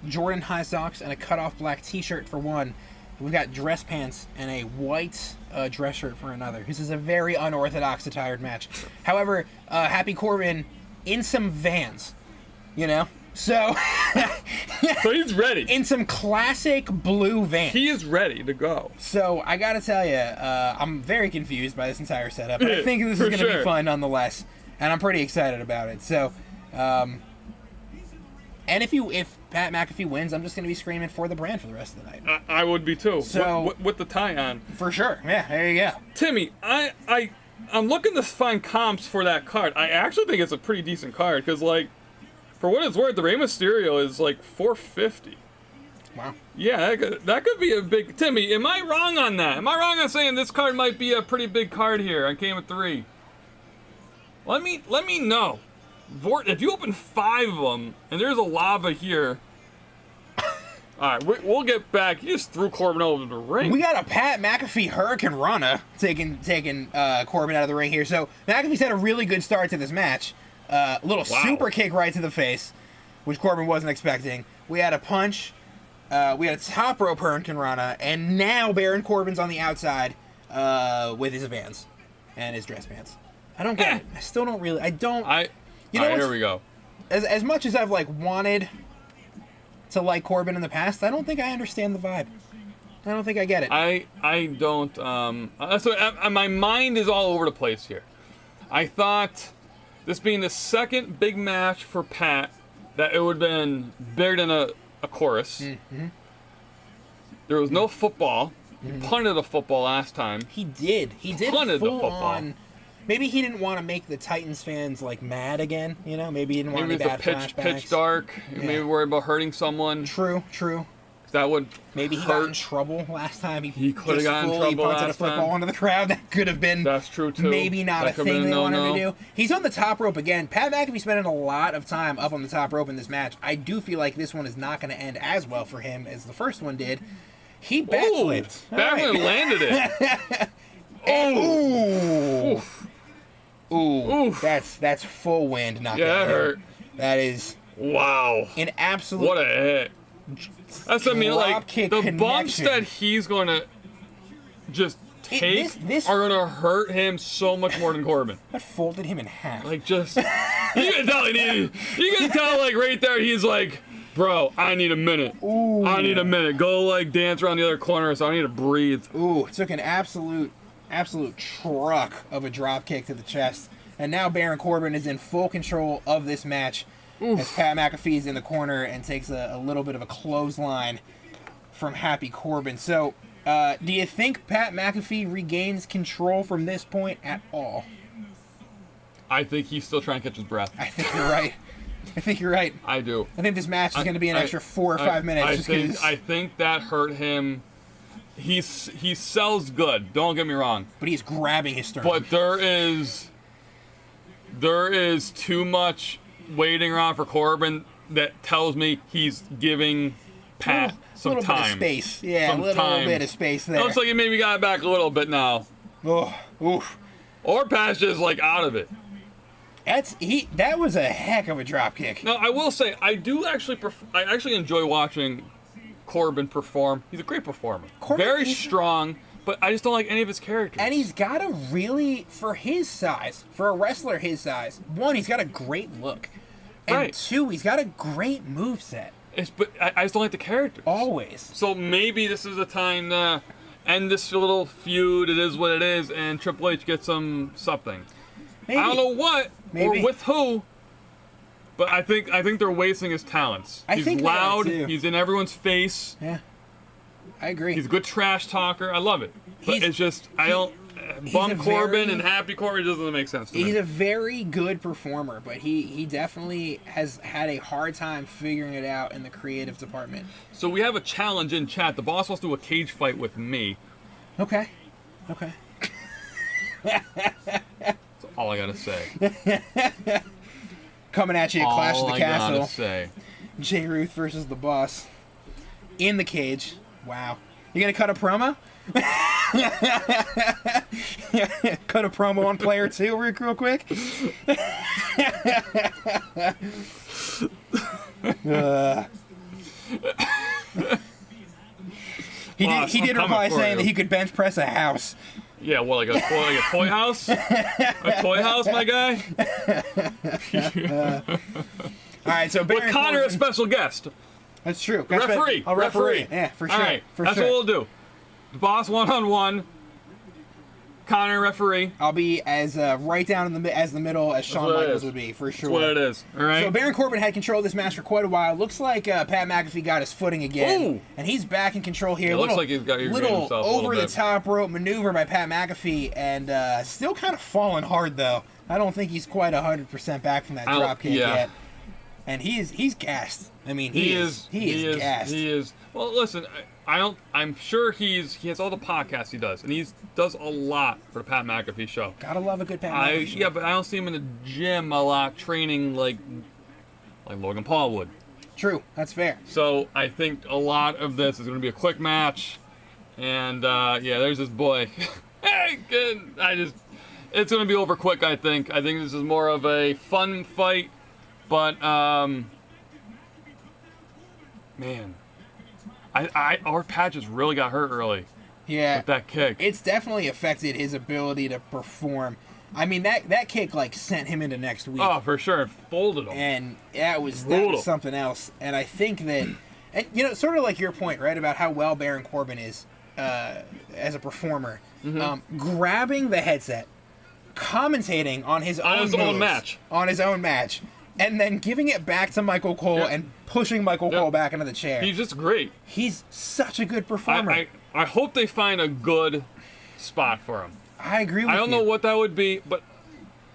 Jordan high socks, and a cutoff black T-shirt for one. We've got dress pants and a white dress shirt for another. This is a very unorthodox attired match. However, Happy Corbin in some Vans, you know? So he's ready. In some classic blue Vans. He is ready to go. So I gotta tell you, I'm very confused by this entire setup. But I think this is gonna be fun nonetheless, and I'm pretty excited about it. So, and if Pat McAfee wins, I'm just gonna be screaming for the brand for the rest of the night. I would be too. So with the tie on. For sure. Yeah. There you go. Timmy, I'm looking to find comps for that card. I actually think it's a pretty decent card because, like, for what it's worth, the Rey Mysterio is like $450. Wow. Yeah, that could be a big... Timmy, am I wrong on that? Am I wrong on saying this card might be a pretty big card here on Game of 3? Let me know. If you open 5 of them, and there's a lava here... Alright, we'll get back. You just threw Corbin over the ring. We got a Pat McAfee Hurricane Rana taking Corbin out of the ring here. So McAfee's had a really good start to this match. A little super kick right to the face, which Corbin wasn't expecting. We had a punch. We had a top rope Hurricane Rana, and now Baron Corbin's on the outside with his Vans and his dress pants. I don't get it. I still don't really. I don't. Here we go. As much as I've wanted to like Corbin in the past, I don't think I understand the vibe. I don't think I get it. I don't. So my mind is all over the place here. I thought, this being the second big match for Pat, that it would have been bigger than a chorus. Mm-hmm. There was no football. He punted the football last time. He did. He did punted the football. On. Maybe he didn't want to make the Titans fans mad again. You know, maybe he didn't want any bad flashbacks. Pitch dark. Yeah. Maybe worried about hurting someone. True. That would maybe he got in trouble last time. He could have gotten in trouble last time. Punted a football into the crowd. That could have been. That's true too. Maybe not a thing they wanted to do. He's on the top rope again. Pat McAfee spending a lot of time up on the top rope in this match. I do feel like this one is not going to end as well for him as the first one did. He backflipped. Backflip landed it. Ooh, that's full wind. Not that hurt. That is an absolute. What a hit! That's the bumps that he's gonna just take are gonna hurt him so much more than Corbin. That folded him in half. You can tell right there. He's like, bro, I need a minute. Ooh. I need a minute. Go dance around the other corner, so I need to breathe. Ooh, it took an absolute truck of a drop kick to the chest. And now Baron Corbin is in full control of this match. As Pat McAfee's in the corner and takes a little bit of a clothesline from Happy Corbin. So, do you think Pat McAfee regains control from this point at all? I think he's still trying to catch his breath. I think you're right. I do. I think this match is going to be an extra 4 or 5 minutes. I think that hurt him. He sells good. Don't get me wrong. But he's grabbing his sternum. But there is too much waiting around for Corbin that tells me he's giving Pat some time. A little bit of space. Yeah, a little bit of space there. Looks like he maybe got back a little bit now. Oh, oof. Or Pat's just out of it. That was a heck of a drop kick. Now, I will say, I actually enjoy watching Corbin perform. He's a great performer. Very strong, but I just don't like any of his characters. And he's got a really, for a wrestler his size, one, he's got a great look. And two, he's got a great moveset. But I just don't like the characters. Always. So maybe this is a time to end this little feud. It is what it is, and Triple H gets something. Maybe. I don't know what or with who, but I think they're wasting his talents. He's loud. He's in everyone's face. Yeah, I agree. He's a good trash talker. I love it. But it's just I don't. Bum Corbin and Happy Corbin doesn't make sense to me. He's a very good performer, but he definitely has had a hard time figuring it out in the creative department. So we have a challenge in chat. The boss wants to do a cage fight with me. Okay. That's all I gotta say. Coming at you at Clash of the Castle. All I gotta say. Jay Ruth versus the boss. In the cage. Wow. You gonna cut a promo? Cut a promo on player 2 real quick. He did reply saying that he could bench press a house. Yeah, what, like a toy house? A toy house, my guy? All right, so But Connor, a special guest. That's true. Referee. A referee. Yeah, for sure. All right, for that's sure. what we'll do. The boss one-on-one. Connor, referee. I'll be as right down in the middle as Shawn Michaels would be, for sure. That's what it is. All right. So Baron Corbin had control of this match for quite a while. Looks like Pat McAfee got his footing again. Ooh. And he's back in control here. It looks like he's got little over-the-top rope maneuver by Pat McAfee, and still kind of falling hard, though. I don't think he's quite 100% back from that drop kick yet. And he's gassed. I mean, he is gassed. He is. Well, listen, I'm sure he has all the podcasts he does, and he does a lot for the Pat McAfee show. Gotta love a good Pat McAfee show. Yeah, but I don't see him in the gym a lot training like Logan Paul would. True, that's fair. So I think a lot of this is going to be a quick match, and there's this boy. It's going to be over quick. I think this is more of a fun fight, but man. Our Pat just really got hurt early. Yeah. With that kick. It's definitely affected his ability to perform. I mean, that kick, like, sent him into next week. Oh, for sure. It folded him. And that was something else. And I think that, and you know, sort of like your point, right, about how well Baron Corbin is as a performer. Mm-hmm. Grabbing the headset, commentating on his own match. On his own match. And then giving it back to Michael Cole and pushing Michael Cole back into the chair. He's just great. He's such a good performer. I hope they find a good spot for him. I agree with you. I don't know what that would be, but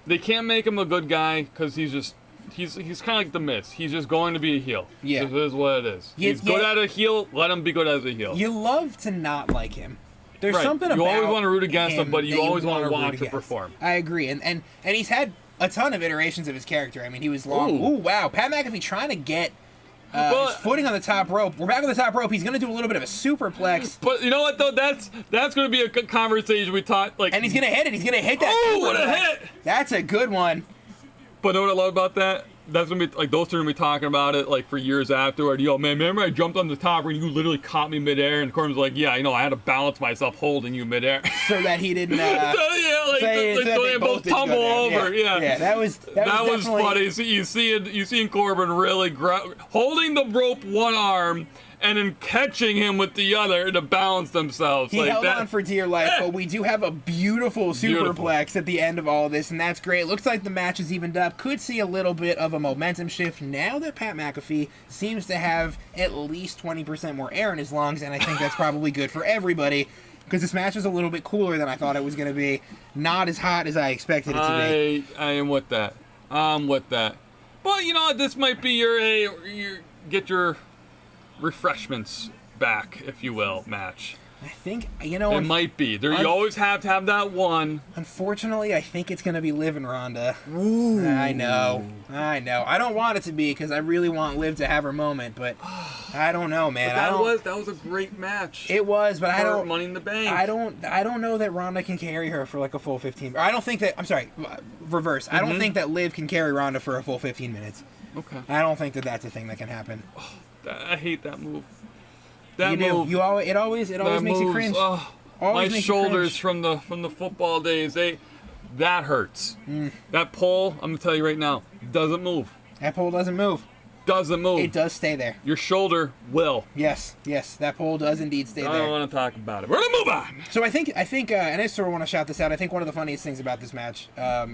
they can't make him a good guy because he's kind of like the Miz. He's just going to be a heel. Yeah. This is what it is. He's good at a heel. Let him be good as a heel. You love to not like him. There's something about you always want to root against him, but you always want to watch him perform. I agree. And he's had a ton of iterations of his character. I mean, he was long. Ooh, wow. Pat McAfee trying to get his footing on the top rope. We're back on the top rope. He's going to do a little bit of a superplex. But you know what, though? That's going to be a conversation we talked. Like, and he's going to hit it. He's going to hit that. Oh, what a hit! That's a good one. But know what I love about that? That's going to be, like, those two are going to be talking about it, like, for years afterward. Yo, man, remember I jumped on the top and you literally caught me midair? And Corbin's like, yeah, I had to balance myself holding you midair. So that he didn't, so they both tumble over. Yeah, that was funny. So you seeing Corbin really holding the rope one arm and then catching him with the other to balance themselves. He held on for dear life, but we do have a beautiful superplex at the end of all of this, and that's great. Looks like the match is evened up. Could see a little bit of a momentum shift now that Pat McAfee seems to have at least 20% more air in his lungs, and I think that's probably good for everybody, because this match is a little bit cooler than I thought it was going to be. Not as hot as I expected it to be. I am with that. I'm with that. But, you know, this might be your get your refreshments back, if you will, match. I think, you know, it might be. You always have to have that one. Unfortunately, I think it's going to be Liv and Ronda. Ooh. I know. I don't want it to be, because I really want Liv to have her moment, but I don't know, man. That was a great match. It was, but I don't. Money in the Bank. I don't know that Ronda can carry her for like a full 15. I don't think that. I'm sorry. Reverse. I don't think that Liv can carry Ronda for a full 15 minutes. Okay. I don't think that that's a thing that can happen. I hate that move. It always makes you cringe. My shoulders from the football days, that hurts. That pole, I'm gonna tell you right now, doesn't move. That pole doesn't move. Doesn't move. It does stay there. Your shoulder will. Yes, that pole does indeed stay there. I don't want to talk about it. We're gonna move on. So I think, and I sort of want to shout this out. I think one of the funniest things about this match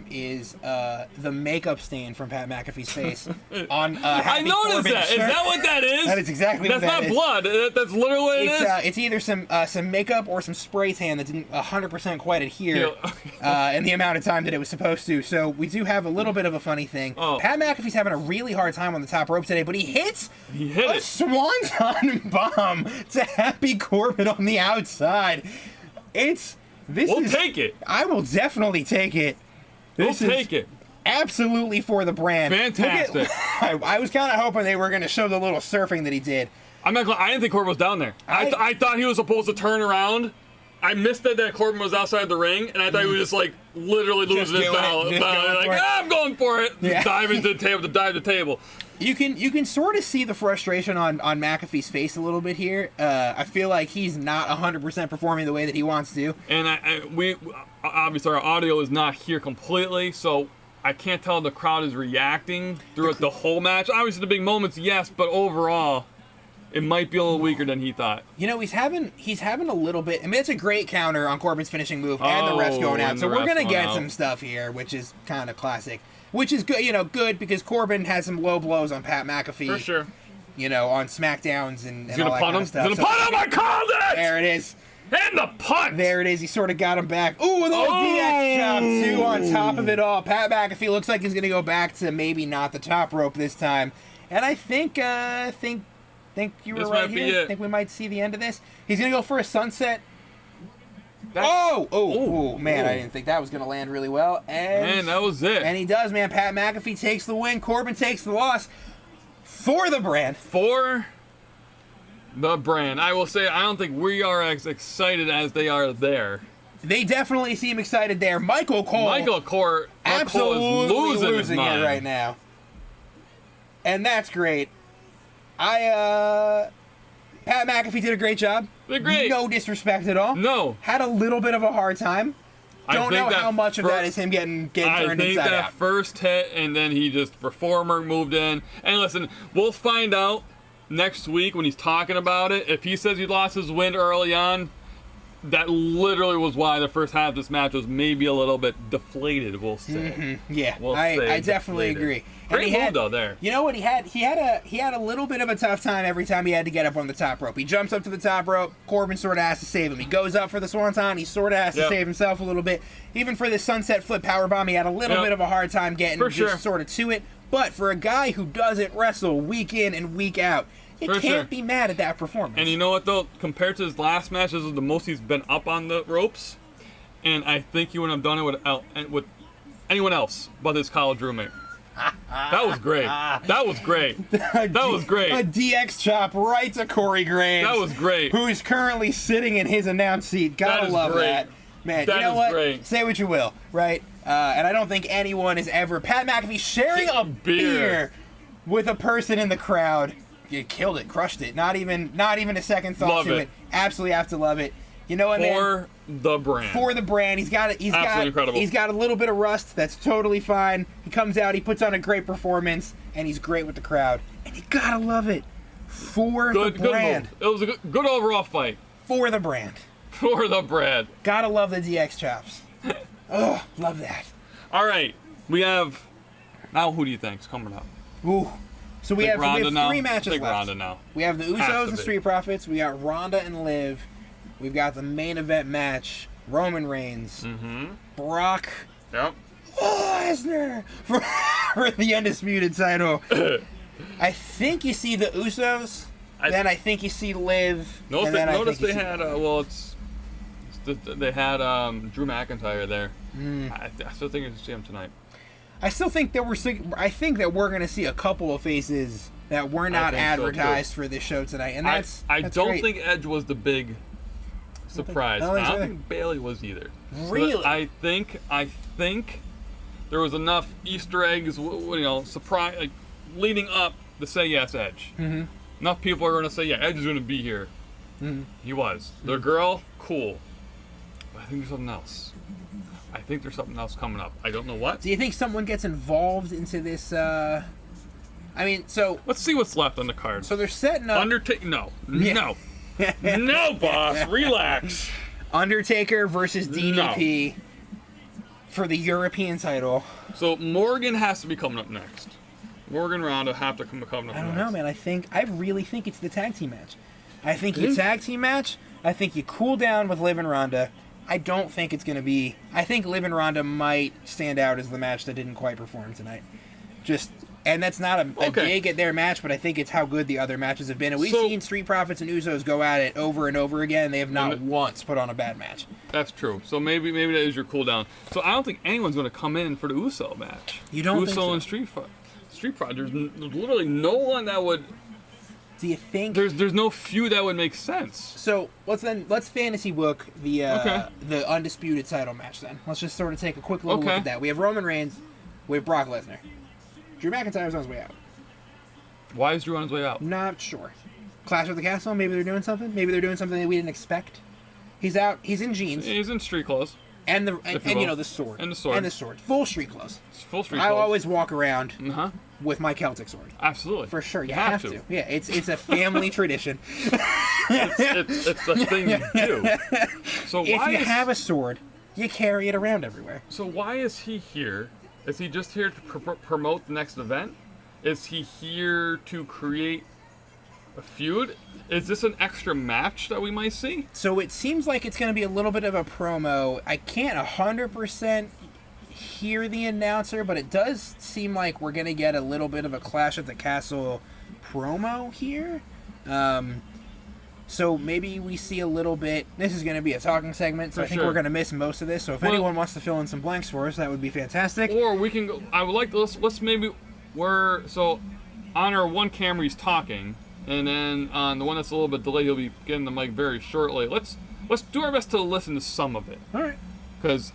is the makeup stain from Pat McAfee's face on. I noticed that. Shirt. Is that what that is? That is exactly what that is. That's not blood. That's literally what it is. It's either some makeup or some spray tan that didn't 100% quite adhere in the amount of time that it was supposed to. So we do have a little bit of a funny thing. Pat McAfee's having a really hard time on the top rope today, but he hit a swanton bomb to Happy Corbin on the outside. We'll take it. I will definitely take it. We'll take it. Absolutely for the brand. Fantastic. I was kind of hoping they were going to show the little surfing that he did. I didn't think Corbin was down there. I thought he was supposed to turn around. I missed that Corbin was outside the ring, and I thought he was just like literally losing his balance. I'm going for it. Yeah. Dive into the table to dive the table. You can sort of see the frustration on McAfee's face a little bit here. I feel like he's not 100% performing the way that he wants to. And we obviously our audio is not here completely, so I can't tell if the crowd is reacting throughout the whole match. Obviously, the big moments, yes, but overall, it might be a little weaker than he thought. You know, he's having a little bit. I mean, it's a great counter on Corbin's finishing move, and the ref's going out. So we're gonna get some stuff here, which is kind of classic. Which is good, you know, good because Corbin has some low blows on Pat McAfee. For sure. You know, on SmackDowns and all that kind of stuff. He's gonna punt him. I called it. There it is. And the punt. There it is. He sort of got him back. Ooh, a little DX chop too on top of it all. Pat McAfee looks like he's gonna go back to maybe not the top rope this time. And I think you were right here. I think we might see the end of this. He's gonna go for a sunset. Oh, man, I didn't think that was going to land really well. And that was it. And he does, man. Pat McAfee takes the win. Corbin takes the loss for the brand. For the brand. I will say, I don't think we are as excited as they are there. They definitely seem excited there. Michael Cole absolutely is losing it right now. And that's great. Pat McAfee did a great job. Did great. No disrespect at all. No. Had a little bit of a hard time. Don't know how much of that is him getting turned inside out. I think that first hit, and then he just performer moved in. And listen, we'll find out next week when he's talking about it. If he says he lost his wind early on, that literally was why the first half of this match was maybe a little bit deflated, we'll say. Mm-hmm. Yeah, I definitely agree. Great move, though, there. You know what he had? He had a little bit of a tough time every time he had to get up on the top rope. He jumps up to the top rope. Corbin sort of has to save him. He goes up for the swanton. He sort of has to save himself a little bit. Even for the sunset flip powerbomb, he had a little bit of a hard time getting sort of to it. But for a guy who doesn't wrestle week in and week out, you can't be mad at that performance. And you know what, though? Compared to his last match, this is the most he's been up on the ropes. And I think he wouldn't have done it with anyone else but his college roommate. That was great. That was great. That was great. A DX chop right to Corey Graves. That was great. Who is currently sitting in his announce seat. Gotta love that. Man, you know what? Great. Say what you will, right? And I don't think anyone is ever... Pat McAfee sharing a beer with a person in the crowd. You killed it, crushed it. Not even a second thought to it. Absolutely have to love it. You know what, man? For the brand. For the brand. He's got a little bit of rust. That's totally fine. He comes out, he puts on a great performance, and he's great with the crowd. And you gotta love it. For the brand. It was a good overall fight. For the brand. For the brand. Gotta love the DX chops. Oh, love that. All right. We have... Now, who do you think's coming up? Ooh. So we have 3 matches left. Ronda now. We have the Usos and Street Profits. We got Ronda and Liv. We've got the main event match. Roman Reigns. Brock. Yep. Lesnar for the undisputed title. I think you see the Usos. Then I think you see Liv. Notice they had they had Drew McIntyre there. I still think you see him tonight. I think that we're going to see a couple of faces that were not advertised for this show tonight, and that's don't great. think Edge was the big surprise. I don't think Bayley was either. Really? So I think there was enough Easter eggs, surprise, like, leading up to say yes, Edge. Mm-hmm. Enough people are going to say, yeah, Edge is going to be here. Mm-hmm. He was. Their girl, cool. But I think there's something else. I think there's something else coming up. I don't know what. Do you think someone gets involved into this? So let's see what's left on the card. So they're setting up Undertaker. No, boss. Relax. Undertaker versus DDP for the European title. So Morgan has to be coming up next. Morgan Ronda have to come up next. I don't know, man. I really think it's the tag team match. I think you tag team match. I think you cool down with Liv and Ronda. I don't think it's going to be... I think Liv and Ronda might stand out as the match that didn't quite perform tonight. And that's not a dig at their match, but I think it's how good the other matches have been. And we've seen Street Profits and Usos go at it over and over again, and they have not once put on a bad match. That's true. So maybe that is your cool down. So I don't think anyone's going to come in for the Uso match. You don't think so? Uso and Street Profits. There's literally no one that would... Do you think there's no feud that would make sense? So let's fantasy book the undisputed title match then. Let's just sort of take a quick little look at that. We have Roman Reigns, we have Brock Lesnar. Drew McIntyre's on his way out. Why is Drew on his way out? Not sure. Clash of the Castle? Maybe they're doing something? Maybe they're doing something that we didn't expect. He's out. He's in jeans. He's in street clothes. And the sword. And the sword. And the sword. Full street clothes. Full street I clothes. always walk around with my Celtic sword. Absolutely. For sure. You have to. Yeah, it's a family tradition. It's a thing you do. So if you have a sword, you carry it around everywhere. So why is he here? Is he just here to promote the next event? Is he here to create a feud? Is this an extra match that we might see? So it seems like it's going to be a little bit of a promo. I can't 100% hear the announcer, but it does seem like we're going to get a little bit of a Clash at the Castle promo here. So maybe we see a little bit. This is going to be a talking segment, so I think we're going to miss most of this. So if anyone wants to fill in some blanks for us, that would be fantastic. Or we can go. I would like to. Let's maybe. So on our one camera he's talking, and then on the one that's a little bit delayed, he'll be getting the mic very shortly. Let's do our best to listen to some of it. All right. Because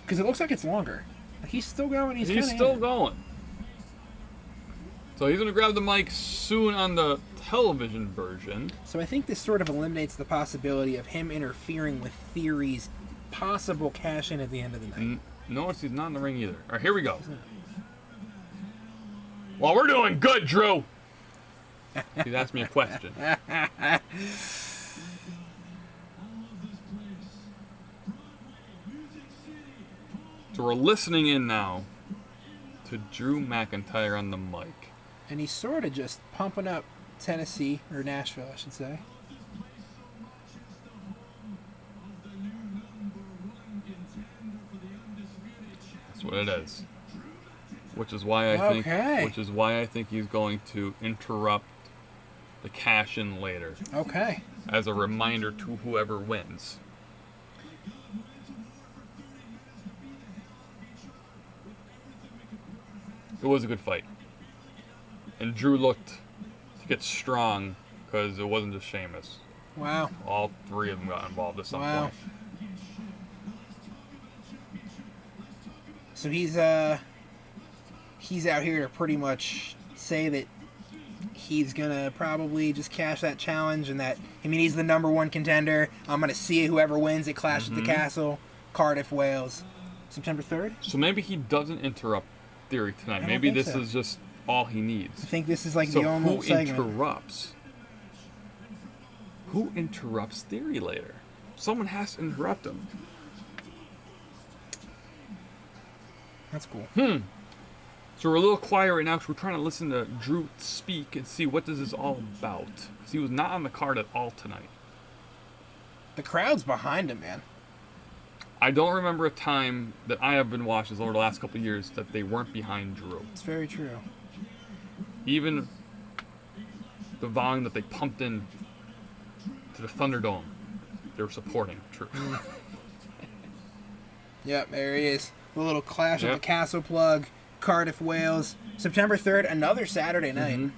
it looks like it's longer. He's still going. He's still going. So he's going to grab the mic soon on the television version. So I think this sort of eliminates the possibility of him interfering with Theory's possible cash-in at the end of the night. Notice he's not in the ring either. All right, here we go. Well, we're doing good, Drew. He's asked me a question. So we're listening in now to Drew McIntyre on the mic. And he's sort of just pumping up Tennessee, or Nashville, I should say. That's what it is. Which is why I think he's going to interrupt the cash-in later. Okay. As a reminder to whoever wins. It was a good fight. And Drew looked to get strong because it wasn't just Sheamus. Wow. All three of them got involved at some point. So he's out here to pretty much say that he's gonna probably just cash that challenge, and that he's the #1 contender. I'm gonna see whoever wins at Clash at the Castle, Cardiff, Wales, September 3rd. So maybe he doesn't interrupt Theory tonight. Maybe this is just all he needs. I think this is like the only segment. Who interrupts Theory later? Someone has to interrupt him. That's cool. So we're a little quiet right now because we're trying to listen to Drew speak and see what this is all about. Because he was not on the card at all tonight. The crowd's behind him, man. I don't remember a time that I have been watching over the last couple of years that they weren't behind Drew. It's very true. Even the volume that they pumped in to the Thunderdome, they were supporting Drew. Yep, there he is. A little Clash at the Castle plug. Cardiff, Wales, September 3rd, another Saturday night.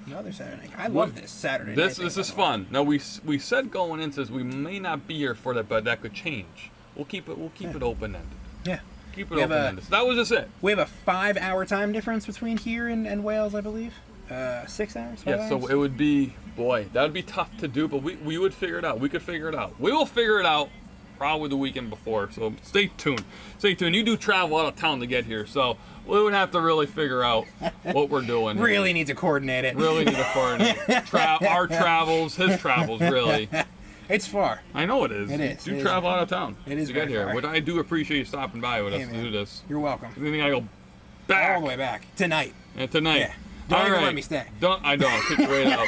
Another Saturday night. I love this Saturday night. This is fun. Now we said going into this we may not be here for that, but that could change. We'll keep it open ended. Yeah. Keep it open ended. So that was just it. We have a 5-hour time difference between here and Wales, I believe. 6 hours? 5 hours? So it would be that would be tough to do, but we would figure it out. We could figure it out. We will figure it out. Probably the weekend before, so stay tuned. Stay tuned. You do travel out of town to get here, so we would have to really figure out what we're doing. Really need to coordinate it. Really need to coordinate. Our travels, his travels, really. It's far. I know it is. It is. You travel out of town to get here. far. But I do appreciate you stopping by with us to do this. You're welcome. I think I go back. All the way back. Tonight. And tonight. Yeah. Don't even let me stay. I don't. Kick right out.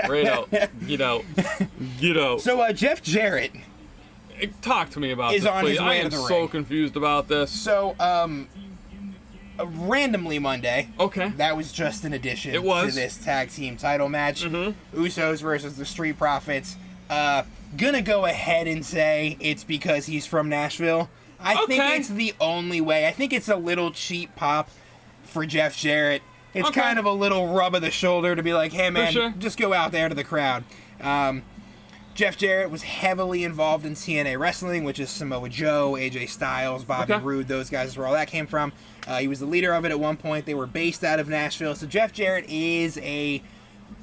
Right out. Get out. Get out. So, Jeff Jarrett. Talk to me about this, on please. his I way am to the so ring. confused about this. So, randomly Monday. Okay. That was just an addition to this tag team title match. Usos versus the Street Profits. Gonna go ahead and say it's because he's from Nashville. I think it's the only way. I think it's a little cheap pop for Jeff Jarrett. It's kind of a little rub of the shoulder to be like, hey man, just go out there to the crowd. Jeff Jarrett was heavily involved in TNA Wrestling, which is Samoa Joe, AJ Styles, Bobby Roode. Those guys is where all that came from. He was the leader of it at one point. They were based out of Nashville. So Jeff Jarrett is a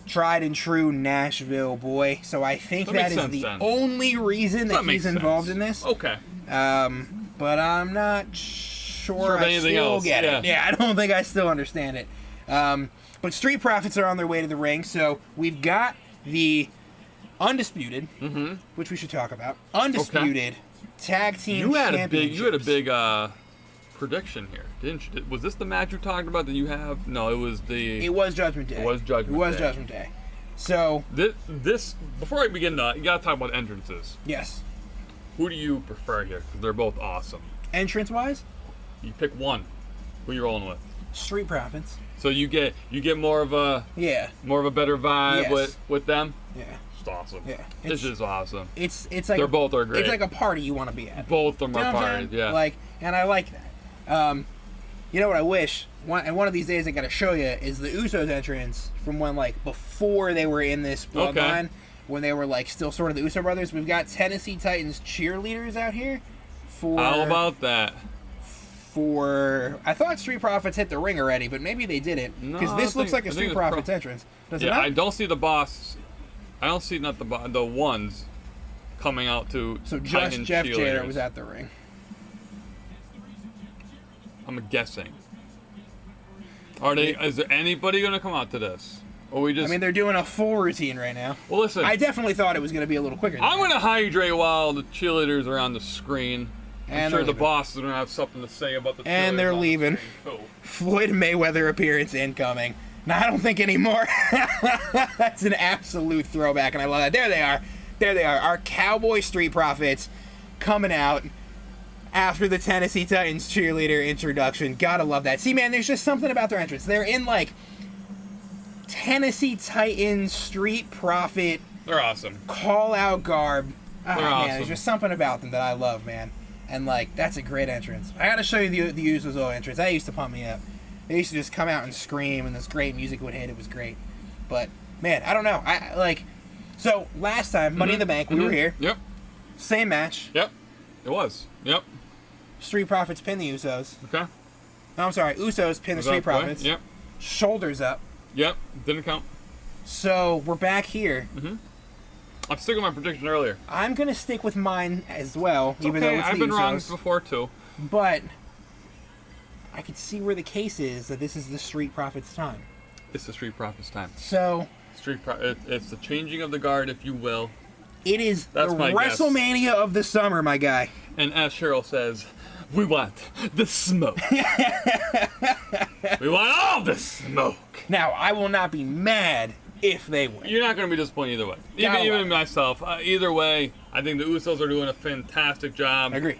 tried and true Nashville boy. So I think that is the only reason that he's involved in this. Okay. But I'm not sure I still get it. Yeah, I don't think I still understand it. But Street Profits are on their way to the ring. So we've got the Undisputed, which we should talk about. Undisputed Tag Team Championships. You had a big prediction here, didn't you? Was this the match you talked about that you have? No, it was Judgment Day. It was Judgment Day. So this before I begin, you gotta talk about entrances. Yes. Who do you prefer here? Because they're both awesome. Entrance wise, you pick one. Who you rolling with? Street Profits. So you get more of a better vibe with them. Yeah. It's awesome. Yeah. This is awesome. It's like both are great. It's like a party you want to be at. Both of them are parties. Yeah. And I like that. You know what I wish? And one of these days I gotta show you is the Usos entrance from when before they were in this bloodline, when they were still sort of the Uso brothers. We've got Tennessee Titans cheerleaders out here. How about that? I thought Street Profits hit the ring already, but maybe they didn't because this looks like a Street Profits entrance. Does it not? I don't see the boss. I don't see the ones coming out to. So just Jeff Jarrett was at the ring. I'm guessing. Is there anybody going to come out to this? Or we just? I mean, they're doing a full routine right now. Well, listen. I definitely thought it was going to be a little quicker. I'm going to hydrate while the cheerleaders are on the screen. I'm sure the bosses are going to have something to say about the cheerleaders. And they're leaving. Floyd Mayweather appearance incoming. No, I don't think anymore. That's an absolute throwback, and I love that. There they are. There they are. Our Cowboy Street Profits coming out after the Tennessee Titans cheerleader introduction. Gotta love that. See, man, there's just something about their entrance. They're in Tennessee Titans Street Profit. They're awesome. Call out garb. They're awesome. Man, there's just something about them that I love, man. And that's a great entrance. I gotta show you the Usos entrance. That used to pump me up. They used to just come out and scream, and this great music would hit. It was great. But man, I don't know. So last time, Money in the Bank, we were here. Yep. Same match. Yep. It was. Yep. Street Profits pin the Usos. Okay. No, I'm sorry. Usos pin the Street Profits. Yep. Shoulders up. Yep. Didn't count. So we're back here. I'm sticking with my prediction earlier. I'm gonna stick with mine as well, even though it's I've been Usos. wrong before too. But I could see where the case is that this is the Street Profits time. It's the Street Profits time. So it's the changing of the guard, if you will. It is the WrestleMania of the summer, my guy. And as Cheryl says, we want the smoke. We want all the smoke. Now, I will not be mad if they win. You're not going to be disappointed either way. Even myself. Either way, I think the Usos are doing a fantastic job. I agree.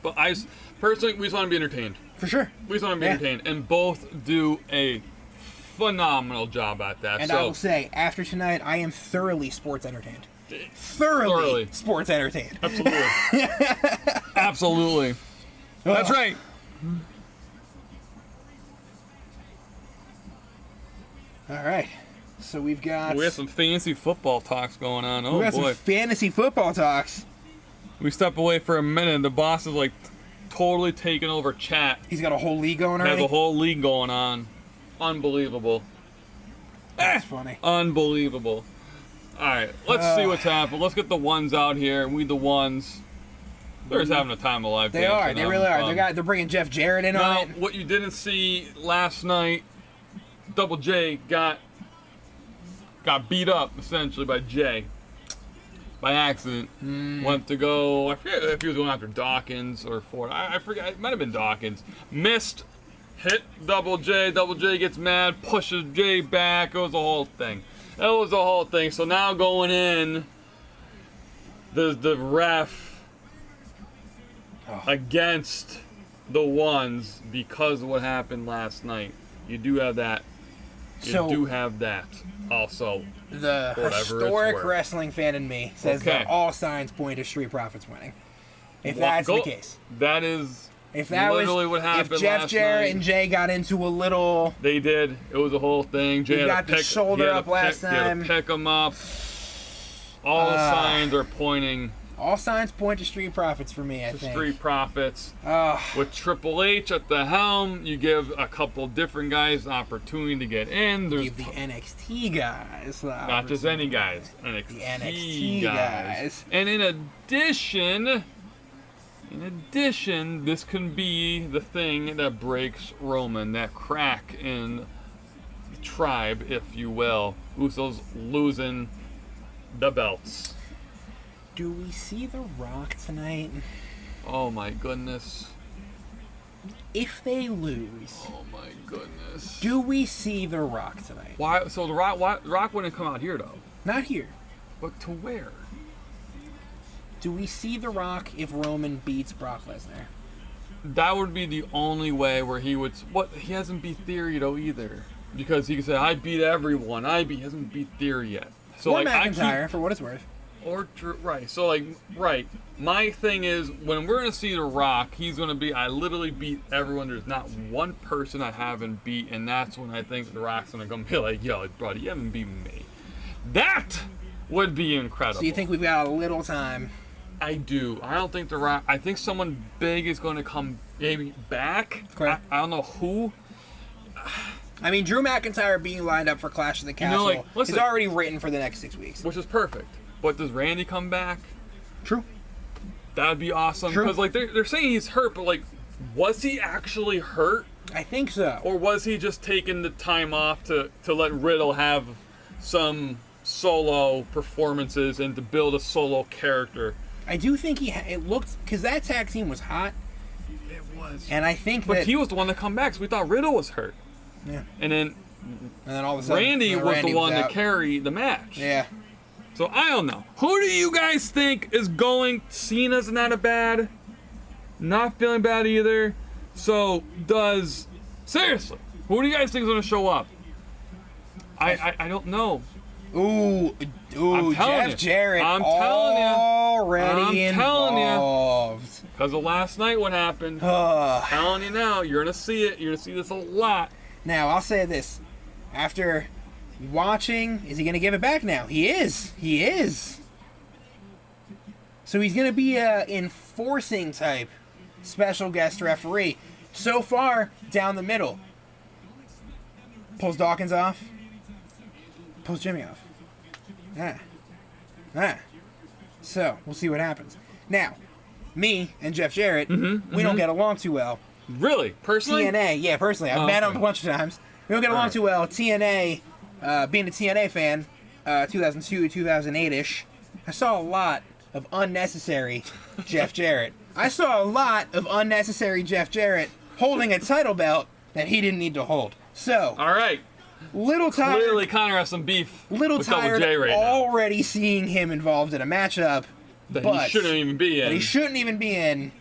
But personally, we just want to be entertained. For sure. We just want to be entertained. And both do a phenomenal job at that. And I will say, after tonight, I am thoroughly sports entertained. Thoroughly sports entertained. Absolutely. Absolutely. That's right. All right. So we have some fancy football talks going on. Oh, we got boy. some fantasy football talks. We step away for a minute. The boss is totally taking over chat. He's got a whole league going on. Has a whole league going on. Unbelievable. That's funny. Unbelievable. All right, let's see what's happening. Let's get the ones out here. We the ones. They're just having a time of life. They are. They really are. They're bringing Jeff Jarrett in on it. What you didn't see last night, Double J got beat up essentially by Jay by accident. Went to go. I forget if he was going after Dawkins or Ford. I forget. It might have been Dawkins. Missed. Hit Double J. Double J gets mad. Pushes Jay back. It was a whole thing. That was the whole thing. So now going in, the ref against the ones because of what happened last night. You do have that. You do have that also. The historic wrestling fan in me says that all signs point to Street Profits winning. If that's the case. That is if that literally was, what happened if Jeff Jarrett and Jay got into a little... They did. It was a whole thing. Jay got the shoulder up last time. He had to pick him up. All signs are pointing. All signs point to Street Profits for me, I think. Street Profits. With Triple H at the helm, you give a couple different guys an opportunity to get in. There's give the NXT guys. Not just any guys. The NXT guys. And in addition, this can be the thing that breaks Roman, that crack in the tribe, if you will. Usos losing the belts. Do we see The Rock tonight? Oh my goodness. If they lose, oh my goodness. Do we see The Rock tonight? Why? So the Rock wouldn't come out here though. Not here. But to where? Do we see The Rock if Roman beats Brock Lesnar? That would be the only way where he would. What? He hasn't beat Theory though either, because he can say I beat everyone. He hasn't beat Theory yet. So or like McIntyre, for what it's worth. Or right. So like right. My thing is when we're gonna see The Rock, he's gonna be. I literally beat everyone. There's not one person I haven't beat, and that's when I think The Rock's gonna come be like, yo, brother, you haven't beaten me. That would be incredible. So you think we've got a little time? I do. I don't think The Rock. I think someone big is going to come maybe back. Correct. I don't know who. I mean, Drew McIntyre being lined up for Clash of the Castle is already written for the next 6 weeks. Which is perfect. But does Randy come back? True. That would be awesome. Because like they're saying he's hurt, but like, was he actually hurt? I think so. Or was he just taking the time off to let Riddle have some solo performances and to build a solo character? I do think it looked, because that tag team was hot. It was. And I think but he was the one to come back, so we thought Riddle was hurt. Yeah. And then all of a sudden, Randy was the one to carry the match. Yeah. So I don't know. Who do you guys think is going? Cena's not a bad. Not feeling bad either. So seriously, who do you guys think is going to show up? I don't know. Ooh, Jeff Jarrett already involved. Because of last night, what happened? I'm telling you now, you're gonna see it. You're gonna see this a lot. Now I'll say this: after watching, is he gonna give it back now? He is. He is. So he's gonna be a enforcing type special guest referee. So far, down the middle. Pulls Dawkins off. Pulls Jimmy off. So, we'll see what happens. Now, me and Jeff Jarrett, we don't get along too well. Really? Personally? TNA, yeah, personally. I've met him a bunch of times. We don't get along too well. TNA, being a TNA fan, 2002, 2008-ish, I saw a lot of unnecessary Jeff Jarrett. I saw a lot of unnecessary Jeff Jarrett holding a title belt that he didn't need to hold. So, all right. Little tired. Clearly, Connor has some beef. Little with tired Double J right already seeing him involved in a matchup that he shouldn't even be in. That he shouldn't even be in,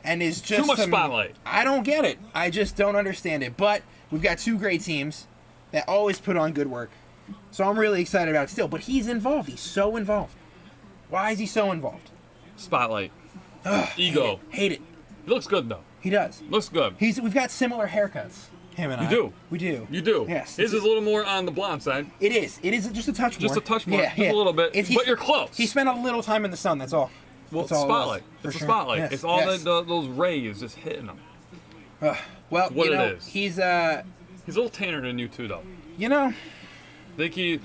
and is just too much spotlight. I don't get it. I just don't understand it. But we've got two great teams that always put on good work, so I'm really excited about it still. But he's involved. He's so involved. Why is he so involved? Spotlight. Ugh, Ego. Hate it. He looks good though. He does. Looks good. We've got similar haircuts. Him and I. Do. We do. You do. Yes. His is a little more on the blonde side. It is. It is just a touch more. Just a touch more. Yeah, just a little bit. But you're close. He spent a little time in the sun. That's all. Well, that's all spotlight. It's a spotlight. Yes, it's all those rays just hitting him. Well, what you know, it is. He's a little tanner than you too, though. You know. Think you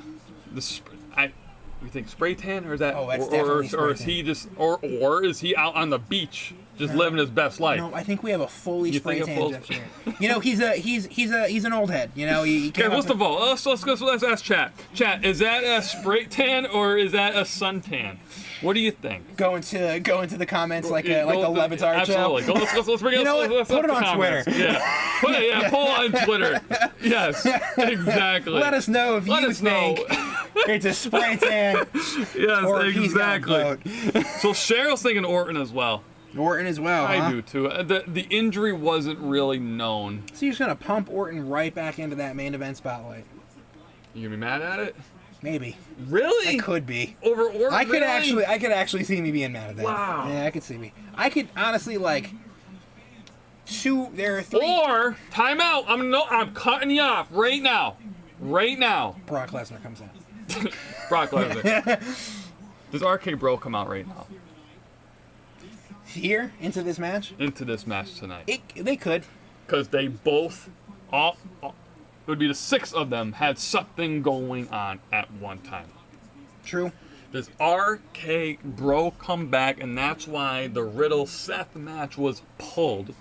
think spray tan, or is that? Oh, that's definitely spray tan. Or is he just, or is he out on the beach just living his best life? No, I think we have a fully spray tan Jeff Jarrett. You know, he's an old head. You know, he okay, first of all, let's ask chat. Chat, is that a spray tan or is that a suntan? What do you think? Go into the comments like the Levitard show. Absolutely. Let's bring you know what? Put it on Twitter. Yeah. Pull on Twitter. Yes, exactly. Let us know if you think it's a spray tan. Yes, or exactly. So Cheryl's thinking Orton as well. Orton as well. I do too. The injury wasn't really known. So you're just gonna pump Orton right back into that main event spotlight. You gonna be mad at it? Maybe. Really? I could be. Over Orton? I could actually see me being mad at that. Wow. Yeah, I could see me. I could honestly there are three. Or time out. I'm cutting you off right now. Right now. Brock Lesnar comes out. Brock Lesnar. Does RK Bro come out right now? Here into this match? Into this match tonight. They could. Because they both, it would be the 6 of them, had something going on at one time. True. Does RK Bro come back, and that's why the Riddle-Seth match was pulled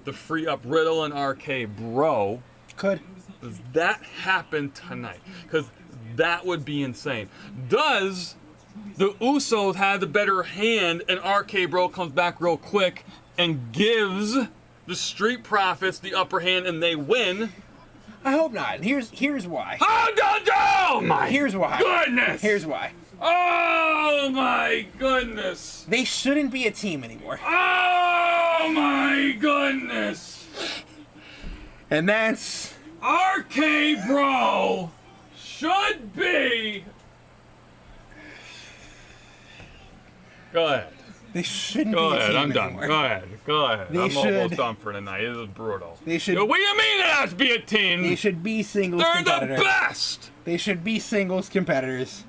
to free up Riddle and RK Bro? Could. Does that happen tonight? Because that would be insane. Does the Usos have the better hand, and RK Bro comes back real quick and gives the Street Profits the upper hand, and they win? I hope not. Here's why. Oh my Here's why. goodness! Here's why. Oh my goodness! They shouldn't be a team anymore. Oh my goodness! And that's... RK Bro should be... Go ahead. They shouldn't Go be a ahead, team I'm done. anymore. Go ahead, go ahead. They I'm should- almost done for tonight. This is brutal. They should- What do you mean it has to be a team? They should be singles They're the competitors. best! They should be singles competitors.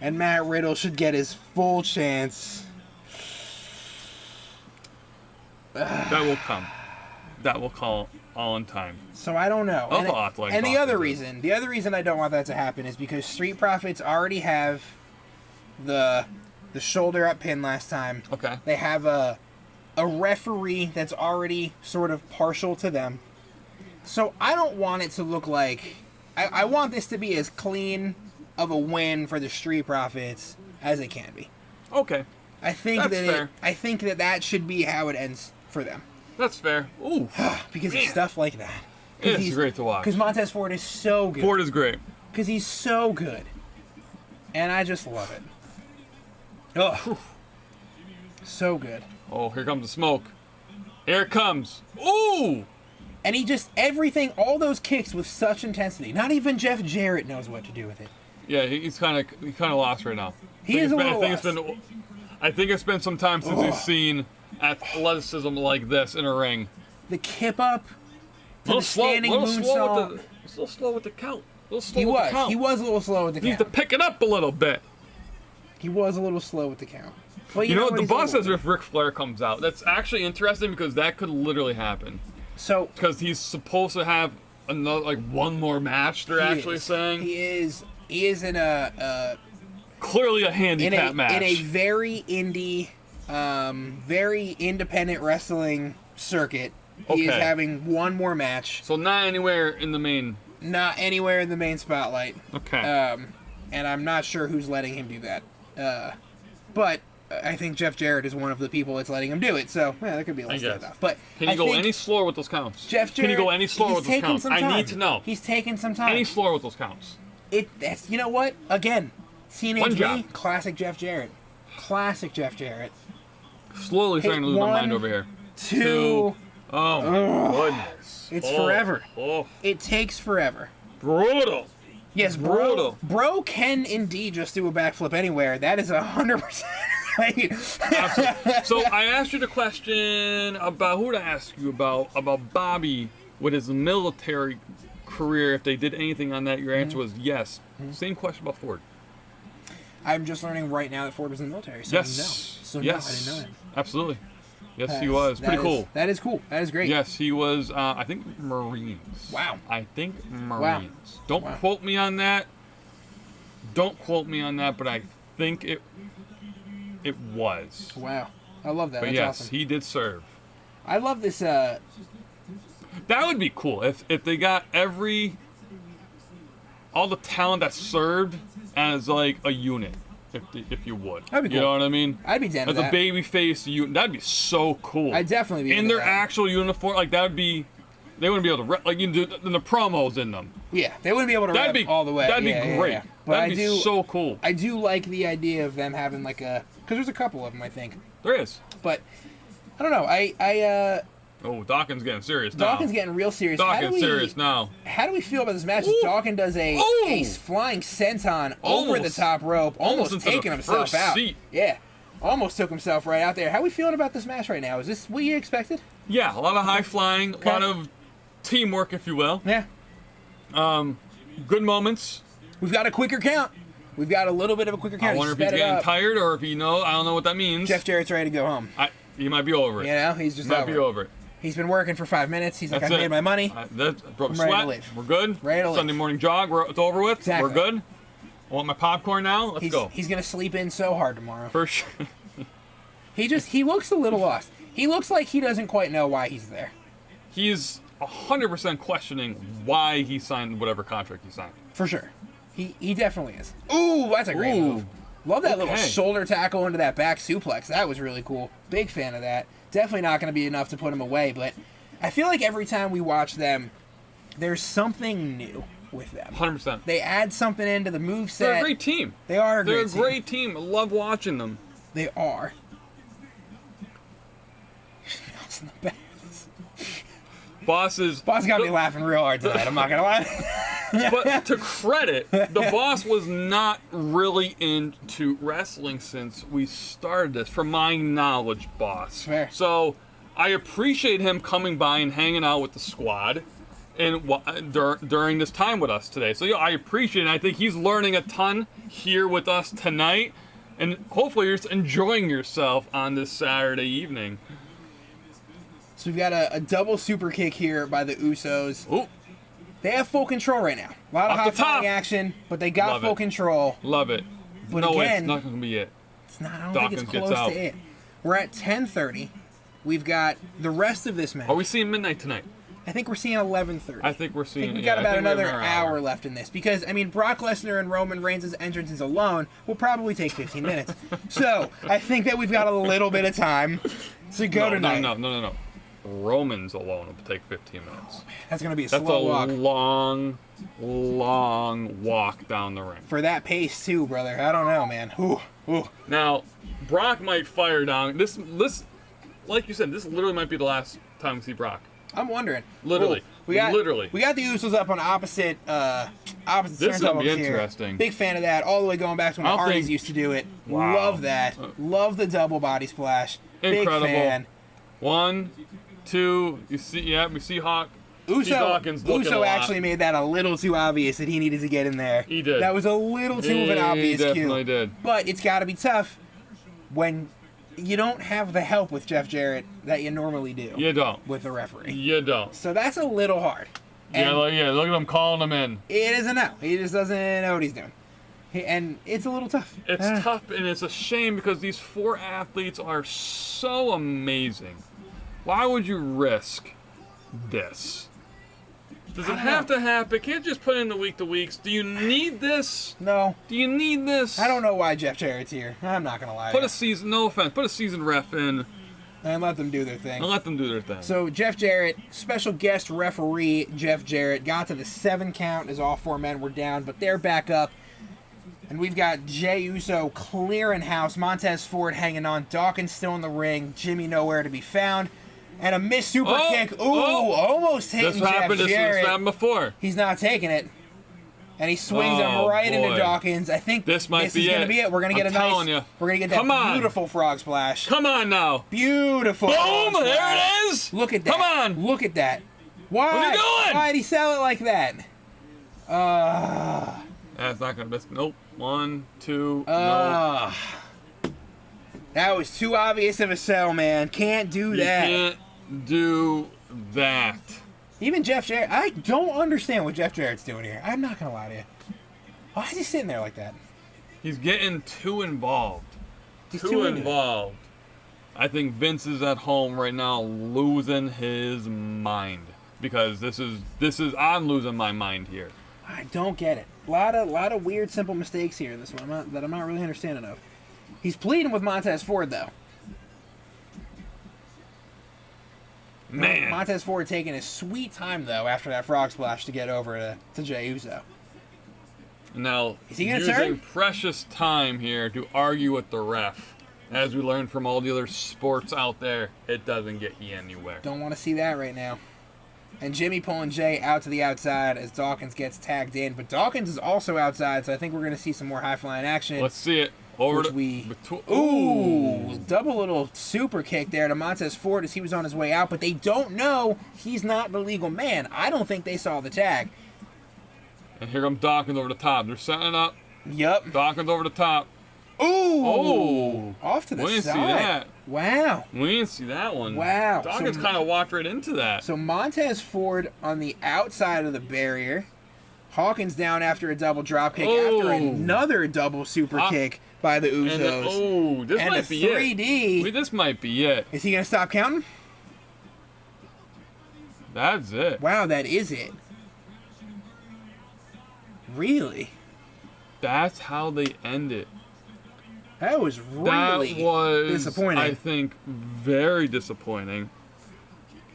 And Matt Riddle should get his full chance. That will come. That will call all in time. So I don't know. I'll And, thought like and the Boston other did. reason I don't want that to happen is because Street Profits already have the shoulder up pin last time. Okay. They have a referee that's already sort of partial to them. So I don't want it to look like... I want this to be as clean of a win for the Street Profits as it can be. Okay. I think That's that fair. I think that should be how it ends for them. That's fair. Ooh. Because Man. it's stuff like that. It's great to watch. Because Montez Ford is so good. Ford is great. Because he's so good. And I just love it. Ugh. So good. Oh, here comes the smoke. Here it comes. Ooh! And he just, everything, all those kicks with such intensity. Not even Jeff Jarrett knows what to do with it. Yeah, he's kind of lost right now. He is a little I think it's been some time since he's seen athleticism like this in a ring. The kip up, A little slow, standing moonsault. He's a little slow with the count. A little slow He with was. the count. He was a little slow with the He needs to count. pick it up a little bit. He was a little slow with the count. But You know what? what? The He's boss a little- says if Ric Flair comes out. That's actually interesting because that could literally happen. So Because he's supposed to have another, like, one more match, they're actually saying. He is in a Clearly a handicap match. in a very indie, very independent wrestling circuit. He is Okay. having one more match, So not anywhere in the main. not anywhere in the main spotlight. Okay. And I'm not sure who's letting him do that. But I think Jeff Jarrett is one of the people that's letting him do it. So yeah, that could be a I little guess. standoff. But Can you I go think any slower with those counts? Jeff Jarrett, Can you go any slower he's with those taking counts? some I time. need to know. He's taking some time. Any slower with those counts? That's you know what? Again, One Teenage job. Me, classic Jeff Jarrett. Classic Jeff Jarrett. Slowly starting to lose my mind over here. Two. Oh my goodness. It's Oh, forever. Oh, It takes forever. brutal. Yes, Brutal. Bro can indeed just do a backflip anywhere. That is 100% right. Absolutely. So I asked you the question about who to ask you about Bobby with his military career. If they did anything on that, your answer was yes. Same question about Ford. I'm just learning right now that Ford was in the military. So Yes. no. So yes. no, I didn't know that. Absolutely. Yes, he was. Pretty cool. That is cool. That is great. Yes, he was, I think, Marines. Wow. I think Marines. Don't Wow. quote me on that. Don't quote me on that, but I think it was. Wow. I love that. But That's yes, awesome. he did serve. I love this. That would be cool if they got all the talent that served as like a unit, if you would. That'd be You cool. know what I mean? I'd be down As to a that. baby face unit, that'd be so cool. I'd definitely be in into their that. actual uniform, like that would be. They wouldn't be able to like you do the promos in them. Yeah, they wouldn't be able to That'd rap be all the way. That'd Yeah, be yeah, great. yeah. But That'd be so cool. I do like the idea of them having like a, because there's a couple of them I think, There is. but I don't know. Oh, Dawkins getting serious now. Dawkins getting real serious. Dawkins serious now. How do we feel about this match? Ooh. Dawkins does a Ooh. flying senton over the Almost. top rope, almost Almost into taking the himself first out. seat. Yeah, almost took himself right out there. How are we feeling about this match right now? Is this what you expected? Yeah, a lot of high flying, Okay. a lot of teamwork, if you will. Yeah. Good moments. We've got a quicker count. We've got a little bit of a quicker count. I wonder if he's getting tired or if I don't know what that means. Jeff Jarrett's ready to go home. He might be over it. You know, he's just might be over it. He's been working for 5 minutes. He's like, I made my money. I'm ready to leave. We're good. Ready to leave. Sunday morning jog. It's over with. Exactly. We're good. I want my popcorn now. Let's go. He's gonna sleep in so hard tomorrow. For sure. He looks a little lost. He looks like he doesn't quite know why he's there. He's 100% questioning why he signed whatever contract he signed. For sure. He definitely is. Ooh, that's a great move. Love that little shoulder tackle into that back suplex. That was really cool. Big fan of that. Definitely not going to be enough to put him away, but I feel like every time we watch them, there's something new with them. 100%. They add something into the moveset. They're a great team. They are a great team. They're a great team. I love watching them. They are. Boss got me laughing real hard tonight, I'm not going to lie. But to credit, the boss was not really into wrestling since we started this, from my knowledge, boss. Fair. So I appreciate him coming by and hanging out with the squad and during this time with us today. So I appreciate it. I think he's learning a ton here with us tonight. And hopefully you're just enjoying yourself on this Saturday evening. So we've got a double super kick here by the Usos. Ooh. They have full control right now. A lot of high-flying action, but they got full control. Love it. But no, again, it's not going to be it. It's not. I don't think it's close to it. We're at 10:30. We've got the rest of this match. Are we seeing midnight tonight? I think we're seeing 11:30. I think we're seeing. I think we got about another hour left in this because Brock Lesnar and Roman Reigns' entrances alone will probably take 15 minutes. So I think that we've got a little bit of time to go tonight. No. Roman's alone will take 15 minutes. That's going to be a slow walk. That's a long walk down the ring. For that pace, too, brother. I don't know, man. Ooh. Now, Brock might fire down. This, like you said, this literally might be the last time we see Brock. I'm wondering. Literally. We got the Usos up on opposite turntables here. This is going to be interesting. Big fan of that. All the way going back to when the Hardys used to do it. Wow. Love that. Love the double body splash. Incredible. Big fan. 1, 2. You see, we see Hawk. Uso actually made that a little too obvious that he needed to get in there. He did. That was a little too of an obvious cue. He definitely did. But it's got to be tough when you don't have the help with Jeff Jarrett that you normally do. You don't. With the referee. You don't. So that's a little hard. Yeah, look at him calling him in. It is a no. He just doesn't know what he's doing. And it's a little tough. It's tough, and it's a shame because these 4 athletes are so amazing. Why would you risk this? Does it have to happen? Can't just put it in the week-to-weeks. Do you need this? No. Do you need this? I don't know why Jeff Jarrett's here. I'm not going to lie to you. No offense, put a seasoned ref in. And let them do their thing. So Jeff Jarrett, special guest referee Jeff Jarrett, got to the 7 count as all 4 men were down, but they're back up. And we've got Jey Uso clearing house, Montez Ford hanging on, Dawkins still in the ring, Jimmy nowhere to be found. And a missed super kick. Almost hitting Jeff Jarrett. This happened before. He's not taking it. And he swings him right into Dawkins. I think this is going to be it. We're going to get that beautiful frog splash. Come on now. Beautiful. Boom, there it is. Look at that. Come on. Look at that. Why? What are you doing? Why did he sell it like that? That's not going to miss. Nope. 1, 2, no. That was too obvious of a sell, man. Can't do that. You can't do that. Even Jeff Jarrett, I don't understand what Jeff Jarrett's doing here. I'm not going to lie to you. Why is he sitting there like that? He's getting too involved. Too involved. I think Vince is at home right now losing his mind. Because this is I'm losing my mind here. I don't get it. A lot of weird, simple mistakes here in this one that I'm not really understanding of. He's pleading with Montez Ford, though. Man. Montez Ford taking his sweet time, though, after that frog splash to get over to Jey Uso. Now, is he gonna using turn? Precious time here to argue with the ref. As we learned from all the other sports out there, it doesn't get you anywhere. Don't want to see that right now. And Jimmy pulling Jey out to the outside as Dawkins gets tagged in. But Dawkins is also outside, so I think we're going to see some more high-flying action. Let's see it. Ooh, double little super kick there to Montez Ford as he was on his way out, but they don't know he's not the legal man. I don't think they saw the tag. And here comes Dawkins over the top. They're setting up. Yep. Dawkins over the top. Ooh. Oh. Off to the We didn't side. see that. Wow. We didn't see that one. Wow. Dawkins kind of walked right into that. So Montez Ford on the outside of the barrier. Hawkins down after a double drop kick after another double super kick by the Usos. This might be 3D. it. This might be it. Is he going to stop counting? That's it. Wow, that is it. Really? That's how they end it. That was really disappointing. I think, very disappointing.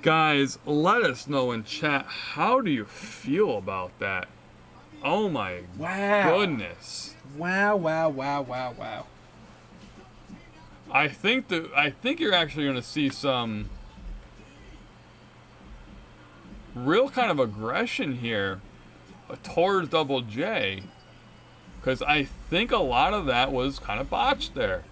Guys, let us know in chat, how do you feel about that? Oh my goodness. Wow. I think you're actually going to see some real kind of aggression here towards Double J, because I think a lot of that was kind of botched there.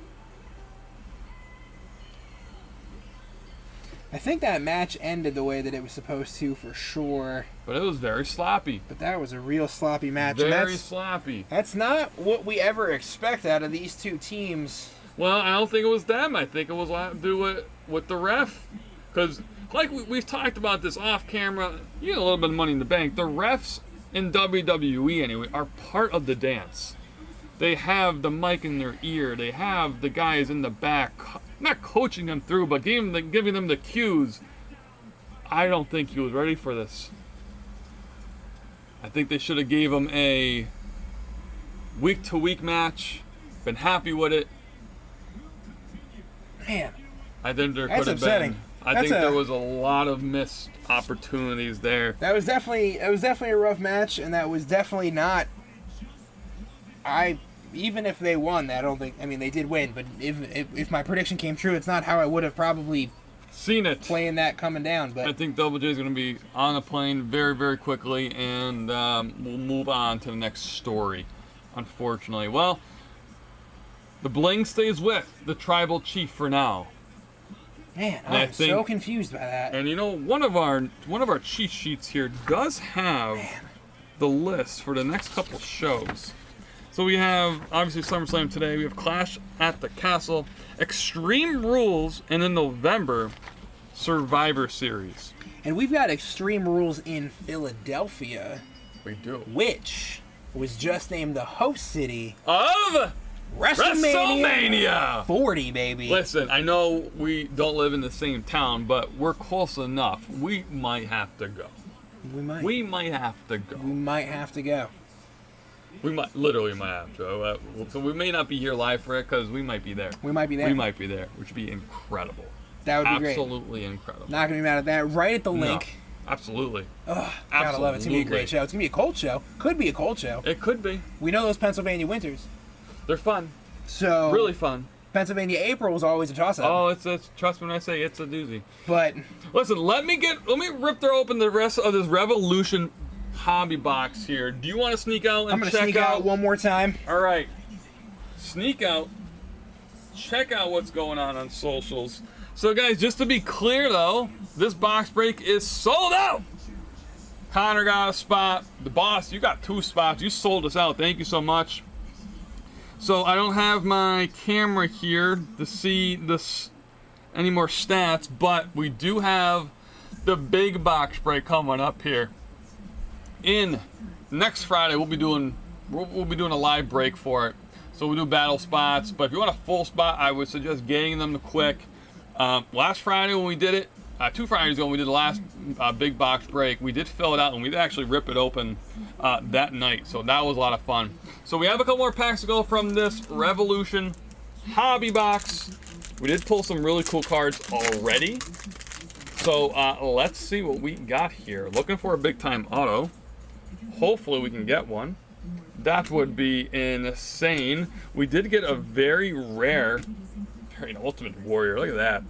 I think that match ended the way that it was supposed to, for sure. But it was very sloppy. But that was a real sloppy match. Very sloppy. That's not what we ever expect out of these two teams. Well, I don't think it was them. I think it was a lot to do with the ref. Because, like we've talked about this off camera, you get a little bit of Money in the Bank. The refs in WWE, anyway, are part of the dance. They have the mic in their ear. They have the guys in the back, not coaching them through, but giving them the cues. I don't think he was ready for this. I think they should have gave him a week-to-week match. Been happy with it. Man, I think there could have been. I think there was a lot of missed opportunities there. That was definitely a rough match, and that was definitely not. Even if they won, I don't think. I mean, they did win, but if my prediction came true, it's not how I would have probably seen it playing that coming down. But I think Double J is going to be on a plane very, very quickly, and we'll move on to the next story. Unfortunately, well, the bling stays with the tribal chief for now. Man, I'm so confused by that. And you know, one of our cheat sheets here does have the list for the next couple shows. So we have, obviously, SummerSlam today. We have Clash at the Castle, Extreme Rules, and in November, Survivor Series. And we've got Extreme Rules in Philadelphia. We do. Which was just named the host city of WrestleMania 40, baby. Listen, I know we don't live in the same town, but we're close enough. We might have to go. We might. We might have to go. We might have to go. We might have to. So we may not be here live for it because we might be there. We might be there. We might be there, which would be incredible. That would be great. Absolutely incredible. Not going to be mad at that. Right at the link. No, absolutely. Ugh, gotta love it. It's going to be a great show. It's going to be a cold show. Could be a cold show. It could be. We know those Pennsylvania winters. They're fun. So really fun. Pennsylvania April was always a toss-up. Oh, it's trust me when I say it's a doozy. But listen, let me rip open the rest of this Revolution hobby box here. Do you want to sneak out and I'm gonna sneak out one more time? All right, sneak out. Check out what's going on socials. So guys, just to be clear though, this box break is sold out. Connor got a spot. The boss, you got 2 spots. You sold us out. Thank you so much. So I don't have my camera here to see this any more stats, but we do have the big box break coming up here. In next Friday, we'll be doing a live break for it. So we do battle spots, but if you want a full spot, I would suggest getting them quick. Last Friday when we did it, 2 Fridays ago when we did the last big box break, we did fill it out and we did actually rip it open that night. So that was a lot of fun. So we have a couple more packs to go from this Revolution hobby box. We did pull some really cool cards already. So let's see what we got here. Looking for a big time auto. Hopefully we can get one. That would be insane. We did get a very rare Ultimate Warrior. Look at that.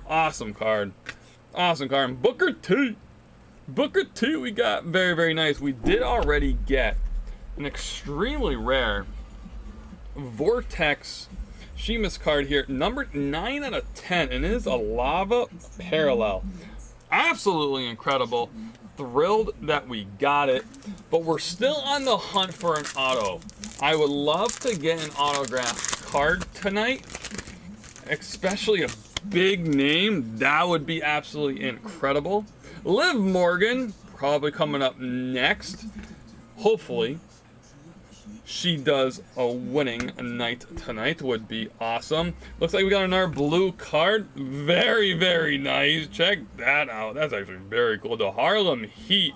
Awesome card. Awesome card. And Booker T. Booker T we got very, very nice. We did already get an extremely rare Vortex Sheamus card here. Number 9 out of 10. And it is a Lava Parallel. Absolutely incredible. thrilled that we got it, but we're still on the hunt for an auto. I would love to get an autographed card tonight, especially a big name. That would be absolutely incredible. Liv Morgan probably coming up next. Hopefully she does a winning night tonight. Would be awesome. Looks like we got another blue card. Very, very nice. Check that out. That's actually very cool. The Harlem Heat.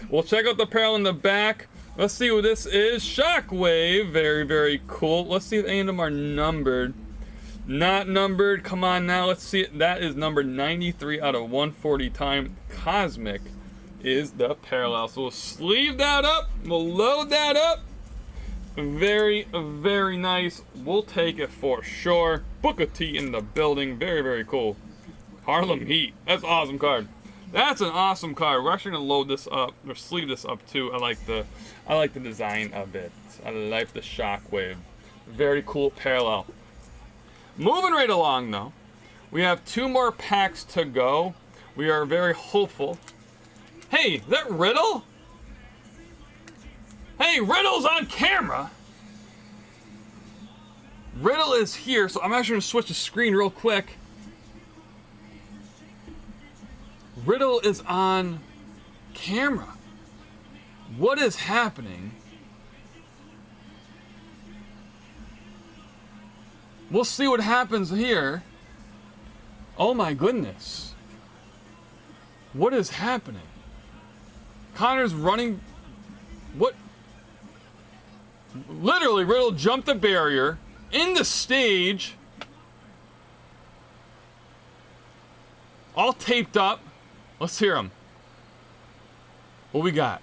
We'll check out the apparel in the back. Let's see what this is. Shockwave. Very, very cool. Let's see if any of them are numbered. Not numbered. Come on now. Let's see it. That is number 93 out of 140 time. Cosmic is the parallel. So we'll sleeve that up. We'll load that up. Very, very nice. We'll take it for sure. Booker T in the building. Very, very cool. Harlem Heat. That's an awesome card. That's an awesome card. We're actually gonna load this up or sleeve this up too. I like the design of it. I like the Shockwave. Very cool parallel. Moving right along though, we have 2 more packs to go. We are very hopeful. Hey, is that Riddle? Hey, Riddle's on camera. Riddle is here, so I'm actually gonna switch the screen real quick. Riddle is on camera. What is happening? We'll see what happens here. Oh my goodness. What is happening? Connor's running. What? Literally, Riddle jumped the barrier in the stage. All taped up. Let's hear him. What we got?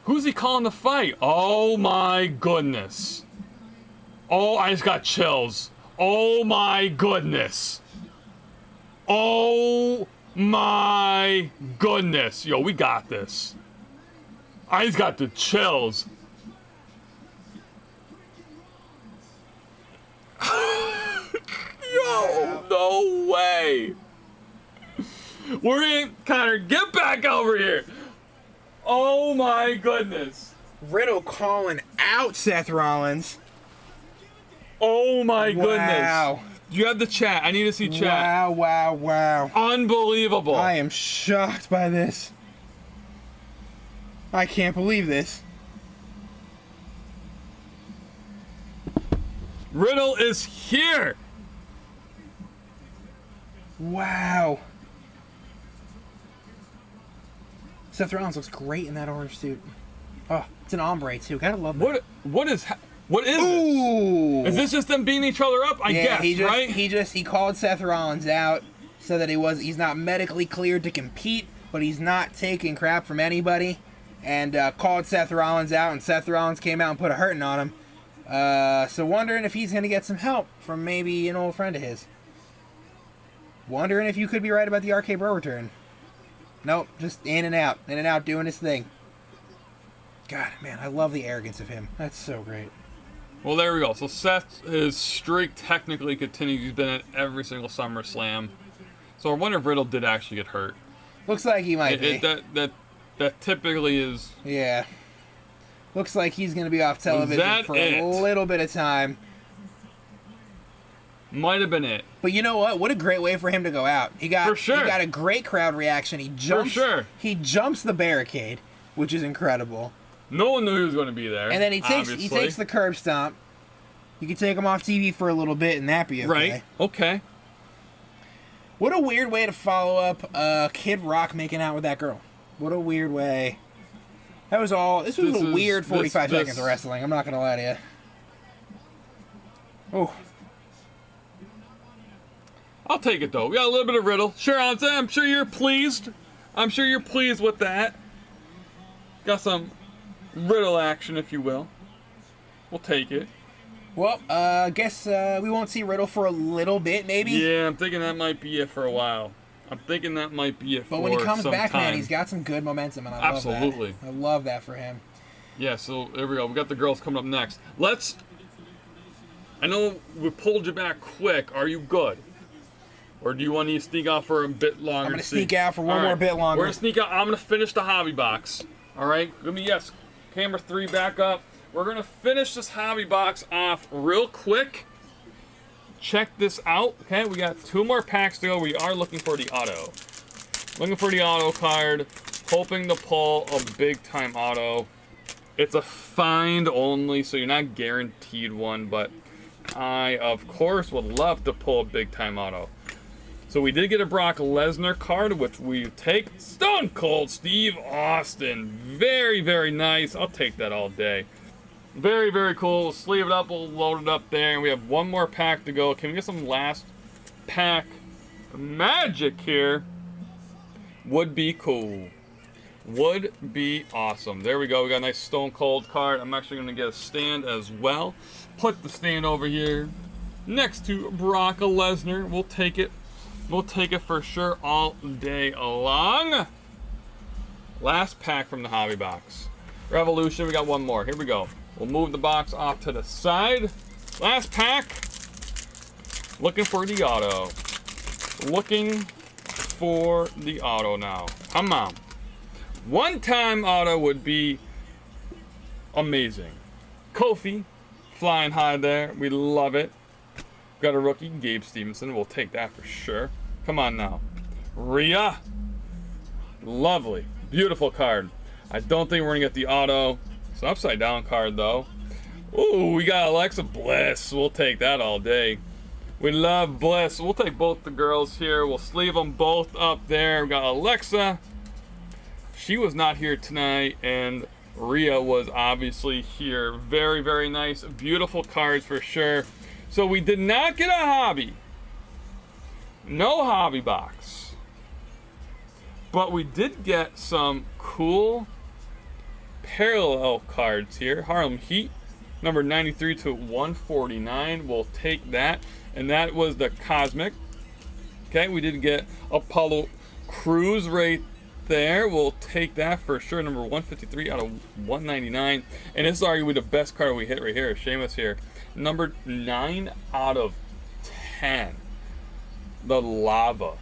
Who's he calling the fight? Oh my goodness. Oh, I just got chills. Oh my goodness. Oh my goodness. Yo, we got this. I just got the chills. Yo, no way. We're in. Connor, get back over here. Oh my goodness. Riddle calling out Seth Rollins. Oh my goodness. Wow. You have the chat. I need to see chat. Wow, wow, wow. Unbelievable. I am shocked by this. I can't believe this. Riddle is here. Wow. Seth Rollins looks great in that orange suit. Oh, it's an ombre too. Gotta love that. What is Ooh. this? Is this just them beating each other up? I guess, right? He called Seth Rollins out, so that he's not medically cleared to compete, but he's not taking crap from anybody, and called Seth Rollins out, and Seth Rollins came out and put a hurting on him. So wondering if he's gonna get some help from maybe an old friend of his. Wondering if you could be right about the RK Bro return. Nope, just in and out doing his thing. God, man, I love the arrogance of him. That's so great. Well, there we go. So Seth, his streak technically continues. He's been at every single SummerSlam. So I wonder if Riddle did actually get hurt. Looks like he might be. That typically is. Yeah. Looks like he's going to be off television for a little bit of time. Might have been it. But you know what? What a great way for him to go out. He got He got a great crowd reaction. He jumps. For sure. He jumps the barricade, which is incredible. No one knew he was going to be there. And then he takes the curb stomp. You can take him off TV for a little bit, and that be okay. Right. Okay. What a weird way to follow up Kid Rock making out with that girl. What a weird way. That was all. This was a weird 45 seconds of wrestling. I'm not going to lie to you. Oh. I'll take it, though. We got a little bit of Riddle. Sure, I'm sure you're pleased. I'm sure you're pleased with that. Got some Riddle action, if you will. We'll take it. Well, I guess we won't see Riddle for a little bit, maybe? Yeah, I'm thinking that might be it for a while. I'm thinking that might be it for some time. But when he comes back, man, he's got some good momentum, and I love that. Absolutely. I love that for him. Yeah, so there we go. We got the girls coming up next. I know we pulled you back quick. Are you good? Or do you want to sneak out for a bit longer? I'm going to sneak out for one more bit longer. We're going to sneak out. I'm going to finish the hobby box. All right? Give me, yes, camera 3 back up. We're going to finish this hobby box off real quick. Check this out. Okay, we got 2 more packs to go. We are looking for the auto. Looking for the auto card. Hoping to pull a big time auto. It's a find only, so you're not guaranteed one, but I, of course, would love to pull a big time auto. So we did get a Brock Lesnar card, which we take. Stone Cold Steve Austin. Very, very nice. I'll take that all day. Very, very cool. We'll sleeve it up. We'll load it up there. And we have 1 more pack to go. Can we get some last pack magic here? Would be cool. Would be awesome. There we go. We got a nice Stone Cold card. I'm actually going to get a stand as well. Put the stand over here next to Brock Lesnar. We'll take it. We'll take it for sure all day long. Last pack from the hobby box. Revolution. We got 1 more. Here we go. We'll move the box off to the side. Last pack. Looking for the auto. Looking for the auto now. Come on. One-time auto would be amazing. Kofi, flying high there. We love it. Got a rookie, Gabe Stevenson. We'll take that for sure. Come on now. Rhea. Lovely. Beautiful card. I don't think we're going to get the auto. It's an upside-down card, though. Ooh, we got Alexa Bliss. We'll take that all day. We love Bliss. We'll take both the girls here. We'll sleeve them both up there. We got Alexa. She was not here tonight, and Rhea was obviously here. Very, very nice. Beautiful cards for sure. So we did not get a hobby. No hobby box. But we did get some cool parallel cards here. Harlem Heat, number 93 to 149. We'll take that. And that was the Cosmic. Okay, we did get Apollo Crews right there. We'll take that for sure. Number 153 out of 199. And this is arguably the best card we hit right here. Sheamus here. Number 9 out of 10. The Lava.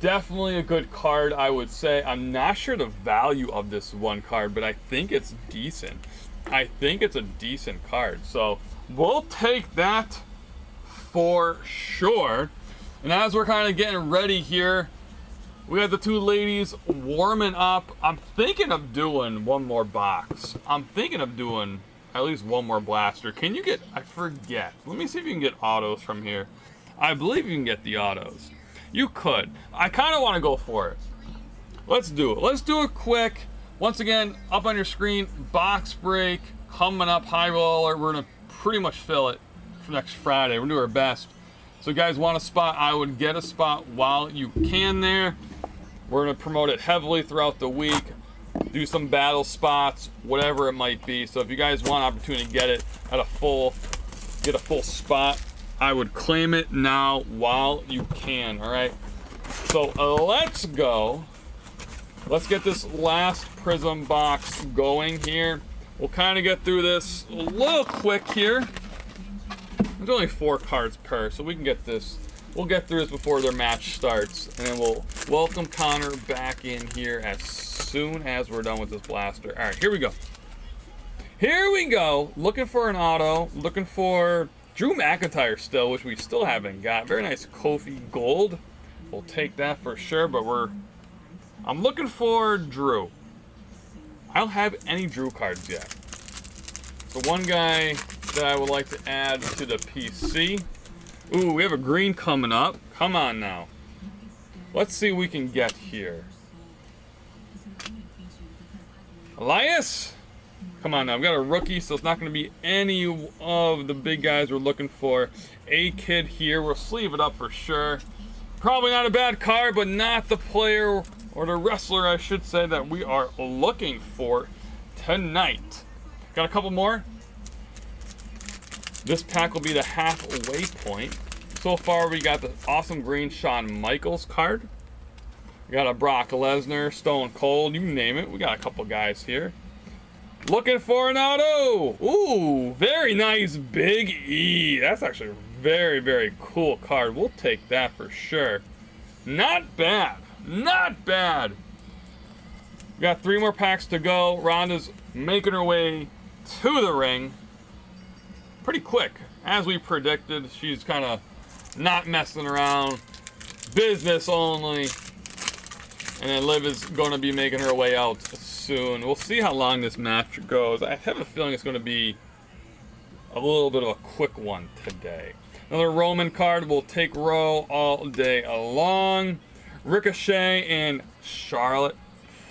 Definitely a good card, I would say. I'm not sure the value of this one card, but I think it's decent. I think it's a decent card. So we'll take that for sure. And as we're kind of getting ready here, we got the 2 ladies warming up. I'm thinking of doing 1 more box. I'm thinking of doing at least 1 more blaster. Can you get, I forget. Let me see if you can get autos from here. I believe you can get the autos. You could. I kind of want to go for it. Let's do it. Let's do it quick. Once again, up on your screen, box break coming up, high roller. We're going to pretty much fill it for next Friday. We're going to do our best. So guys want a spot, I would get a spot while you can there. We're going to promote it heavily throughout the week. Do some battle spots, whatever it might be. So if you guys want an opportunity to get it at get a full spot, I would claim it now while you can, all right? So let's go. Let's get this last Prizm box going here. We'll kind of get through this a little quick here. There's only 4 cards per, so we can get this. We'll get through this before their match starts, and then we'll welcome Connor back in here as soon as we're done with this blaster. All right, here we go. Here we go. Looking for an auto. Looking for Drew McIntyre still, which we still haven't got. Very nice Kofi Gold. We'll take that for sure, but I'm looking for Drew. I don't have any Drew cards yet. So one guy that I would like to add to the PC. Ooh, we have a green coming up. Come on now. Let's see what we can get here. Elias? Come on now. We've got a rookie, so it's not going to be any of the big guys we're looking for. A kid here. We'll sleeve it up for sure. Probably not a bad card, but not the player or the wrestler, I should say, that we are looking for tonight. Got a couple more. This pack will be the halfway point. So far, we got the awesome green Shawn Michaels card. We got a Brock Lesnar, Stone Cold, you name it. We got a couple guys here. Looking for an auto. Ooh, very nice Big E. That's actually Very, very cool card. We'll take that for sure. Not bad. Not bad. We got 3 more packs to go. Ronda's making her way to the ring. Pretty quick. As we predicted, she's kind of not messing around. Business only. And then Liv is going to be making her way out soon. We'll see how long this match goes. I have a feeling it's going to be a little bit of a quick one today. Another Roman card. Will take Raw all day long. Ricochet and Charlotte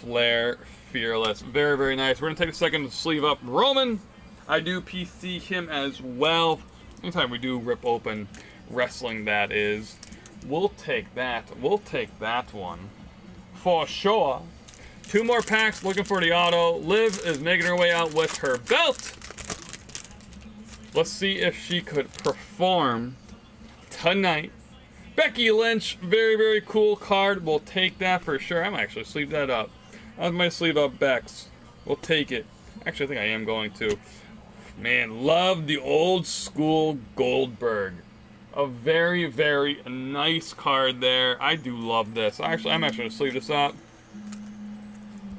Flair Fearless. Very, very nice. We're going to take a second to sleeve up Roman. I do PC him as well. Anytime we do rip open wrestling, that is. We'll take that. We'll take that one. For sure. 2 more packs looking for the auto. Liv is making her way out with her belt. Let's see if she could perform tonight. Becky Lynch, very, very cool card. We'll take that for sure. I might actually sleeve that up. I might sleeve up Bex. We'll take it. Actually, I think I am going to. Man, love the old school Goldberg. A very, very nice card there. I do love this. I'm actually going to sleeve this up.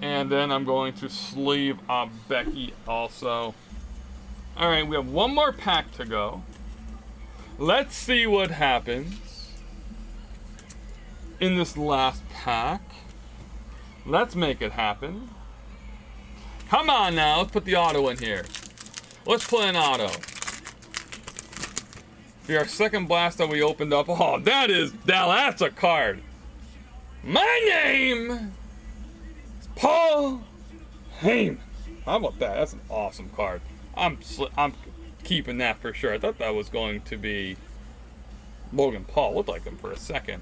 And then I'm going to sleeve up Becky also. Alright, we have 1 more pack to go. Let's see what happens in this last pack. Let's make it happen. Come on now, let's put the auto in here. Let's play an auto. For our second blast that we opened up. Oh, that's a card. My name is Paul Heyman. How about that? That's an awesome card. I'm keeping that for sure. I thought that was going to be Logan Paul. Looked like him for a second.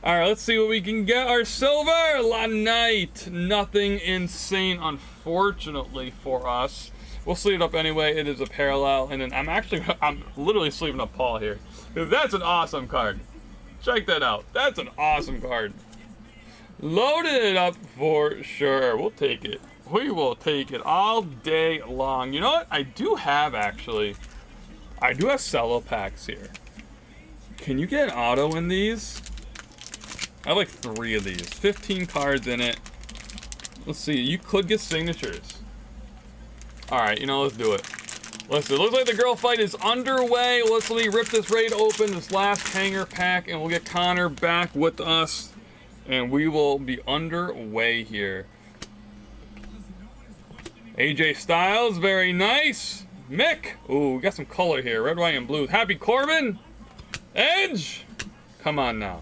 All right, let's see what we can get. Our silver La Knight. Nothing insane, unfortunately, for us. We'll sleeve it up anyway. It is a parallel, and then I'm literally sleeving up Paul here, because that's an awesome card. Check that out. That's an awesome card. Loaded it up for sure. We'll take it. We will take it all day long. You know what? I do have cello packs here. Can you get an auto in these? I have like 3 of these. 15 cards in it. Let's see. You could get signatures. Alright, let's do it. Let's do it. Looks like the girl fight is underway. Let's rip this raid open, this last hanger pack, and we'll get Connor back with us. And we will be underway here. AJ Styles, very nice. Mick. Ooh, we got some color here. Red, white, and blue. Happy Corbin. Edge. Come on now.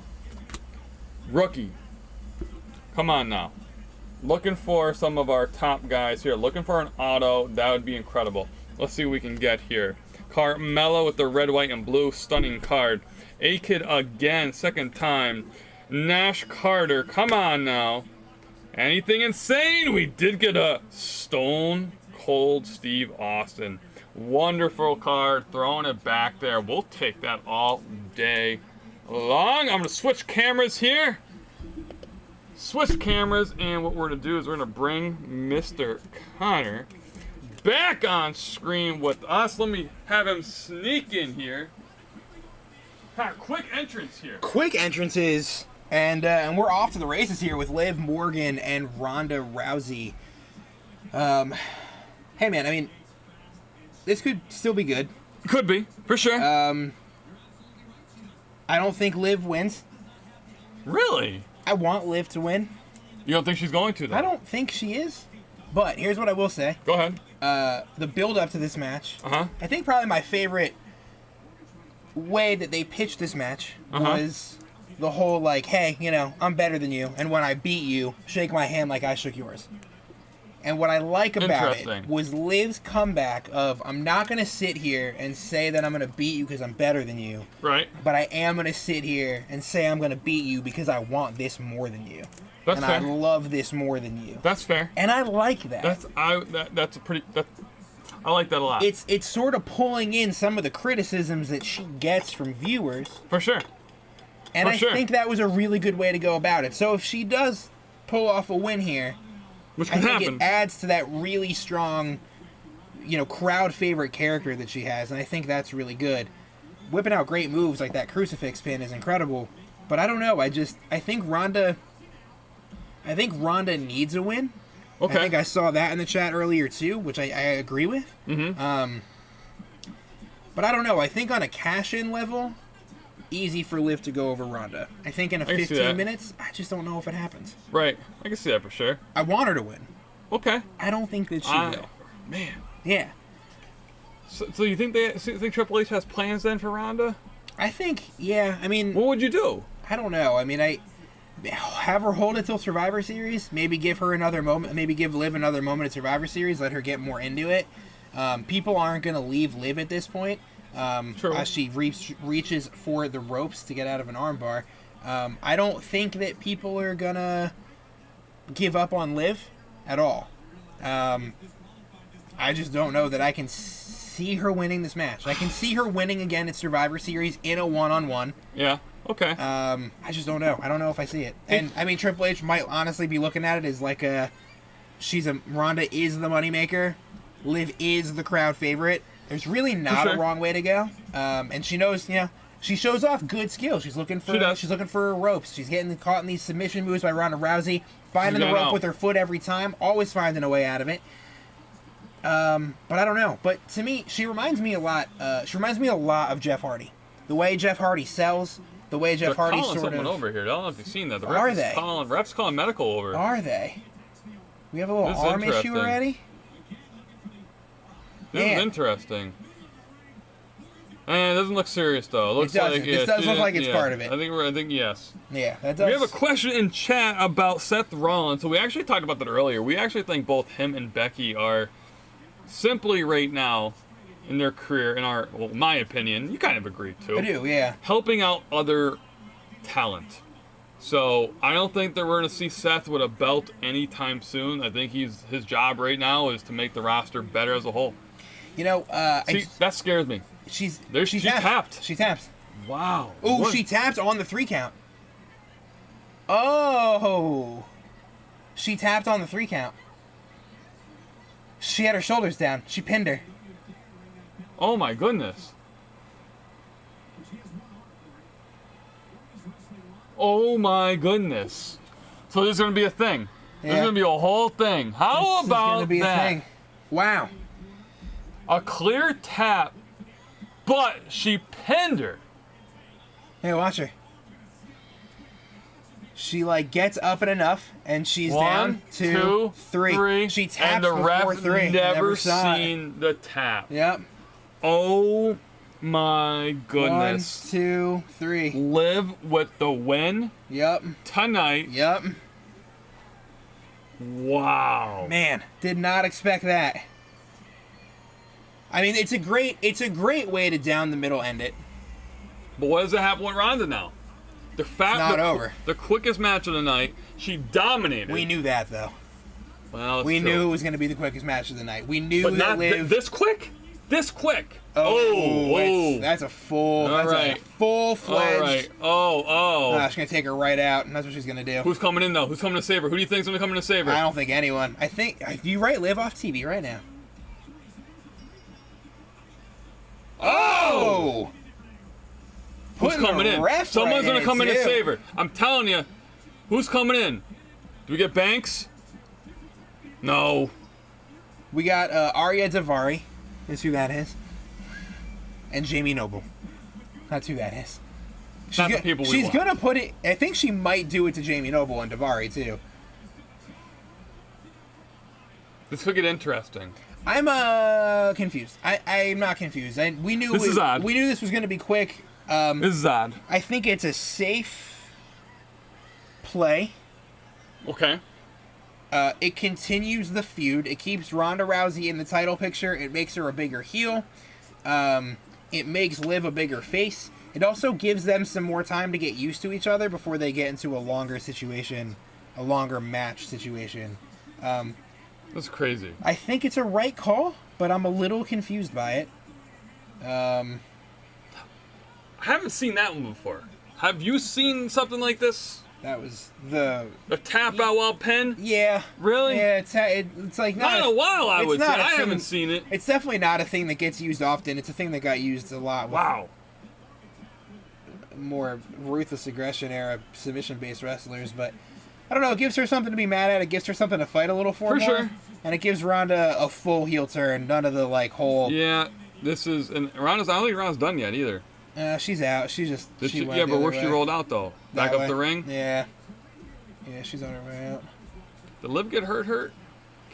Rookie. Come on now. Looking for some of our top guys here. Looking for an auto. That would be incredible. Let's see what we can get here. Carmelo with the red, white, and blue. Stunning card. A-Kid again. Second time. Nash Carter. Come on now. Anything insane? We did get a Stone Cold Steve Austin. Wonderful card. Throwing it back there. We'll take that all day long. I'm going to switch cameras here. Switch cameras, and what we're going to do is we're going to bring Mr. Connor back on screen with us. Let me have him sneak in here. Quick entrance here. Quick entrances, and we're off to the races here with Liv Morgan and Ronda Rousey. Hey man, I mean, this could still be good. Could be, for sure. I don't think Liv wins. Really? I want Liv to win. You don't think she's going to, though? I don't think she is. But here's what I will say. Go ahead. The build-up to this match. Uh-huh. I think probably my favorite way that they pitched this match was the whole, like, hey, I'm better than you, and when I beat you, shake my hand like I shook yours. And what I like about it was Liv's comeback of, I'm not going to sit here and say that I'm going to beat you because I'm better than you. Right. But I am going to sit here and say I'm going to beat you because I want this more than you. That's fair. I love this more than you. That's fair. And I like that. I like that a lot. It's sort of pulling in some of the criticisms that she gets from viewers. For sure. And I think that was a really good way to go about it. So if she does pull off a win here, which can happen, it adds to that really strong, crowd favorite character that she has, and I think that's really good. whipping out great moves like that crucifix pin is incredible. But I don't know. I think Ronda needs a win. Okay. I think I saw that in the chat earlier too, which I agree with. Mm-hmm. But I don't know. I think on a cash-in level, easy for Liv to go over Ronda. I think in a 15 minutes, I just don't know if it happens. Right. I can see that for sure. I want her to win. Okay. I don't think that she will. Man. Yeah. So you think Triple H has plans then for Ronda? I think, yeah. I mean, what would you do? I don't know. I mean, I have her hold it till Survivor Series. Maybe give her another moment. Maybe give Liv another moment at Survivor Series. Let her get more into it. People aren't going to leave Liv at this point. As she reaches for the ropes to get out of an armbar. I don't think that people are going to give up on Liv at all. I just don't know that I can see her winning this match. I can see her winning again at Survivor Series in a one-on-one. Yeah. Okay. I just don't know. I don't know if I see it. And I mean, Triple H might honestly be looking at it as like Ronda is the moneymaker. Liv is the crowd favorite. There's really not a wrong way to go. And she knows, she shows off good skill. She's looking for her ropes. She's getting caught in these submission moves by Ronda Rousey, finding the rope with her foot every time, always finding a way out of it. But I don't know. But to me, she reminds me a lot. She reminds me a lot of Jeff Hardy. The way Jeff Hardy sells, the way Jeff Hardy sort of. They're calling someone over here. I don't know if you've seen that. The Are they? Ref's calling medical over. Are they? We have a little arm issue already. This is interesting. And it doesn't look serious though. It looks like this does look like it's part of it. I think yes. Yeah, that does. We have a question in chat about Seth Rollins. So we actually talked about that earlier. We actually think both him and Becky are simply right now in their career, my opinion, you kind of agree too. I do, yeah. Helping out other talent. So I don't think that we're going to see Seth with a belt anytime soon. I think his job right now is to make the roster better as a whole. That scares me. She tapped. She taps. Wow. Oh, she tapped on the 3 count. Oh. She tapped on the 3 count. She had her shoulders down. She pinned her. Oh my goodness. Oh my goodness. So there's going to be a thing. Yeah. There's going to be a whole thing. How about that? A thing. Wow. A clear tap, but she pinned her. Hey, watch her. She gets up and enough, and she's down. 2, 3. She taps and the ref 3. Never seen the tap. Yep. Oh my goodness. 1, 2, 3. Liv with the win. Yep. Tonight. Yep. Wow. Man, did not expect that. I mean, it's a great way to down the middle end it. But what does it happen with Ronda now? Over. The quickest match of the night. She dominated. We knew that though. Well, we knew it was going to be the quickest match of the night. We knew that Liv. This quick. This quick. That's a full. A full-fledged. All right. Oh. She's gonna take her right out, and that's what she's gonna do. Who's coming in though? Who's coming to save her? Who do you think's gonna come in to save her? I don't think anyone. I think you write Liv off TV right now. Oh! Who's coming in? Someone's gonna come in and save her. I'm telling you. Who's coming in? Do we get Banks? No. We got Arya Davari. Is who that is. And Jamie Noble. That's who that is. She's gonna put it. I think she might do it to Jamie Noble and Davari too. This could get interesting. I'm confused. I'm not confused. We knew this is odd. We knew this was gonna be quick. This is odd. I think it's a safe play. Okay. It continues the feud. It keeps Ronda Rousey in the title picture. It makes her a bigger heel. It makes Liv a bigger face. It also gives them some more time to get used to each other before they get into a longer situation, a longer match situation. That's crazy. I think it's a right call, but I'm a little confused by it. I haven't seen that one before. Have you seen something like this? That was the tap out while pin? Yeah. Really? Yeah, it's like not in a while, I would say. I haven't seen it. It's definitely not a thing that gets used often. It's a thing that got used a lot. Wow. more ruthless aggression era submission-based wrestlers, but I don't know. It gives her something to be mad at. It gives her something to fight a little for more. Sure. And it gives Ronda a full heel turn. None of the like whole. Yeah, this is and Ronda's. I don't think Ronda's done yet either. She's out. She just. Yeah, but where she rolled out though? Back up the ring. Yeah. Yeah, she's on her way out. Did Liv get hurt?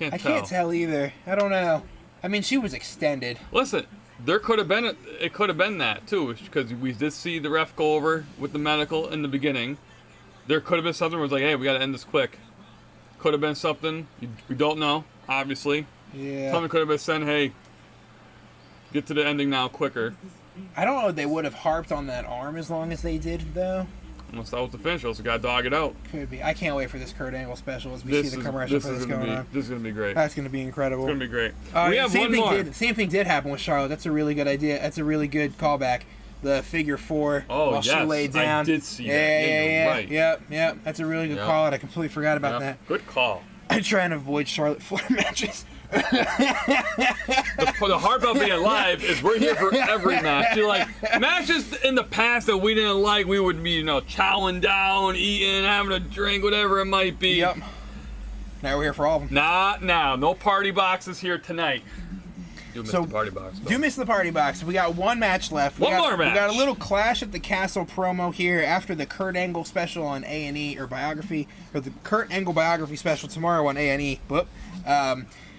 I can't tell either. I don't know. I mean, she was extended. Listen, there could have been it could have been that too, because we did see the ref go over with the medical in the beginning. There could have been something where it's like, hey, we got to end this quick. Could have been something. We don't know, obviously. Yeah. Something could have been saying, hey, get to the ending now quicker. I don't know if they would have harped on that arm as long as they did, though. Unless that was the finish, so we got to dog it out. Could be. I can't wait for this Kurt Angle special as we see the commercial for this going on. This is going to be great. That's going to be incredible. It's going to be great. We have one more. Same thing did happen with Charlotte. That's a really good idea. That's a really good callback. The figure 4 while she laid down. I did see that. Yeah. Right. Yep. That's a really good call, and I completely forgot about that. Good call. I try and avoid Charlotte Flair matches. The hard about being live is we're here for every match. You're like, matches in the past that we didn't like, we would be, chowing down, eating, having a drink, whatever it might be. Yep. Now we're here for all of them. Not now. No party boxes here tonight. You missed the party box. Do miss the party box. We got one match left. One more match. We got a little Clash at the Castle promo here after the Kurt Angle special on A&E or biography, or the Kurt Angle biography special tomorrow on A&E.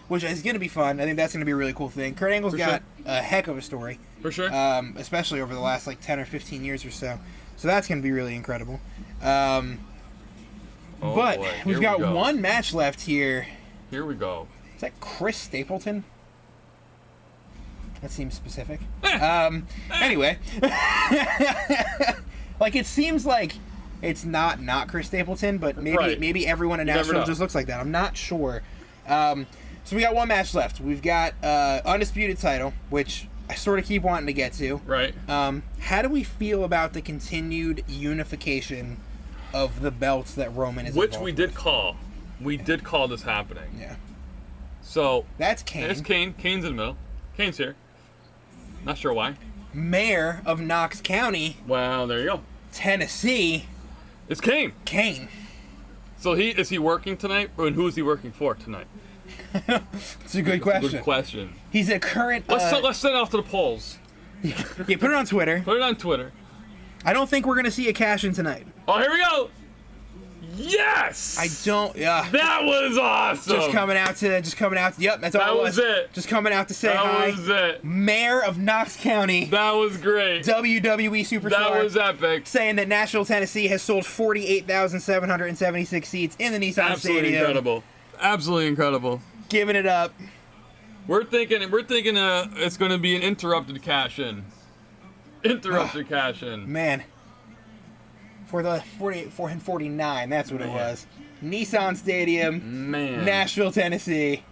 Which is going to be fun. I think that's going to be a really cool thing. Kurt Angle's got a heck of a story. For sure. Especially over the last 10 or 15 years or so. So that's going to be really incredible. We've got one match left here. Here we go. Is that Chris Stapleton? That seems specific. Anyway. It seems like it's not Chris Stapleton, but maybe everyone in Nashville just looks like that. I'm not sure. So we got one match left. We've got Undisputed title, which I sort of keep wanting to get to. Right. How do we feel about the continued unification of the belts that Roman is Which involved we did call. We did call this happening. Yeah. So that's Kane. It's Kane. Kane's in the middle. Kane's here. Not sure why. Mayor of Knox County. Well, there you go. Tennessee. It's Kane. Kane. So is he working tonight? And who is he working for tonight? It's a good question. Good question. He's a current. Let's send it off to the polls. Yeah, put it on Twitter. Put it on Twitter. I don't think we're gonna see a cash in tonight. Oh, here we go. Yes. I don't. Yeah. That was awesome. Just coming out. Yep, that's all. That was it. Just coming out to say hi. That was it. Mayor of Knox County. That was great. WWE superstar. That was epic. Saying that Nashville, Tennessee has sold 48,776 seats in the Nissan Stadium. Incredible. Absolutely incredible. Giving it up. We're thinking it's going to be an interrupted cash in. Cash in. Man. For the 49, that's what it was. Nissan Stadium. Man. Nashville, Tennessee.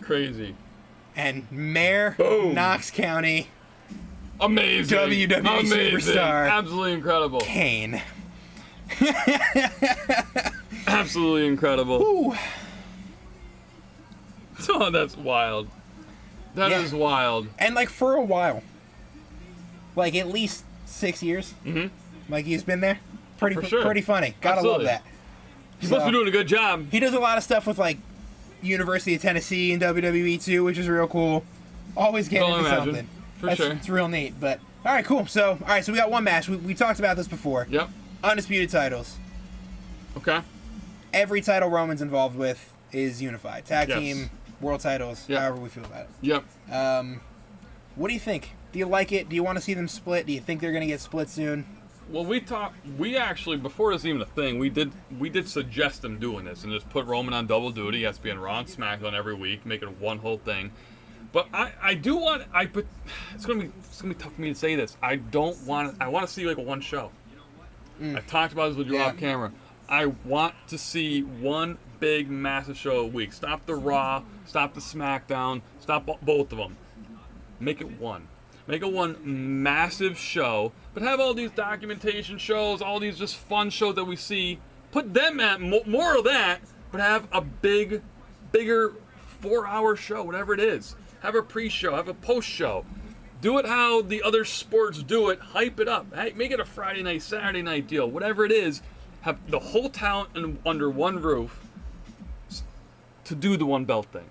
Crazy. And Mayor Knox County. Amazing. WWE superstar. Absolutely incredible. Kane. Absolutely incredible. Ooh. Oh, that's wild. That is wild. And for a while. At least 6 years. Mm-hmm. He's been there. Pretty funny. Gotta Absolutely. love that. He's supposed to be doing a good job. He does a lot of stuff with University of Tennessee and WWE too, which is real cool. Always getting into something. For sure. It's real neat. But all right, cool. So we got one match. We talked about this before. Yep. Undisputed titles. Okay. Every title Roman's involved with is unified. Tag team, world titles, however we feel about it. Yep. What do you think? Do you like it? Do you want to see them split? Do you think they're going to get split soon? Well, we actually, before this was even a thing, we did suggest them doing this and just put Roman on double duty. He has to be on Raw and SmackDown every week, make it one whole thing. But it's gonna be tough for me to say this. I want to see one show. I've talked about this with you off camera. I want to see one big massive show a week. Stop the Raw, stop the SmackDown, stop both of them. Make it one. Make it one massive show, but have all these documentation shows, all these just fun shows that we see. Put them at more of that, but have a bigger 4-hour show, whatever it is. Have a pre-show, have a post-show. Do it how the other sports do it. Hype it up. Hey, make it a Friday night, Saturday night deal. Whatever it is, have the whole talent under one roof to do the one belt thing.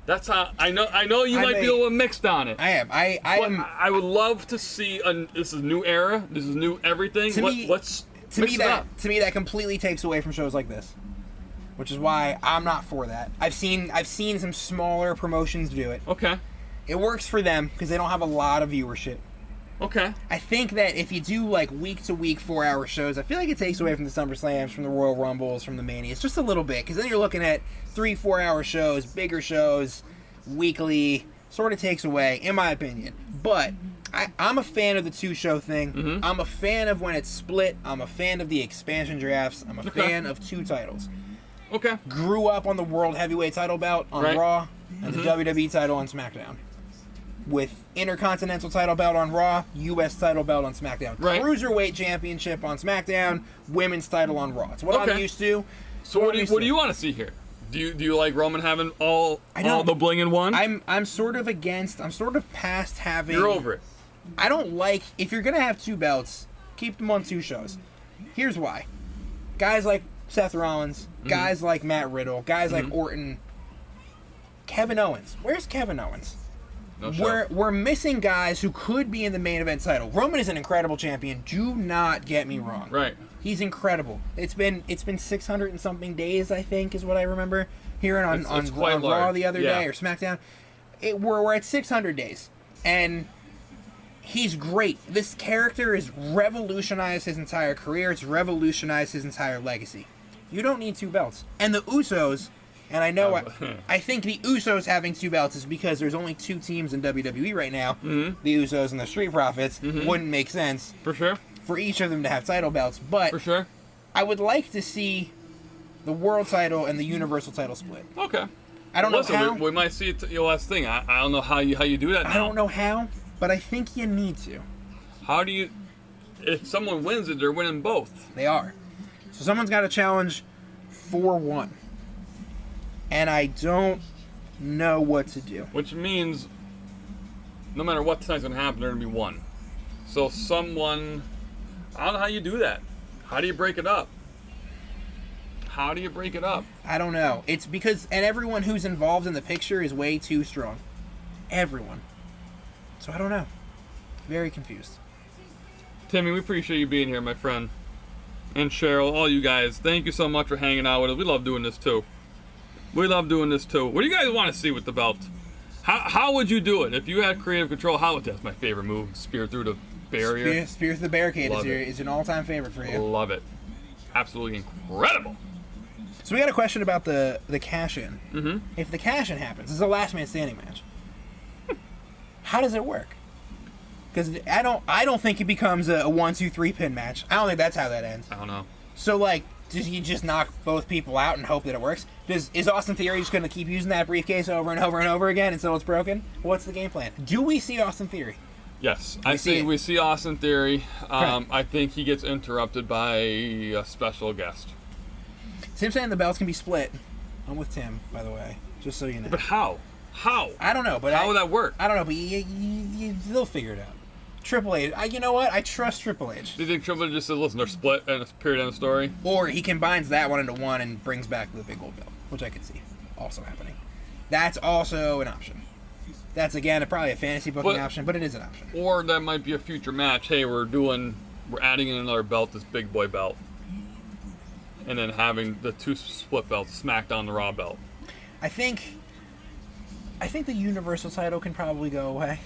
That's how I know you might be a little mixed on it. I am. I would love to see this is a new era. This is new everything. Let's mix it up. To me, that completely takes away from shows like this, which is why I'm not for that. I've seen some smaller promotions do it. Okay. It works for them because they don't have a lot of viewership. Okay. I think that if you do like week to week 4-hour shows, I feel like it takes away from the SummerSlams, from the Royal Rumbles, from the Manias, just a little bit. Because then you're looking at 3-4 hour shows, bigger shows, weekly. Sort of takes away, in my opinion. But I'm a fan of the 2-show thing. Mm-hmm. I'm a fan of when it's split. I'm a fan of the expansion drafts. I'm a fan of 2 titles. Okay. Grew up on the World Heavyweight title belt on Raw and the WWE title on SmackDown. With Intercontinental title belt on Raw, U.S. title belt on SmackDown. Right. Cruiserweight championship on SmackDown, women's title on Raw. It's what I'm used to. So what do you want to see here? Do you like Roman having all the bling in one? I'm sort of against. I'm sort of past having. You're over it. I don't like, if you're gonna have 2 belts, keep them on 2 shows. Here's why. Guys like Seth Rollins, guys like Matt Riddle, guys like Orton, Kevin Owens. Where's Kevin Owens? No show. We're missing guys who could be in the main event title. Roman is an incredible champion. Do not get me wrong. Right. He's incredible. It's been 600 and something days, I think, is what I remember hearing on Raw the other day or SmackDown. We're at 600 days, and he's great. This character has revolutionized his entire career. It's revolutionized his entire legacy. You don't need 2 belts. And the Usos. And I know, I think the Usos having 2 belts is because there's only 2 teams in WWE right now. The Usos and the Street Profits. Wouldn't make sense. For sure. For each of them to have title belts. But for sure. I would like to see the world title and the universal title split. Okay. I don't know how. We might see it your last thing. I don't know how you do that now. I don't know how, but I think you need to. How do you... If someone wins it, they're winning both. They are. So someone's got to challenge for 1. And I don't know what to do. Which means, no matter what tonight's going to happen, there's going to be 1. So someone... I don't know how you do that. How do you break it up? How do you break it up? I don't know. It's because... And everyone who's involved in the picture is way too strong. Everyone. So I don't know. Very confused. Timmy, we appreciate you being here, my friend. And Cheryl, all you guys, thank you so much for hanging out with us. We love doing this, too. We love doing this too. What do you guys want to see with the belt? How would you do it if you had creative control? That's my favorite move. Spear through the barrier. Spear through the barricade is an all-time favorite for you. Love it. Absolutely incredible. So we got a question about the cash-in. Mm-hmm. If the cash-in happens, this is a last man standing match. How does it work? Because I don't think it becomes a 1-2-3 pin match. I don't think that's how that ends. I don't know. So like, do you just knock both people out and hope that it works? Is Austin Theory just going to keep using that briefcase over and over and over again until it's broken? What's the game plan? Do we see Austin Theory? Yes, I think we see Austin Theory. I think he gets interrupted by a special guest. Tim saying the belts can be split. I'm with Tim, by the way, just so you know. But how? How? I don't know, but how would that work? I don't know, but they'll figure it out. Triple H. You know what? I trust Triple H. Do you think Triple H just says, listen, they're split and it's period end of story? Or he combines that one into one and brings back the big gold belt, which I could see also happening. That's also an option. That's, again, probably a fantasy booking option, but it is an option. Or that might be a future match. Hey, we're adding in another belt, this big boy belt. And then having the 2 split belts, SmackDown, the Raw belt. I think the Universal title can probably go away.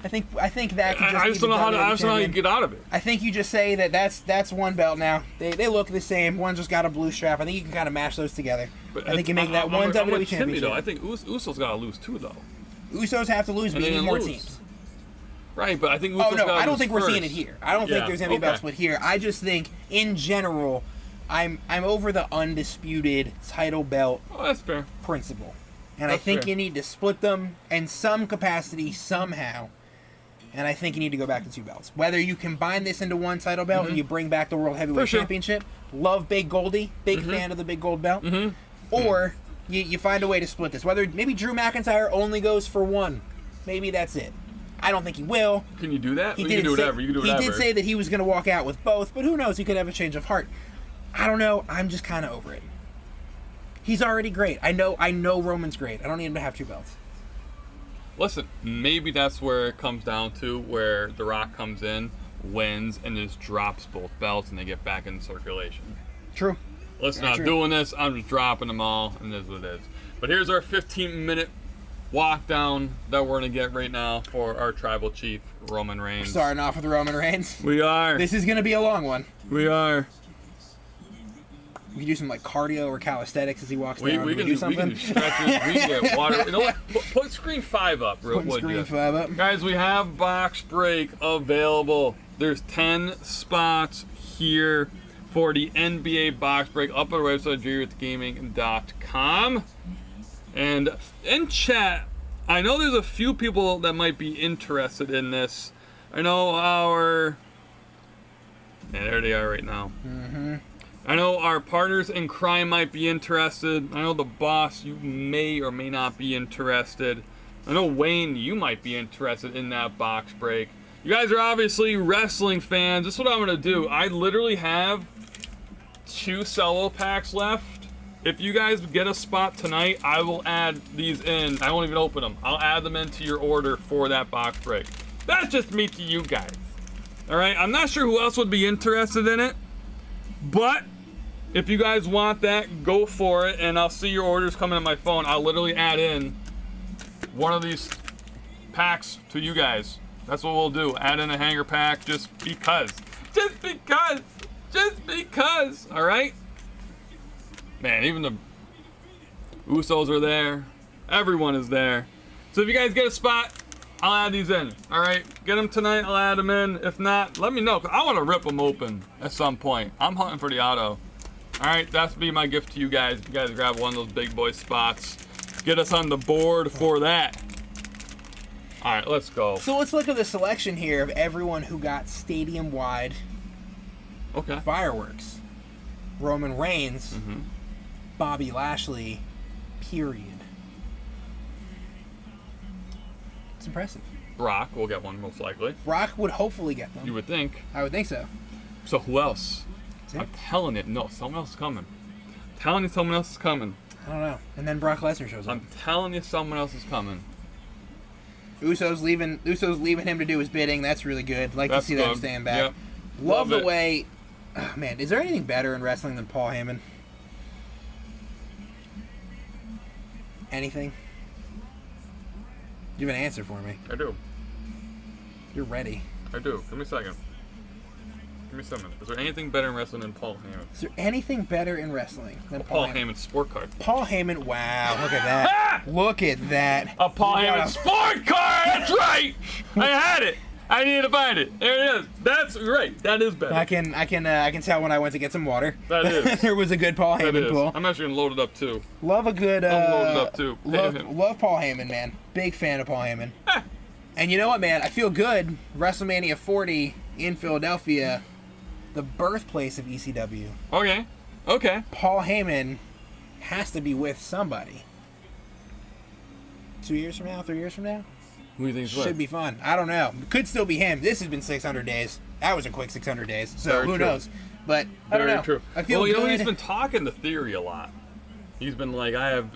I think that could just I just don't know how you get out of it. I think you just say that's one belt now. They look the same. One just got a blue strap. I think you can kind of mash those together. But I think you make that one WWE championship. Though. I think Usos got to lose too, though. Usos have to lose, but you need more teams. Right, but I think Usos I don't think we're seeing it here. I don't think there's any belt split here. I just think, in general, I'm over the undisputed title belt that's fair. principle. And I think you need to split them in some capacity somehow. And I think you need to go back to 2 belts. Whether you combine this into one title belt and you bring back the World Heavyweight Championship, love Big Goldie, big fan of the Big Gold belt, or you find a way to split this. Whether maybe Drew McIntyre only goes for 1. Maybe that's it. I don't think he will. Can you do that? You He can do whatever. did say that he was going to walk out with both, but who knows? He could have a change of heart. I don't know. I'm just kind of over it. He's already great. I know Roman's great. I don't need him to have 2 belts. Listen, maybe that's where it comes down to, where The Rock comes in, wins, and just drops both belts, and they get back in circulation. True. Listen, I'm not doing this. I'm just dropping them all, and this is what it is. But here's our 15-minute walk down that we're going to get right now for our tribal chief, Roman Reigns. Starting off with Roman Reigns. We are. This is going to be a long one. We are. We can do some like cardio or calisthenics as he walks down. We can do something. We can do stretches. We can get water. You know what? Put screen 5 up, real quick. Screen 5 up. Guys, we have box break available. There's 10 spots here for the NBA box break up on our website, jrgaming.com. And in chat, I know there's a few people that might be interested in this. I know our... Yeah, there they are right now. Mm-hmm. I know our partners in crime might be interested. I know the boss, you may or may not be interested. I know Wayne, you might be interested in that box break. You guys are obviously wrestling fans. This is what I'm going to do. I literally have 2 solo packs left. If you guys get a spot tonight, I will add these in. I won't even open them. I'll add them into your order for that box break. That's just me to you guys. All right? I'm not sure who else would be interested in it, but if you guys want that, go for it, and I'll see your orders coming on my phone. I'll literally add in one of these packs to you guys. That's what we'll do. Add in a hanger pack just because. Just because. Just because. All right? Man, even the Usos are there. Everyone is there. So if you guys get a spot, I'll add these in. All right? Get them tonight. I'll add them in. If not, let me know, because I want to rip them open at some point. I'm hunting for the auto. All right, that's be my gift to you guys. You guys grab one of those big boy spots. Get us on the board for that. All right, let's go. So let's look at the selection here of everyone who got stadium-wide fireworks. Roman Reigns, Bobby Lashley, period. It's impressive. Brock will get one most likely. Brock would hopefully get them. You would think. I would think so. So who else? I'm telling it. No, someone else is coming. I'm telling you someone else is coming. I don't know. And then Brock Lesnar shows up. I'm telling you someone else is coming. Usos leaving him to do his bidding. That's really good. Like to see that stand back. Yep. Love the way... Oh, man, is there anything better in wrestling than Paul Heyman? Anything? You have an answer for me. I do. You're ready. I do. Give me a second. Give me a second. Is there anything better in wrestling than Paul Heyman? Is there anything better in wrestling than Paul Heyman's sport card? Paul Heyman, wow, look at that. Look at that. A Paul Heyman sport card! That's right! I had it! I needed to find it. There it is. That's right. That is better. I can tell when I went to get some water. That is. There was a good Paul Heyman pull. I'm actually gonna load it up too. Love a good. I'm loaded up too. Love Paul Heyman, man. Big fan of Paul Heyman. And you know what, man? I feel good. WrestleMania 40 in Philadelphia, the birthplace of ECW. Okay. Okay. Paul Heyman has to be with somebody. 2 years from now, 3 years from now. Who do you think Should be fun. I don't know. Could still be him. This has been 600 days. That was a quick 600 days. So Very who true. knows? But I don't know. True. I feel well, you good. know, he's been talking to Theory a lot. He's been like, I have,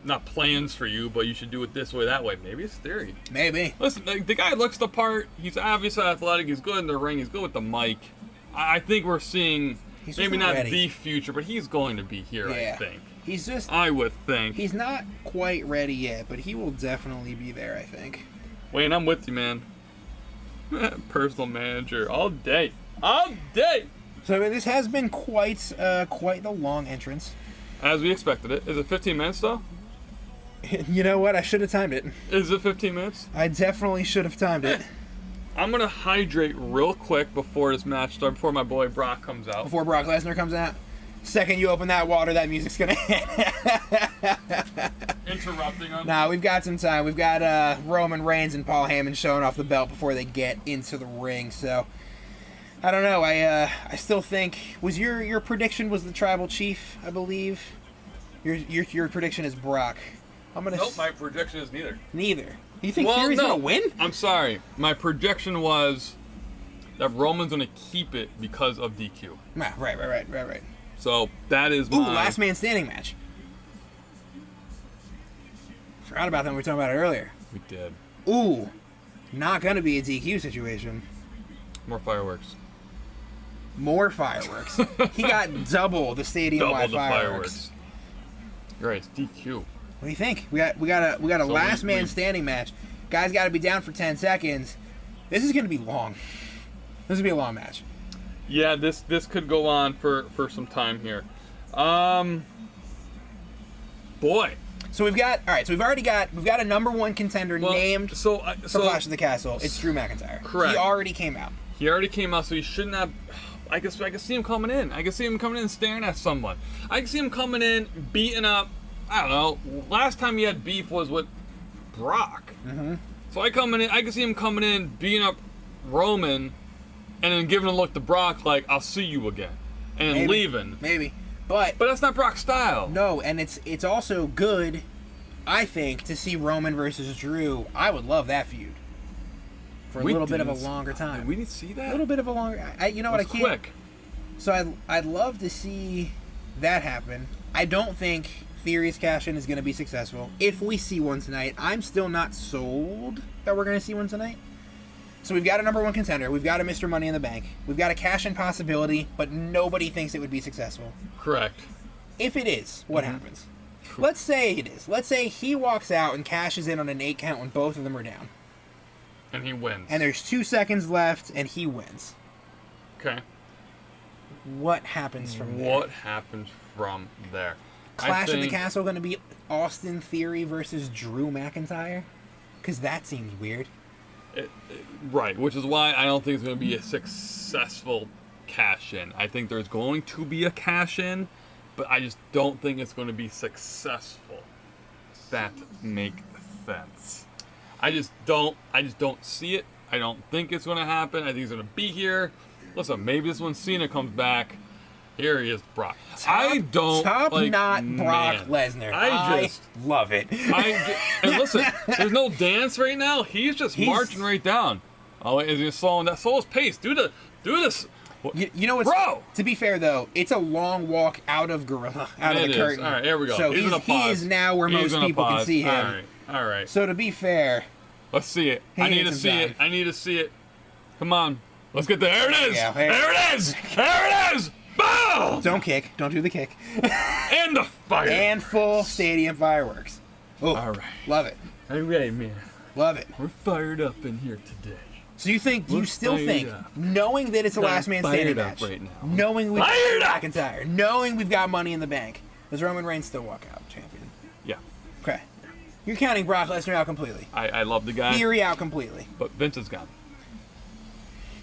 not plans for you, but you should do it this way, that way. Maybe it's Theory. Maybe. Listen, the guy looks the part. He's obviously athletic. He's good in the ring. He's good with the mic. I think we're seeing maybe not ready. the future, but he's going to be here, Yeah. I think. He's just... I would think. He's not quite ready yet, but he will definitely be there, I think. Wayne, I'm with you, man. Personal manager all day. All day! So this has been quite the long entrance. As we expected it. Is it 15 minutes, though? You know what? I should have timed it. Is it 15 minutes? I definitely should have timed it. I'm going to hydrate real quick before this match starts, before my boy Brock comes out. Before Brock Lesnar comes out. Second you open that water, that music's going to hit. Interrupting him. Nah, we've got some time. We've got Roman Reigns and Paul Heyman showing off the belt before they get into the ring. So, I don't know. I still think... Was your prediction was the Tribal Chief, I believe? Your prediction is Brock. Nope, my prediction is neither. Neither. You think Theory's gonna win? I'm sorry. My projection was that Roman's gonna keep it because of DQ. Right. So that is Ooh, last man standing match. Forgot about that when we were talking about it earlier. We did. Ooh, not gonna be a DQ situation. More fireworks. More fireworks. He got double the stadium-wide fireworks. You're right, it's DQ. What do you think? We got a last man standing match. Guys got to be down for 10 seconds. This is gonna be long. This is gonna be a long match. Yeah, this could go on for some time here. Boy. So we've got we've got a number one contender named for Clash of the Castle. It's Drew McIntyre. Correct. He already came out. So he shouldn't have. I can see him coming in. I can see him coming in staring at someone. I can see him coming in beating up. I don't know. Last time he had beef was with Brock. Mm-hmm. So I can see him coming in beating up Roman, and then giving a look to Brock like I'll see you again, and then leaving. Maybe. But that's not Brock's style. No, and it's also good, I think, to see Roman versus Drew. I would love that feud for a little bit of a longer time. We didn't see that. A little bit of a longer. You know what? I can't. Quick. So I'd love to see that happen. I don't think Theory's cash-in is going to be successful. If we see one tonight, I'm still not sold that we're going to see one tonight. So we've got a number one contender. We've got a Mr. Money in the Bank. We've got a cash-in possibility, but nobody thinks it would be successful. Correct. If it is, what happens? Let's say it is. Let's say he walks out and cashes in on an 8 count when both of them are down. And he wins. And there's 2 seconds left, and he wins. Okay. What happens from there? What happens from there? Clash of the Castle going to be Austin Theory versus Drew McIntyre? Because that seems weird. Right, which is why I don't think it's going to be a successful cash-in. I think there's going to be a cash-in, but I just don't think it's going to be successful. If that makes sense. I just don't see it. I don't think it's going to happen. I think he's going to be here. Listen, maybe this when Cena comes back. Here he is, Brock. Brock Lesnar. I just love it. And listen, there's no dance right now. He's just marching right down. Oh, is he slowing that? Slow his pace. Do this. You know what's, bro? To be fair though, it's a long walk out of Gorilla, out of the curtain. All right, here we go. So he is now where most people can see him. All right. So to be fair, let's see it. I need to see it. Come on. Let's get there. There it is. Yeah, there it is. There it is. Boom! Don't kick. Don't do the kick. And the fire. And full stadium fireworks. Oh, all right. Love it. All right, man. Love it. We're fired up in here today. So you still think, knowing that it's a last man standing match, right now. knowing we've got McIntyre, knowing we've got Money in the Bank, does Roman Reigns still walk out champion? Yeah. Okay. You're counting Brock Lesnar out completely. I love the guy. Theory out completely. But Vince is gone.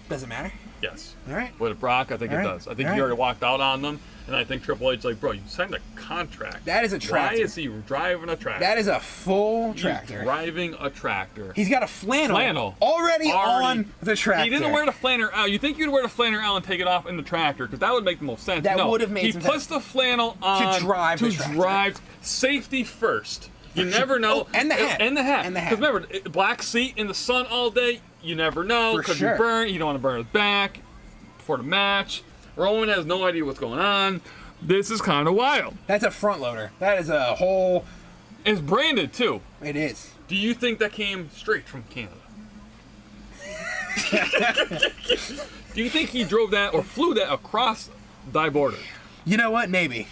Does it matter? Yes. All right. With Brock, I think it does. I think he already walked out on them, and I think Triple H's like, bro, you signed a contract. That is a tractor. Why is he driving a tractor? That is a full tractor. He's driving a tractor. He's got a flannel already on the tractor. He didn't wear the flannel out. You think you'd wear the flannel out and take it off in the tractor? Because that would make the most sense. That would have made sense. He puts the flannel on to drive safety first. You never know. Oh, and the hat. And the hat. Because remember, black seat in the sun all day, you never know. Could be burned. You don't want to burn his back before the match. Roman has no idea what's going on. This is kind of wild. That's a front loader. That is a whole... It's branded, too. It is. Do you think that came straight from Canada? Do you think he drove that or flew that across the border? You know what? Maybe.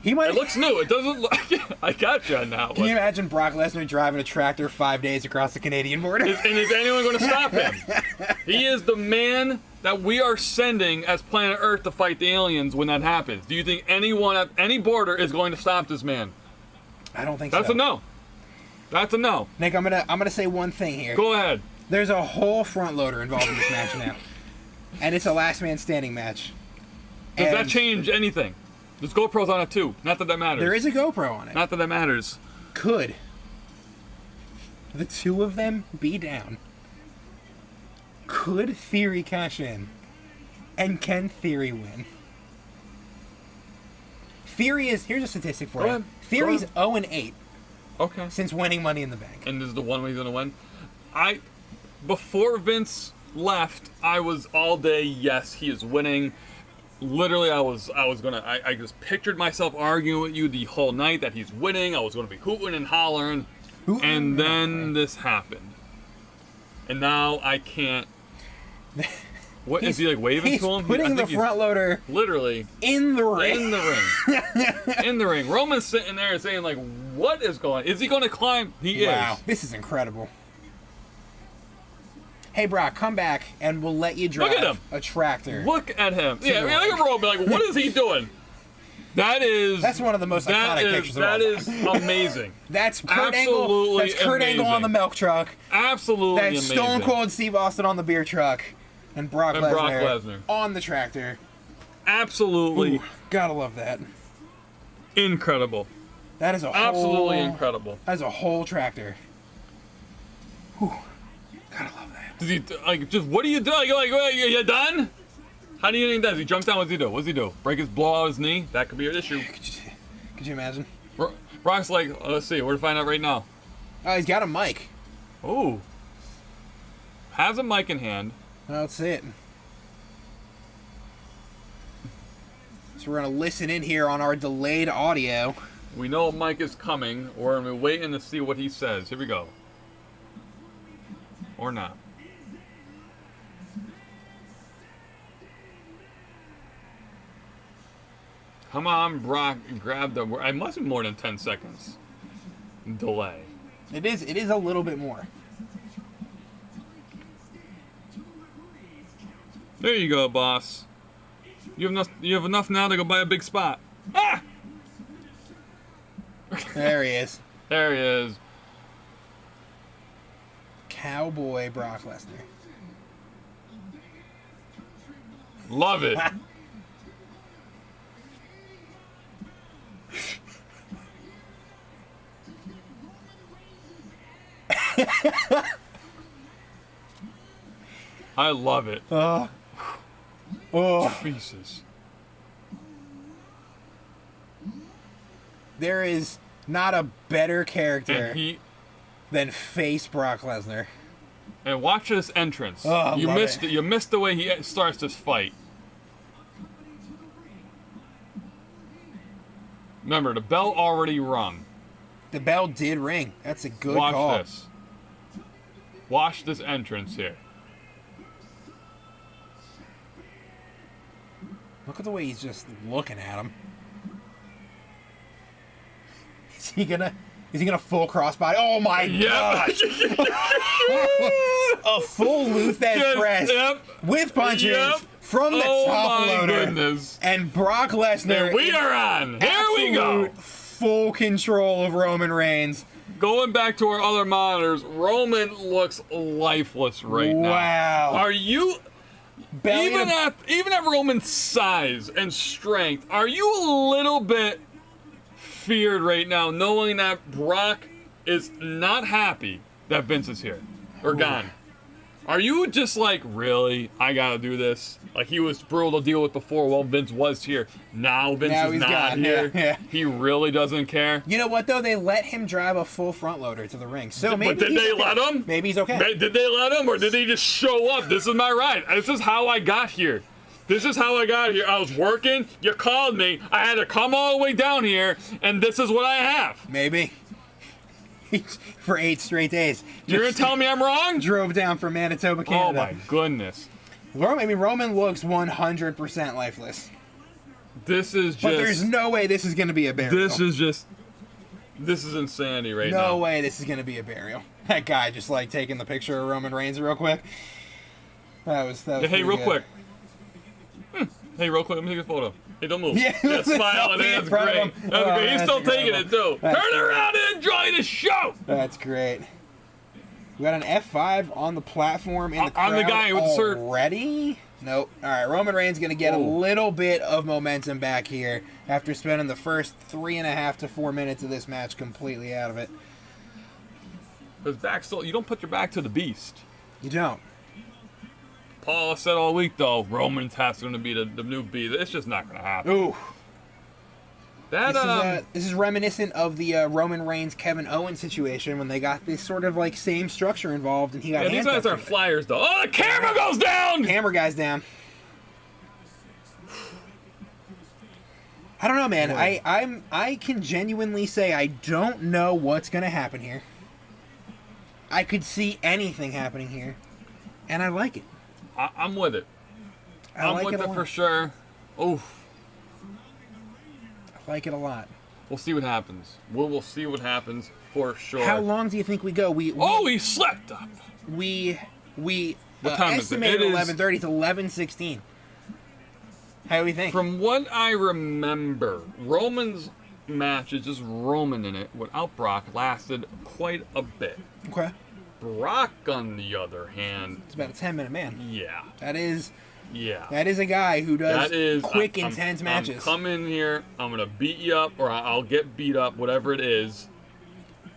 He might. It looks new. It doesn't look... I got you on that one. Can you imagine Brock Lesnar driving a tractor 5 days across the Canadian border? And is anyone going to stop him? He is the man that we are sending as Planet Earth to fight the aliens when that happens. Do you think anyone at any border is going to stop this man? I don't think That's a no. That's a no. Nick, I'm gonna say one thing here. Go ahead. There's a whole front loader involved in this match now, and it's a last man standing match. Does that change anything? There's GoPros on it too. Not that matters. There is a GoPro on it. Not that matters. Could the two of them be down? Could Theory cash in? And can Theory win? Theory is... Here's a statistic for you. Theory's 0-8 Okay. since winning Money in the Bank. And this is the one way he's gonna win. Before Vince left, I was all day, yes, he is winning. Literally, I just pictured myself arguing with you the whole night that he's winning. I was gonna be hooting and hollering. And then this happened. And now I can't. What is he like waving to him? He's putting the front loader literally in the ring. In the ring. In the ring. Roman's sitting there saying like, what is going on? Is he going to climb? He is. Wow, this is incredible. Hey, Brock, come back and we'll let you drive Look at him. a tractor. Look at him. Yeah, I mean, look at Roman. Like, what is he doing? That's one of the most iconic pictures of all time. That is amazing. That's Kurt Angle. That's Kurt Angle on the milk truck. Absolutely That's amazing. Stone Cold Steve Austin on the beer truck. And Brock Lesnar on the tractor. Absolutely. Ooh, gotta love that. Incredible. That is absolutely incredible. That is a whole tractor. Whew. Gotta love that. Does he like just what do you do? Like you done? How do you think he does? He jumps down. What does he do? What does he do? Blow out his knee? That could be an issue. Could you imagine? Brock's like, let's see. We're to find out right now. Oh, he's got a mic. Oh. Has a mic in hand. Let's see it. So we're gonna listen in here on our delayed audio. We know Mike is coming. We're waiting to see what he says. Here we go. Or not. Come on, Brock. Grab the... I must be more than 10 seconds. Delay. It is a little bit more. There you go, boss. You have enough now to go buy a big spot. Ah! There he is. There he is. Cowboy Brock Lesnar. Love it. I love it. Oh. Jesus. There is not a better character And than face Brock Lesnar. And watch this entrance. Oh, you missed it. You missed the way he starts this fight. Remember, the bell already rung. The bell did ring. That's a good Watch call. this. Watch this entrance here. Look at the way he's just looking at him. Is he gonna full crossbody? Oh my god! A full Luthez press with punches from the top loader. Goodness. And Brock Lesnar. And we are on. Here we go. Full control of Roman Reigns. Going back to our other monitors, Roman looks lifeless right now. Wow. Are you... Even at Roman's size and strength, are you a little bit feared right now, knowing that Brock is not happy that Vince is here or gone? Are you just like, really? I gotta do this? Like he was brutal to deal with before while Vince was here. Now Vince is not here. Yeah. He really doesn't care. You know what though? They let him drive a full front loader to the ring. So maybe but did they let him? Maybe he's okay. Did they let him, or did he just show up? This is my ride. This is how I got here. This is how I got here. I was working. You called me. I had to come all the way down here, and this is what I have. Maybe. For 8 straight days. You're gonna tell me I'm wrong? Drove down from Manitoba, Canada. Oh my goodness. Roman looks 100% lifeless. This is just... But there's no way this is going to be a burial. This is insanity right now. No way this is going to be a burial. That guy just like taking the picture of Roman Reigns real quick. That was hey, real quick. Hey, real quick, let me take a photo. Hey, don't move. Yeah, smile. That's great. That's great. He's still taking it, too. Turn around and enjoy the show. That's great. We got an F5 on the platform in the crowd on the guy with the shirt. Already? Nope. All right, Roman Reigns going to get a little bit of momentum back here after spending the first 3.5 to 4 minutes of this match completely out of it. His back still... You don't put your back to the beast. You don't. Paul said all week, though, Roman's has going to be the new beast. It's just not going to happen. Ooh. This is reminiscent of the Roman Reigns Kevin Owens situation when they got this sort of like same structure involved, and he got. Yeah, these guys are flyers though. Oh, the camera goes down. Camera guy's down. I don't know, man. I can genuinely say I don't know what's gonna happen here. I could see anything happening here, and I like it. I'm with it. I'm with it for sure. Oof. I like it a lot. We'll see what happens. We'll see what happens for sure. How long do you think we go? He slept up. We what time estimated is it? 11:30 to 11:16. How do we think? From what I remember, Roman's matches, just Roman in it, without Brock, lasted quite a bit. Okay. Brock, on the other hand, it's about a 10-minute man. Yeah. That is a guy who does quick, intense matches. I'm coming here, I'm going to beat you up, or I'll get beat up, whatever it is.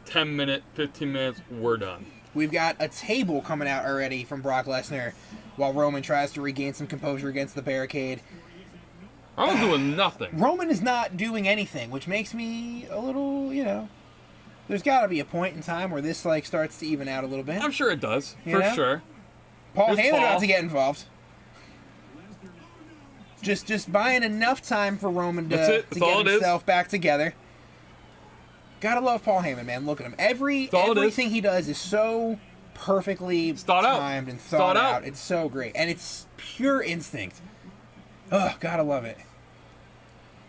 10 minutes, 15 minutes, we're done. We've got a table coming out already from Brock Lesnar while Roman tries to regain some composure against the barricade. I'm doing nothing. Roman is not doing anything, which makes me a little, there's got to be a point in time where this like starts to even out a little bit. I'm sure it does, for sure. Paul Heyman about to get involved. Just buying enough time for Roman to get himself back together. Gotta love Paul Heyman, man. Look at him. Everything he does is so perfectly timed and thought out. It's so great. And it's pure instinct. Ugh, gotta love it.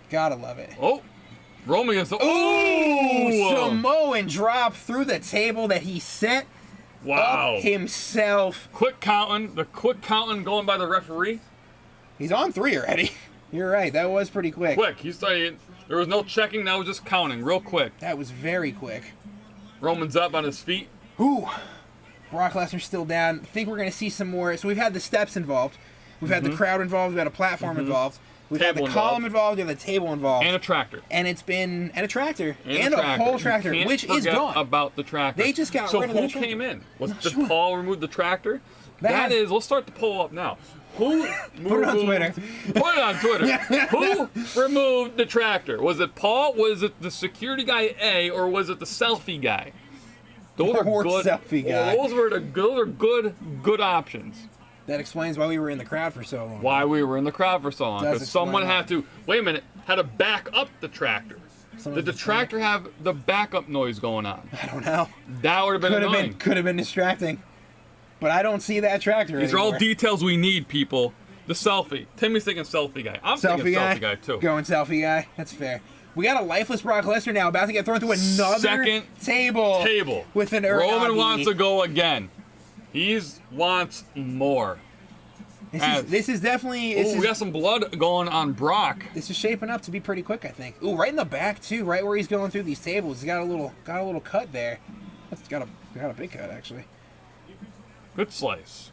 Gotta love it. Oh, Roman gets the... Ooh! Samoan drop through the table that he set up himself. Quick counting. The quick counting going by the referee. He's on 3 already. You're right. That was pretty quick. He's saying there was no checking. That was just counting real quick. That was very quick. Roman's up on his feet. Ooh. Brock Lesnar's still down. I think we're going to see some more. So we've had the steps involved. We've had the crowd involved. We've had a platform involved. We've had the column involved. We've had the table involved. And a tractor. And it's been... And a tractor. And a whole tractor, which is gone. About the tractor. They just got rid of that So who came in? Did Paul remove the tractor? That is... Let's start the poll up now. Who put it on Twitter. Put it on Twitter. Who removed the tractor? Was it Paul? Was it the security guy A? Or was it the selfie guy? Those are good. Selfie guy. Those are good options. That explains why we were in the crowd for so long. Because someone had to, had to back up the tractor. Did the tractor have the backup noise going on? I don't know. That would have been annoying. Could have been distracting. But I don't see that tractor These anymore. are all details we need, people. The selfie. Timmy's thinking selfie guy. I'm thinking selfie guy, too. Going selfie guy. That's fair. We got a lifeless Brock Lesnar now about to get thrown through another second table. With an Roman wants to go again. He wants more. This is definitely... we got some blood going on Brock. This is shaping up to be pretty quick, I think. Ooh, right in the back, too. Right where he's going through these tables. He's got a little cut there. That's got a big cut, actually. Good slice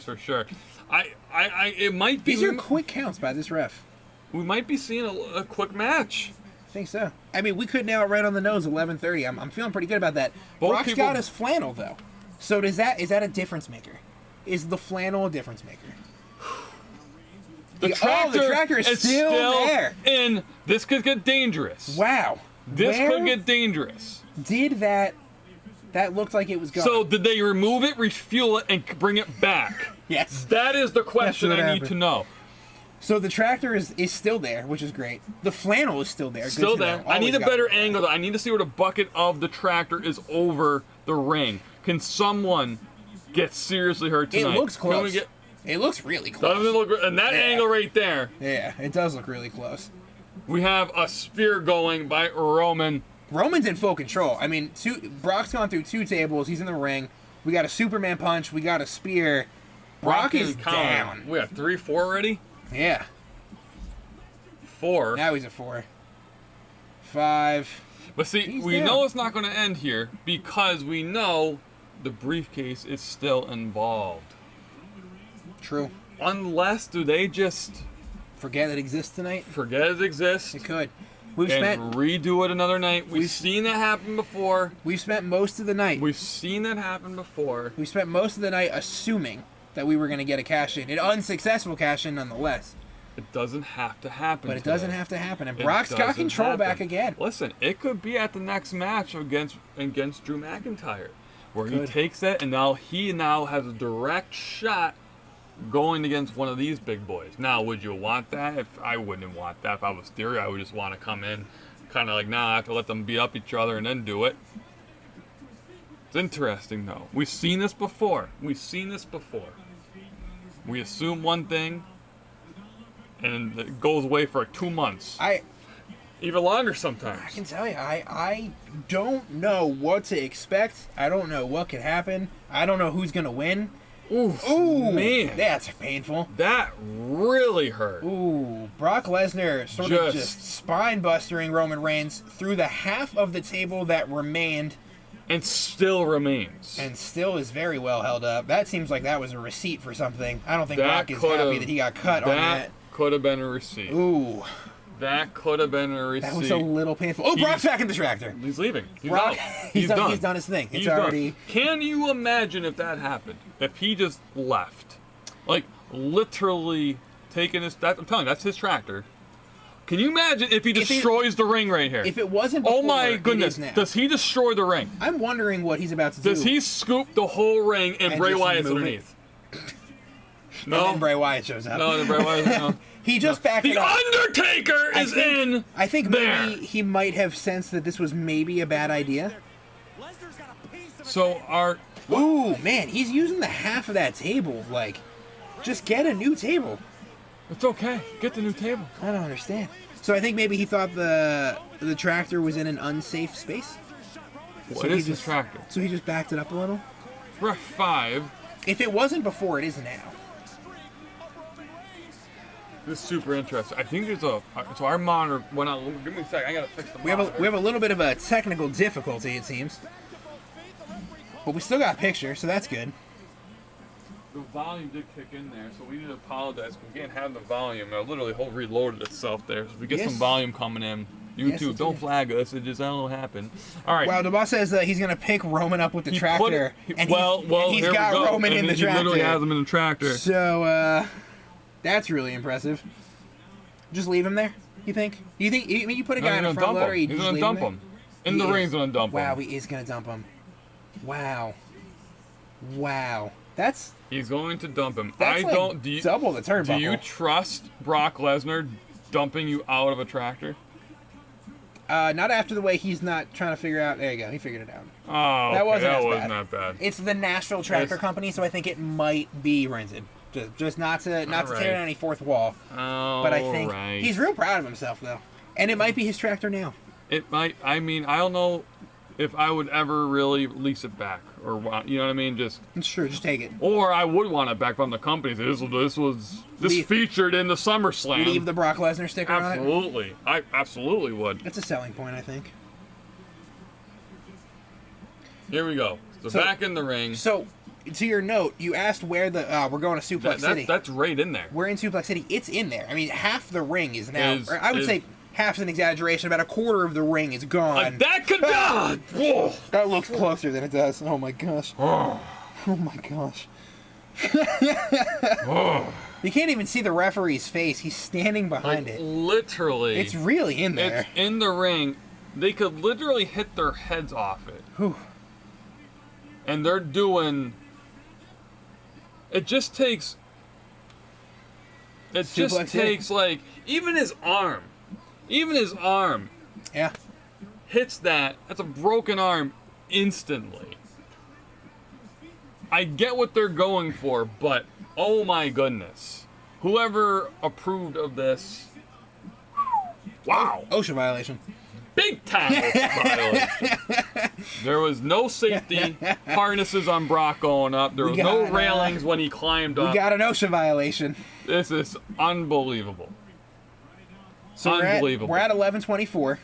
for sure. It might be. These are quick counts by this ref. We might be seeing a quick match. I think so. I mean, we could nail it right on the nose. 11:30. I'm feeling pretty good about that. Brock's got his flannel though. So is that a difference maker? Is the flannel a difference maker? The tractor is still there. And this could get dangerous. Wow. This could get dangerous. Did that? That looked like it was gone. So did they remove it, refuel it, and bring it back? Yes. That is the question I need to know. So the tractor is still there, which is great. The flannel is still there. Still there. I need a better angle, though. I need to see where the bucket of the tractor is over the ring. Can someone get seriously hurt tonight? It looks close. It looks really close. Doesn't it look? And that angle right there. Yeah, it does look really close. We have a spear going by Roman. Roman's in full control. I mean, Brock's gone through 2 tables. He's in the ring. We got a Superman punch. We got a spear. Brock is down. We got 3, 4 already? Yeah. 4. Now he's at 4. 5. But see, we know it's not going to end here because we know the briefcase is still involved. True. Unless, do they just... forget it exists tonight? Forget it exists. It could. Redo it another night. We've seen that happen before. We've spent most of the night. We've seen that happen before. We spent most of the night assuming that we were going to get a cash-in. An unsuccessful cash-in nonetheless. It doesn't have to happen. But it doesn't have to happen. And Brock's got control back again. Listen, it could be at the next match against Drew McIntyre, where he takes it, and now he has a direct shot going against one of these big boys. Now, would you want that? If I wouldn't want that. If I was Theory, I would just want to come in, kind of like, nah, I have to let them beat up each other and then do it. It's interesting, though. We've seen this before. We assume one thing, and it goes away for 2 months. Even longer sometimes. I can tell you, I don't know what to expect. I don't know what could happen. I don't know who's going to win. Ooh, man. That's painful. That really hurt. Ooh, Brock Lesnar sort of just spine-bustering Roman Reigns through the half of the table that remained. And still remains. And still is very well held up. That seems like that was a receipt for something. I don't think Brock is happy that he got cut on that. That could have been a receipt. Ooh. That could have been a receipt. That was a little painful. Oh, Brock's back in the tractor. He's leaving. Brock, he's done his thing. It's already. Can you imagine if that happened? If he just left, like literally taking his. I'm telling you, that's his tractor. Can you imagine if he destroys the ring right here? If it wasn't before, oh my goodness, does he destroy the ring? I'm wondering what he's about to do. Does he scoop the whole ring and Bray Wyatt's underneath? No. And then Bray Wyatt shows up. No, then Bray Wyatt. No. He just backed it up. The Undertaker is in. I think maybe he might have sensed that this was maybe a bad idea. So Ooh, man, he's using the half of that table. Like, just get a new table. It's okay. Get the new table. I don't understand. So I think maybe he thought the tractor was in an unsafe space. What is this tractor? So he just backed it up a little. Ref 5. If it wasn't before, it is now. This is super interesting. I think there's so our monitor went out. Give me a sec. I gotta fix the monitor. We have a little bit of a technical difficulty, it seems. But we still got a picture, so that's good. The volume did kick in there, so we need to apologize. We can't have the volume. It literally reloaded itself there. So we get some volume coming in. YouTube, don't flag us. It just, I don't know what happened. All right. Well, the boss says he's going to pick Roman up with the tractor. He's got Roman in the tractor. He literally has him in the tractor. So, that's really impressive. Just leave him there, you think? You put a guy in the front loader, he's going to dump him. In the ring, he's going to dump him. Wow, he is going to dump him. Wow. He's going to dump him. That's double the turnbuckle. Do you trust Brock Lesnar dumping you out of a tractor? Not after the way he's not trying to figure out. There you go. He figured it out. Oh, that wasn't that bad. It's the Nashville Tractor Company, so I think it might be rented. Just not to tear down any fourth wall. But I think he's real proud of himself, though. And it might be his tractor now. It might. I mean, I don't know if I would ever really lease it back, or you know what I mean. Just sure, just take it. Or I would want it back from the company. This featured in the SummerSlam. Leave the Brock Lesnar sticker on it. Absolutely, I absolutely would. That's a selling point, I think. Here we go. So back in the ring. So, to your note, you asked where we're going to Suplex City. That's right in there. We're in Suplex City. It's in there. I mean, half the ring is now. I would say half's an exaggeration. About a quarter of the ring is gone. That could be. That looks closer than it does. Oh my gosh. Oh my gosh. You can't even see the referee's face. He's standing behind it. Literally. It's really in there. It's in the ring. They could literally hit their heads off it. Whew. And they're doing. It just takes. It just takes like even his arm. Yeah. Hits that. That's a broken arm instantly. I get what they're going for, but oh my goodness. Whoever approved of this. Wow. OSHA violation. Big time violation. There was no safety harnesses on Brock going up. There was no railings when he climbed up. We got an OSHA violation. This is unbelievable. So unbelievable. We're at 11:24.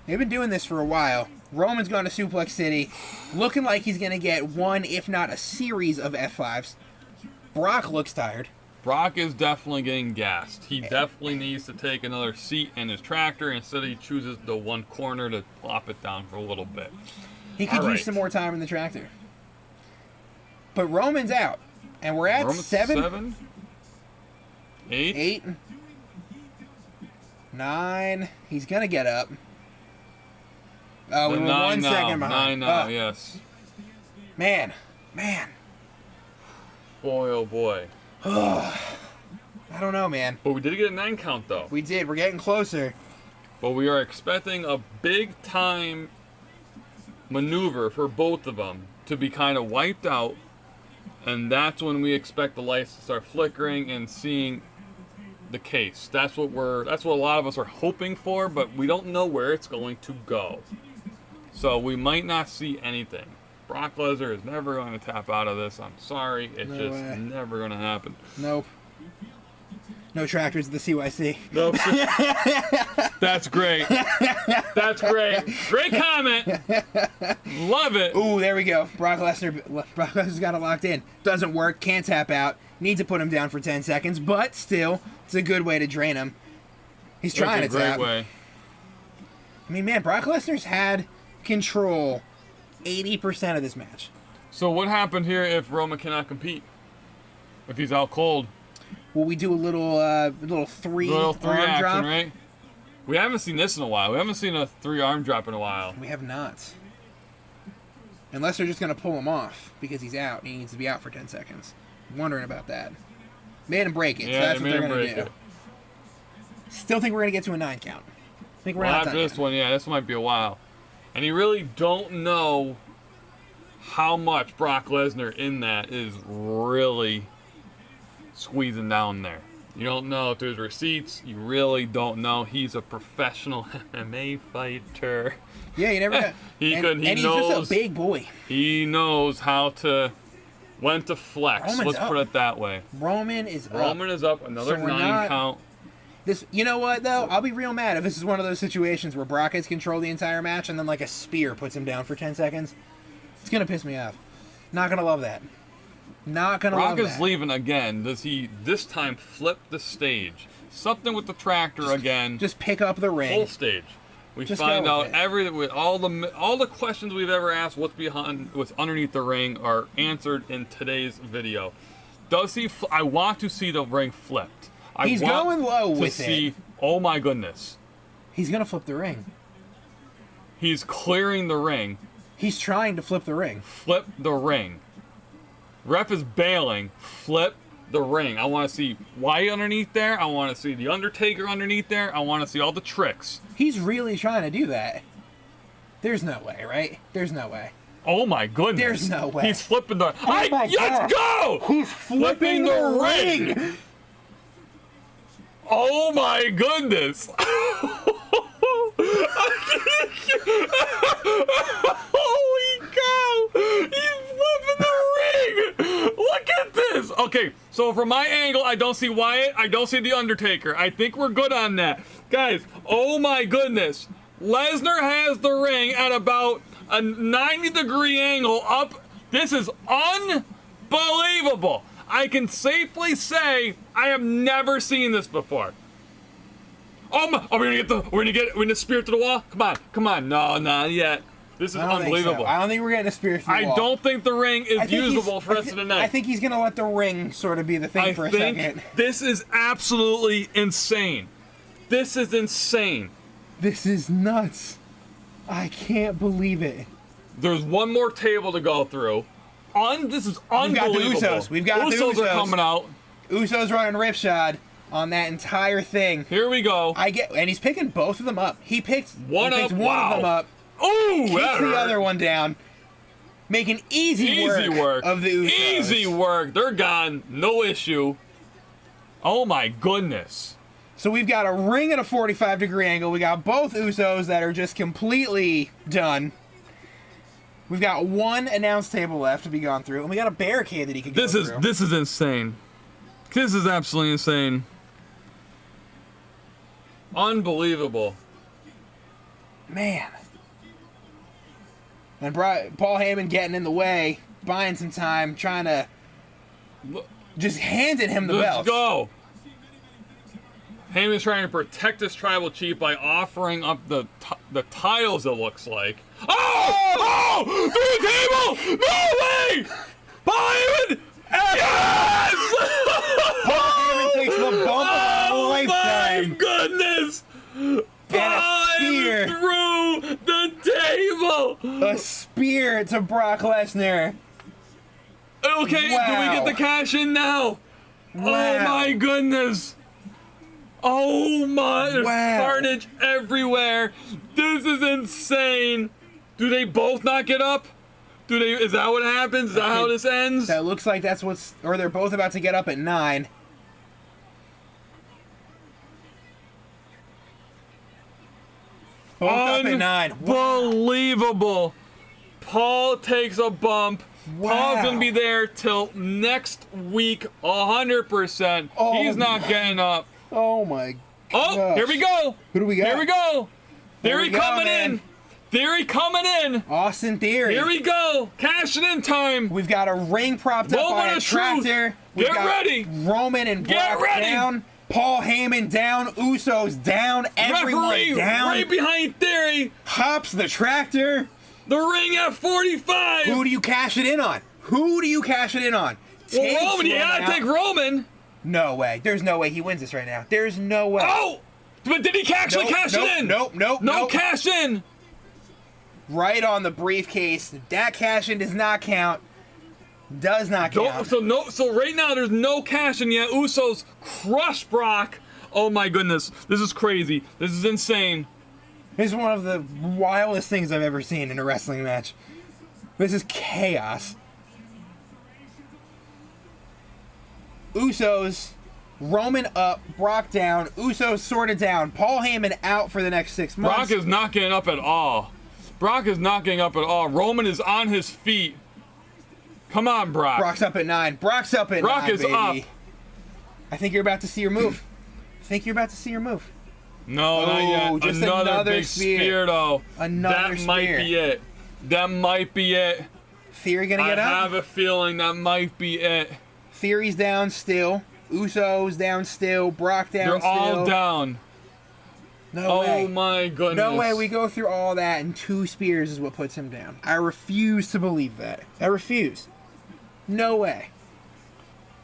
They've been doing this for a while. Roman's gone to Suplex City, looking like he's going to get one, if not a series of F5s. Brock looks tired. Brock is definitely getting gassed. He definitely needs to take another seat in his tractor. Instead, he chooses the one corner to plop it down for a little bit. He could use some more time in the tractor. But Roman's out. And we're at 7. 8. 8. 9. He's gonna get up. Oh, we were 1 second behind. 9 now, yes. Man. Boy, oh boy. I don't know, man. But we did get a 9 count, though. We did. We're getting closer. But we are expecting a big-time maneuver for both of them to be kind of wiped out. And that's when we expect the lights to start flickering and seeing the case. That's what a lot of us are hoping for, but we don't know where it's going to go. So we might not see anything. Brock Lesnar is never going to tap out of this. I'm sorry. It's never going to happen. Nope. No tractors at the CYC. Nope. That's great. That's great. Great comment. Love it. Ooh, there we go. Brock Lesnar's got it locked in. Doesn't work. Can't tap out. Need to put him down for 10 seconds, but still, it's a good way to drain him. He's trying to tap. Great way. I mean, man, Brock Lesnar's had control 80% of this match. So what happened here if Roman cannot compete? If he's out cold? Will we do a little three arm action, drop? Right? We haven't seen this in a while. We haven't seen a 3 arm drop in a while. We have not. Unless they're just going to pull him off because he's out and he needs to be out for 10 seconds. I'm wondering about that. Made him break it, Yeah, so that's what they're going to do. It. Still think we're going to get to a 9 count. I think we're not done this yet. one, yeah, this might be a while. And you really don't know how much Brock Lesnar in that is really squeezing down there. You don't know if there's receipts. You really don't know. He's a professional MMA fighter. Yeah, you never know. And he's just a big boy. He knows when to flex. Roman's Let's up. put it that way. Roman is up. Roman is up. Another So we're 9 count. You know what, though? I'll be real mad if this is one of those situations where Brock has controlled the entire match and then, like, a spear puts him down for 10 seconds. It's going to piss me off. Not going to love that. Not going to love that. Brock is leaving again. Does he this time flip the stage? Something with the tractor again. Just pick up the ring. Whole stage. We Just find go out with it. everything. With all the questions we've ever asked, what's underneath the ring, are answered in today's video. Does he? I want to see the ring flipped. He's going low with it. Oh my goodness. He's going to flip the ring. He's clearing the ring. He's trying to flip the ring. Flip the ring. Ref is bailing. Flip the ring. I want to see Wyatt underneath there. I want to see the Undertaker underneath there. I want to see all the tricks. He's really trying to do that. There's no way, right? There's no way. Oh my goodness. There's no way. He's flipping the... my God. Let's go! He's flipping the ring! Oh my goodness! Holy cow! He's flipping the ring! Look at this! Okay, so from my angle, I don't see Wyatt. I don't see the Undertaker. I think we're good on that. Guys, oh my goodness. Lesnar has the ring at about a 90-degree angle up. This is unbelievable. I can safely say I have never seen this before. Oh my! Oh, we're gonna spear it to the wall. Come on! No, not yet. This is unbelievable. I don't think we're getting a spear through the wall. I don't think the ring is usable for the rest of the night. I think he's gonna let the ring sort of be the thing for a second. This is absolutely insane. This is insane. This is nuts. I can't believe it. There's one more table to go through. This is unbelievable. We've got the Usos Usos. are coming out. Usos running ripshod on that entire thing. Here we go. And he's picking both of them up. He picked one of them up. Ooh, Kicks the other one down. Making easy work of the Usos. Easy work. They're gone. No issue. Oh my goodness. So we've got a ring at a 45-degree angle. We got both Usos that are just completely done. We've got one announce table left to be gone through, and we got a barricade that he could go through. This is insane. This is absolutely insane. Unbelievable. Man. And Paul Heyman getting in the way, buying some time, trying to just handed him the belt. Let's go. Heyman's trying to protect his tribal chief by offering up the titles, it looks like. Oh! Through the table! No way! Paul Heyman! Yes! Paul Heyman takes the bump of a lifetime. My goodness! Paul spear. through the table! A spear to Brock Lesnar. Okay, Wow. do we get the cash in now? Wow. Oh my goodness! Oh my, there's carnage everywhere. This is insane. Do they both not get up? Is that what happens? Is that how this ends? That looks like that's what's, or they're both about to get up at 9. Both up at 9. Unbelievable. Paul takes a bump. Wow. Paul's gonna be there till next week, 100%. Oh He's not getting up. Oh my Oh, gosh. here we go. Who do we got? Here we go. Here Theory we go, coming man. in. Theory coming in. Austin Theory. Here we go. Cashing in time. We've got a ring propped up Moment by a of truth. tractor. We've Get got ready. Roman and Get Brock ready. down. Paul Heyman down. Usos down. Everyone Referee down. right behind Theory. Hops the tractor. The ring at 45. Who do you cash it in on? Who do you cash it in on? Takes Well, Roman, you gotta out. take Roman. No way. There's no way he wins this right now. There's no way. Oh! But did he actually cash it in? Nope. No cash in. Right on the briefcase. That cash in does not count. Does not count. So right now there's no cash in yet. Usos crush Brock. Oh my goodness. This is crazy. This is insane. This is one of the wildest things I've ever seen in a wrestling match. This is chaos. Usos, Roman up, Brock down, Usos sorted down, Paul Heyman out for the next 6 months. Brock is not getting up at all. Brock is not getting up at all. Roman is on his feet. Come on, Brock. Brock's up at 9. Brock's up at 9, Brock is baby. up. I think you're about to see your move. No, not Oh, yet. just Another another big spear. spear, though. Another that might spear. be it. That might be it. Theory gonna I get up? have a feeling that might be it. Theory's down still. Usos down still. Brock down They're still. all down. No way. Oh my goodness. No way we go through all that and 2 spears is what puts him down. I refuse to believe that. I refuse. No way.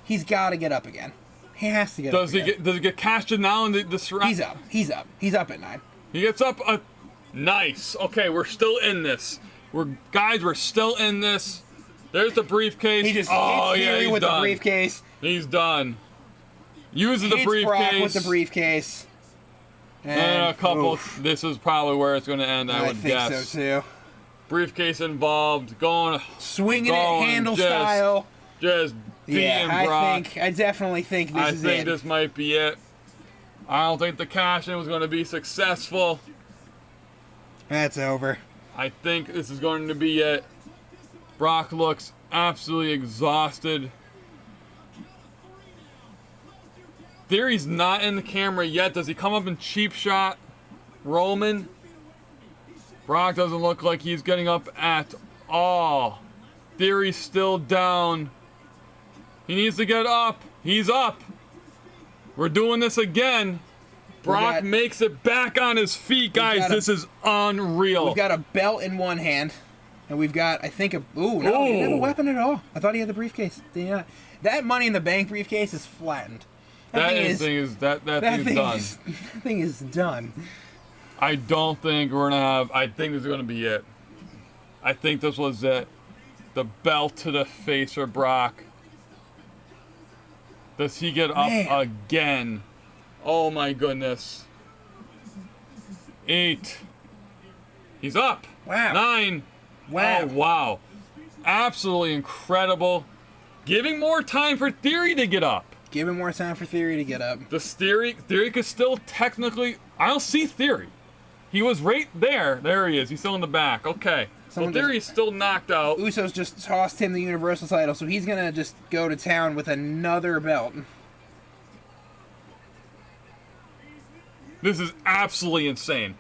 He's got to get up again. He has to get up again. Does he get cashed in now in this round? He's up. He's up at 9. He gets up. Nice. Okay, we're still in this. We're still in this. There's the briefcase. He just oh hits yeah, Theory he's with done. the briefcase. He's done. Uses the Hits briefcase. Brock with the briefcase. And A couple. oof, This is probably where it's going to end. I would think guess. so too. Briefcase involved. Swinging it Going handle just style. Just beating Yeah, Brock. I definitely think this is I think it. this might be it. I don't think the cash-in was going to be successful. That's over. I think this is going to be it. Brock looks absolutely exhausted. Theory's not in the camera yet. Does he come up and cheap shot Roman? Brock doesn't look like he's getting up at all. Theory's still down. He needs to get up. He's up. We're doing this again. Brock makes it back on his feet, guys. This is unreal. We've got a belt in one hand, and we've got, I think, he didn't have a weapon at all. I thought he had the briefcase. Did he not? That Money in the Bank briefcase is flattened. That thing is done. That thing is done. I don't think we're gonna have. I think this is gonna be it. I think this was it. The belt to the face for Brock. Does he get up again? Oh my goodness. 8. He's up. Wow. 9. Wow. Oh wow. Absolutely incredible. Giving more time for Theory to get up. Give him more time for Theory to get up. The Theory could still technically. I don't see Theory. He was right there. There he is. He's still in the back. Okay. So Theory's still knocked out. Usos just tossed him the Universal title, so he's going to just go to town with another belt. This is absolutely insane.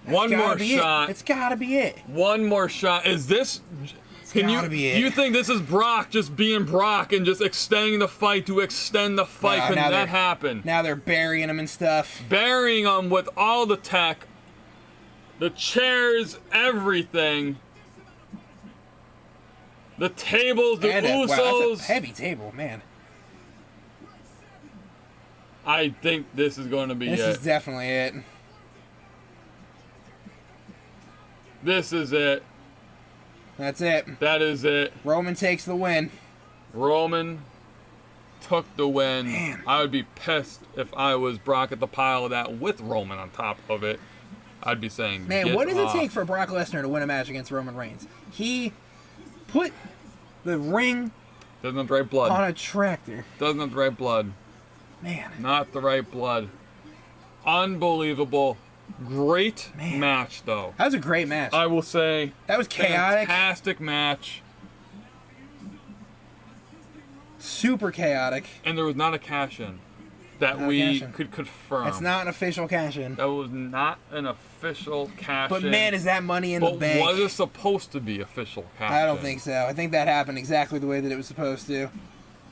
One more shot. It's got to be it. One more shot. Is this... Do you think this is Brock just being Brock and just extending the fight to extend the fight? Can that happen? Now they're burying him and stuff. Burying him with all the tech, the chairs, everything. The tables, the Usos. Wow, that's a heavy table, man. I think this is going to be This it. is definitely it. This is it. That's it. That is it. Roman takes the win. Roman took the win. Man. I would be pissed if I was Brock at the pile of that with Roman on top of it. I'd be saying, Man, get what does off. it take for Brock Lesnar to win a match against Roman Reigns? He put the ring Doesn't have the right blood. on a tractor. Doesn't have the right blood. Man. Not the right blood. Unbelievable. Great Man. match, though. That was a great match. I will say, That was chaotic. fantastic match. Super chaotic. And there was not a cash-in that Not a we cash-in. could confirm. That's not an official cash-in. That was not an official cash-in. But man, is that Money in the But Bank. was it supposed to be official cash-in? I don't think so. I think that happened exactly the way that it was supposed to.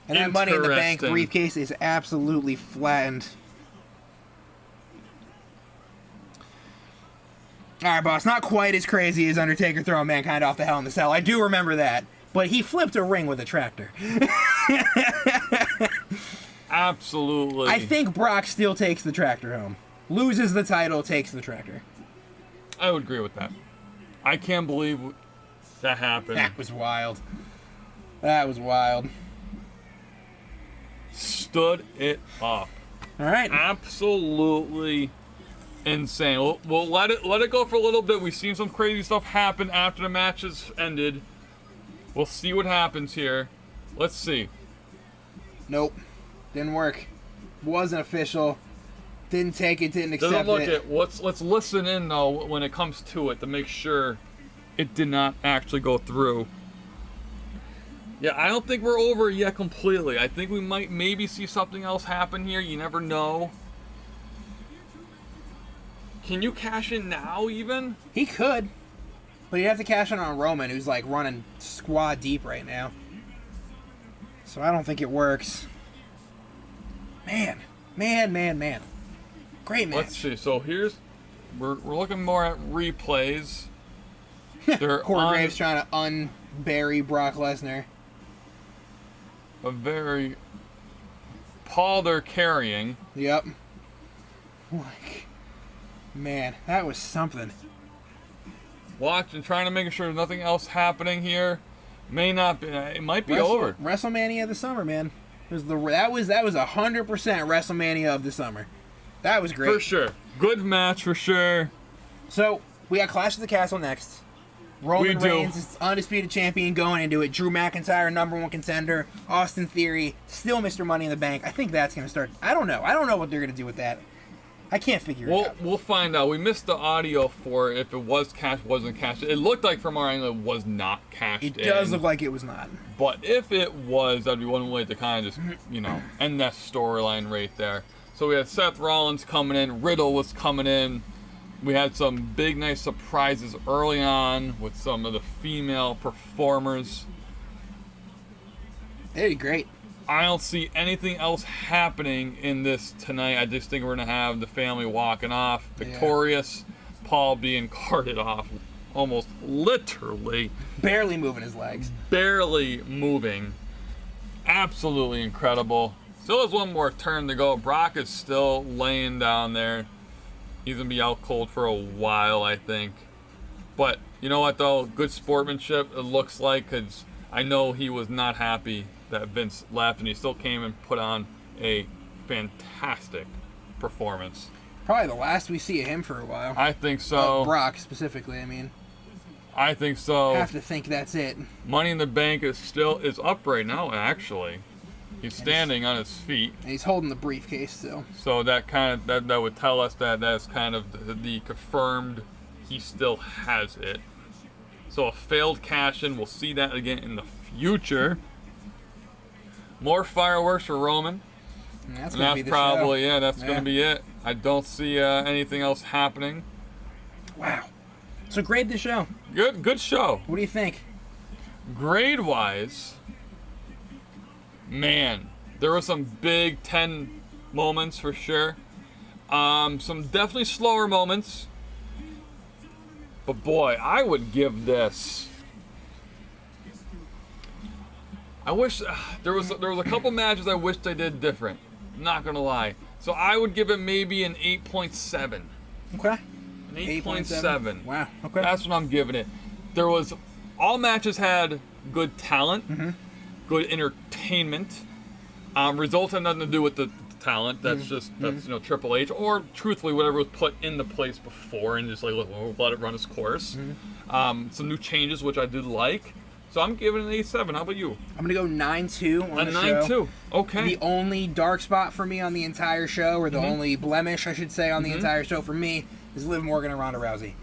And that Money in the Bank Interesting. briefcase is absolutely flattened. All right, boss. Not quite as crazy as Undertaker throwing Mankind off the Hell in the Cell. I do remember that. But he flipped a ring with a tractor. Absolutely. I think Brock still takes the tractor home. Loses the title, takes the tractor. I would agree with that. I can't believe that happened. That was wild. That was wild. Stood it up. All right. Absolutely insane. We'll let it go for a little bit. We've seen some crazy stuff happen after the matches ended. We'll see what happens here. Let's see. Nope. Didn't work. Wasn't official. Didn't take it, didn't accept Doesn't look it. at. Let's listen in though when it comes to it to make sure it did not actually go through. Yeah, I don't think we're over it yet completely. I think we might maybe see something else happen here. You never know. Can you cash in now even? He could. But he'd have to cash in on Roman, who's like running squad deep right now. So I don't think it works. Man. Great match. Let's see. So here's we're looking more at replays. They're Corey on Graves trying to unbury Brock Lesnar. a very Paul they're carrying. Yep. Like, man, that was something. Watching, trying to make sure there's nothing else happening here. May not be. It might be over. WrestleMania of the summer, man. That was 100% WrestleMania of the summer. That was great. For sure. Good match for sure. So we got Clash of the Castle next. Roman Reigns is undisputed champion going into it. Drew McIntyre, #1 contender. Austin Theory, still Mr. Money in the Bank. I think that's going to start. I don't know what they're going to do with that. I can't figure it out. We'll find out. We missed the audio for if it was cash, wasn't cash. It looked like from our angle it was not cashed in. It does look like it was not. But if it was, that'd be one way to kind of just, end that storyline right there. So we had Seth Rollins coming in. Riddle was coming in. We had some big, nice surprises early on with some of the female performers. They'd be great. I don't see anything else happening in this tonight. I just think we're going to have the family walking off victorious. Paul being carted off almost literally. Barely moving his legs. Barely moving. Absolutely incredible. Still has one more turn to go. Brock is still laying down there. He's going to be out cold for a while, I think. But you know what, though? Good sportsmanship, it looks like, because I know he was not happy that Vince left, and he still came and put on a fantastic performance. Probably the last we see of him for a while. I think so. Brock, specifically, I mean. I think so. Have to think that's it. Money in the Bank is up right now, actually. He's standing on his feet. And he's holding the briefcase still. So that kind of that would tell us that that's kind of the confirmed he still has it. So a failed cash-in. We'll see that again in the future. More fireworks for Roman. And that's And gonna that's be the probably show. that's going to be it. I don't see anything else happening. Wow. So grade the show. Good show. What do you think? Grade-wise, man, there were some big 10 moments for sure. Some definitely slower moments. But boy, I would give this. I wish there was a couple matches I wish they did different. Not gonna lie. So I would give it maybe an 8.7. Okay. An 8.7. Wow. Okay. That's what I'm giving it. All matches had good talent, good entertainment. Results have nothing to do with the talent. That's Triple H, or truthfully whatever was put into place before, and just like we'll let it run its course. Some new changes which I did like. So I'm giving it an 8.7. How about you? I'm gonna go 9.2 on the show. 9.2. Okay. The only dark spot for me on the entire show, or the only blemish I should say on the entire show for me, is Liv Morgan and Ronda Rousey.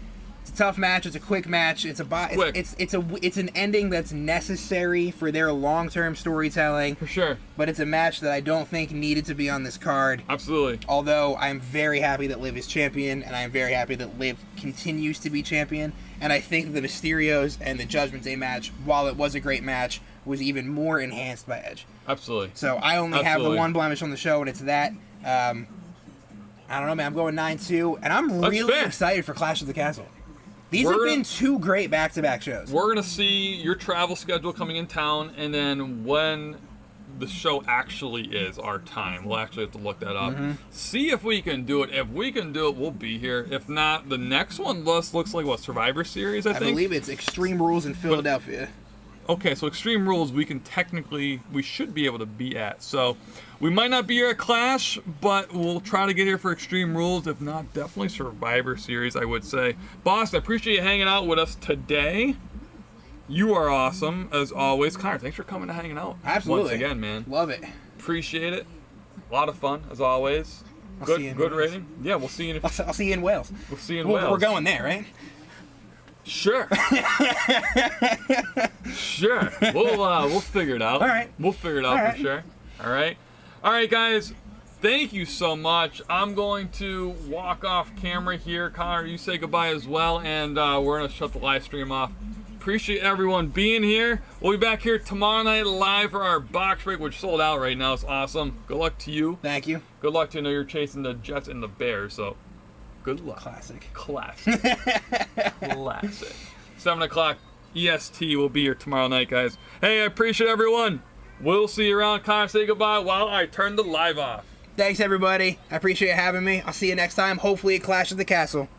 It's a tough match. It's a quick match. It's an ending that's necessary for their long-term storytelling. For sure. But it's a match that I don't think needed to be on this card. Absolutely. Although I'm very happy that Liv is champion, and I am very happy that Liv continues to be champion. And I think the Mysterios and the Judgment Day match, while it was a great match, was even more enhanced by Edge. Absolutely. So I only have the one blemish on the show, and it's that. I don't know, man. I'm going 9.2, and I'm really excited for Clash of the Castle. These have been two great back-to-back shows. We're going to see your travel schedule coming in town, and then when the show actually is our time. We'll actually have to look that up. See if we can do it. If we can do it, we'll be here. If not, the next one looks like, what, Survivor Series, I think? I believe it's Extreme Rules in Philadelphia. Okay, so Extreme Rules we should be able to be at. So we might not be here at Clash, but we'll try to get here for Extreme Rules. If not, definitely Survivor Series, I would say. Boss, I appreciate you hanging out with us today. You are awesome, as always. Connor, thanks for coming and hanging out. Absolutely. Once again, man. Love it. Appreciate it. A lot of fun, as always. Good rating. Yeah, we'll see you I'll see you in Wales. We'll see you in Wales. We're going there, right? Sure. Sure. We'll figure it out. All right. We'll figure it out for sure. All right, guys. Thank you so much. I'm going to walk off camera here. Connor, you say goodbye as well, and we're going to shut the live stream off. Appreciate everyone being here. We'll be back here tomorrow night live for our box break, which sold out right now. It's awesome. Good luck to you. Thank you. Good luck to you. I know you're chasing the Jets and the Bears, so good luck. Classic. Classic. 7 o'clock EST will be here tomorrow night, guys. Hey, I appreciate everyone. We'll see you around. Connor, say goodbye while I turn the live off. Thanks, everybody. I appreciate you having me. I'll see you next time, hopefully at Clash of the Castle.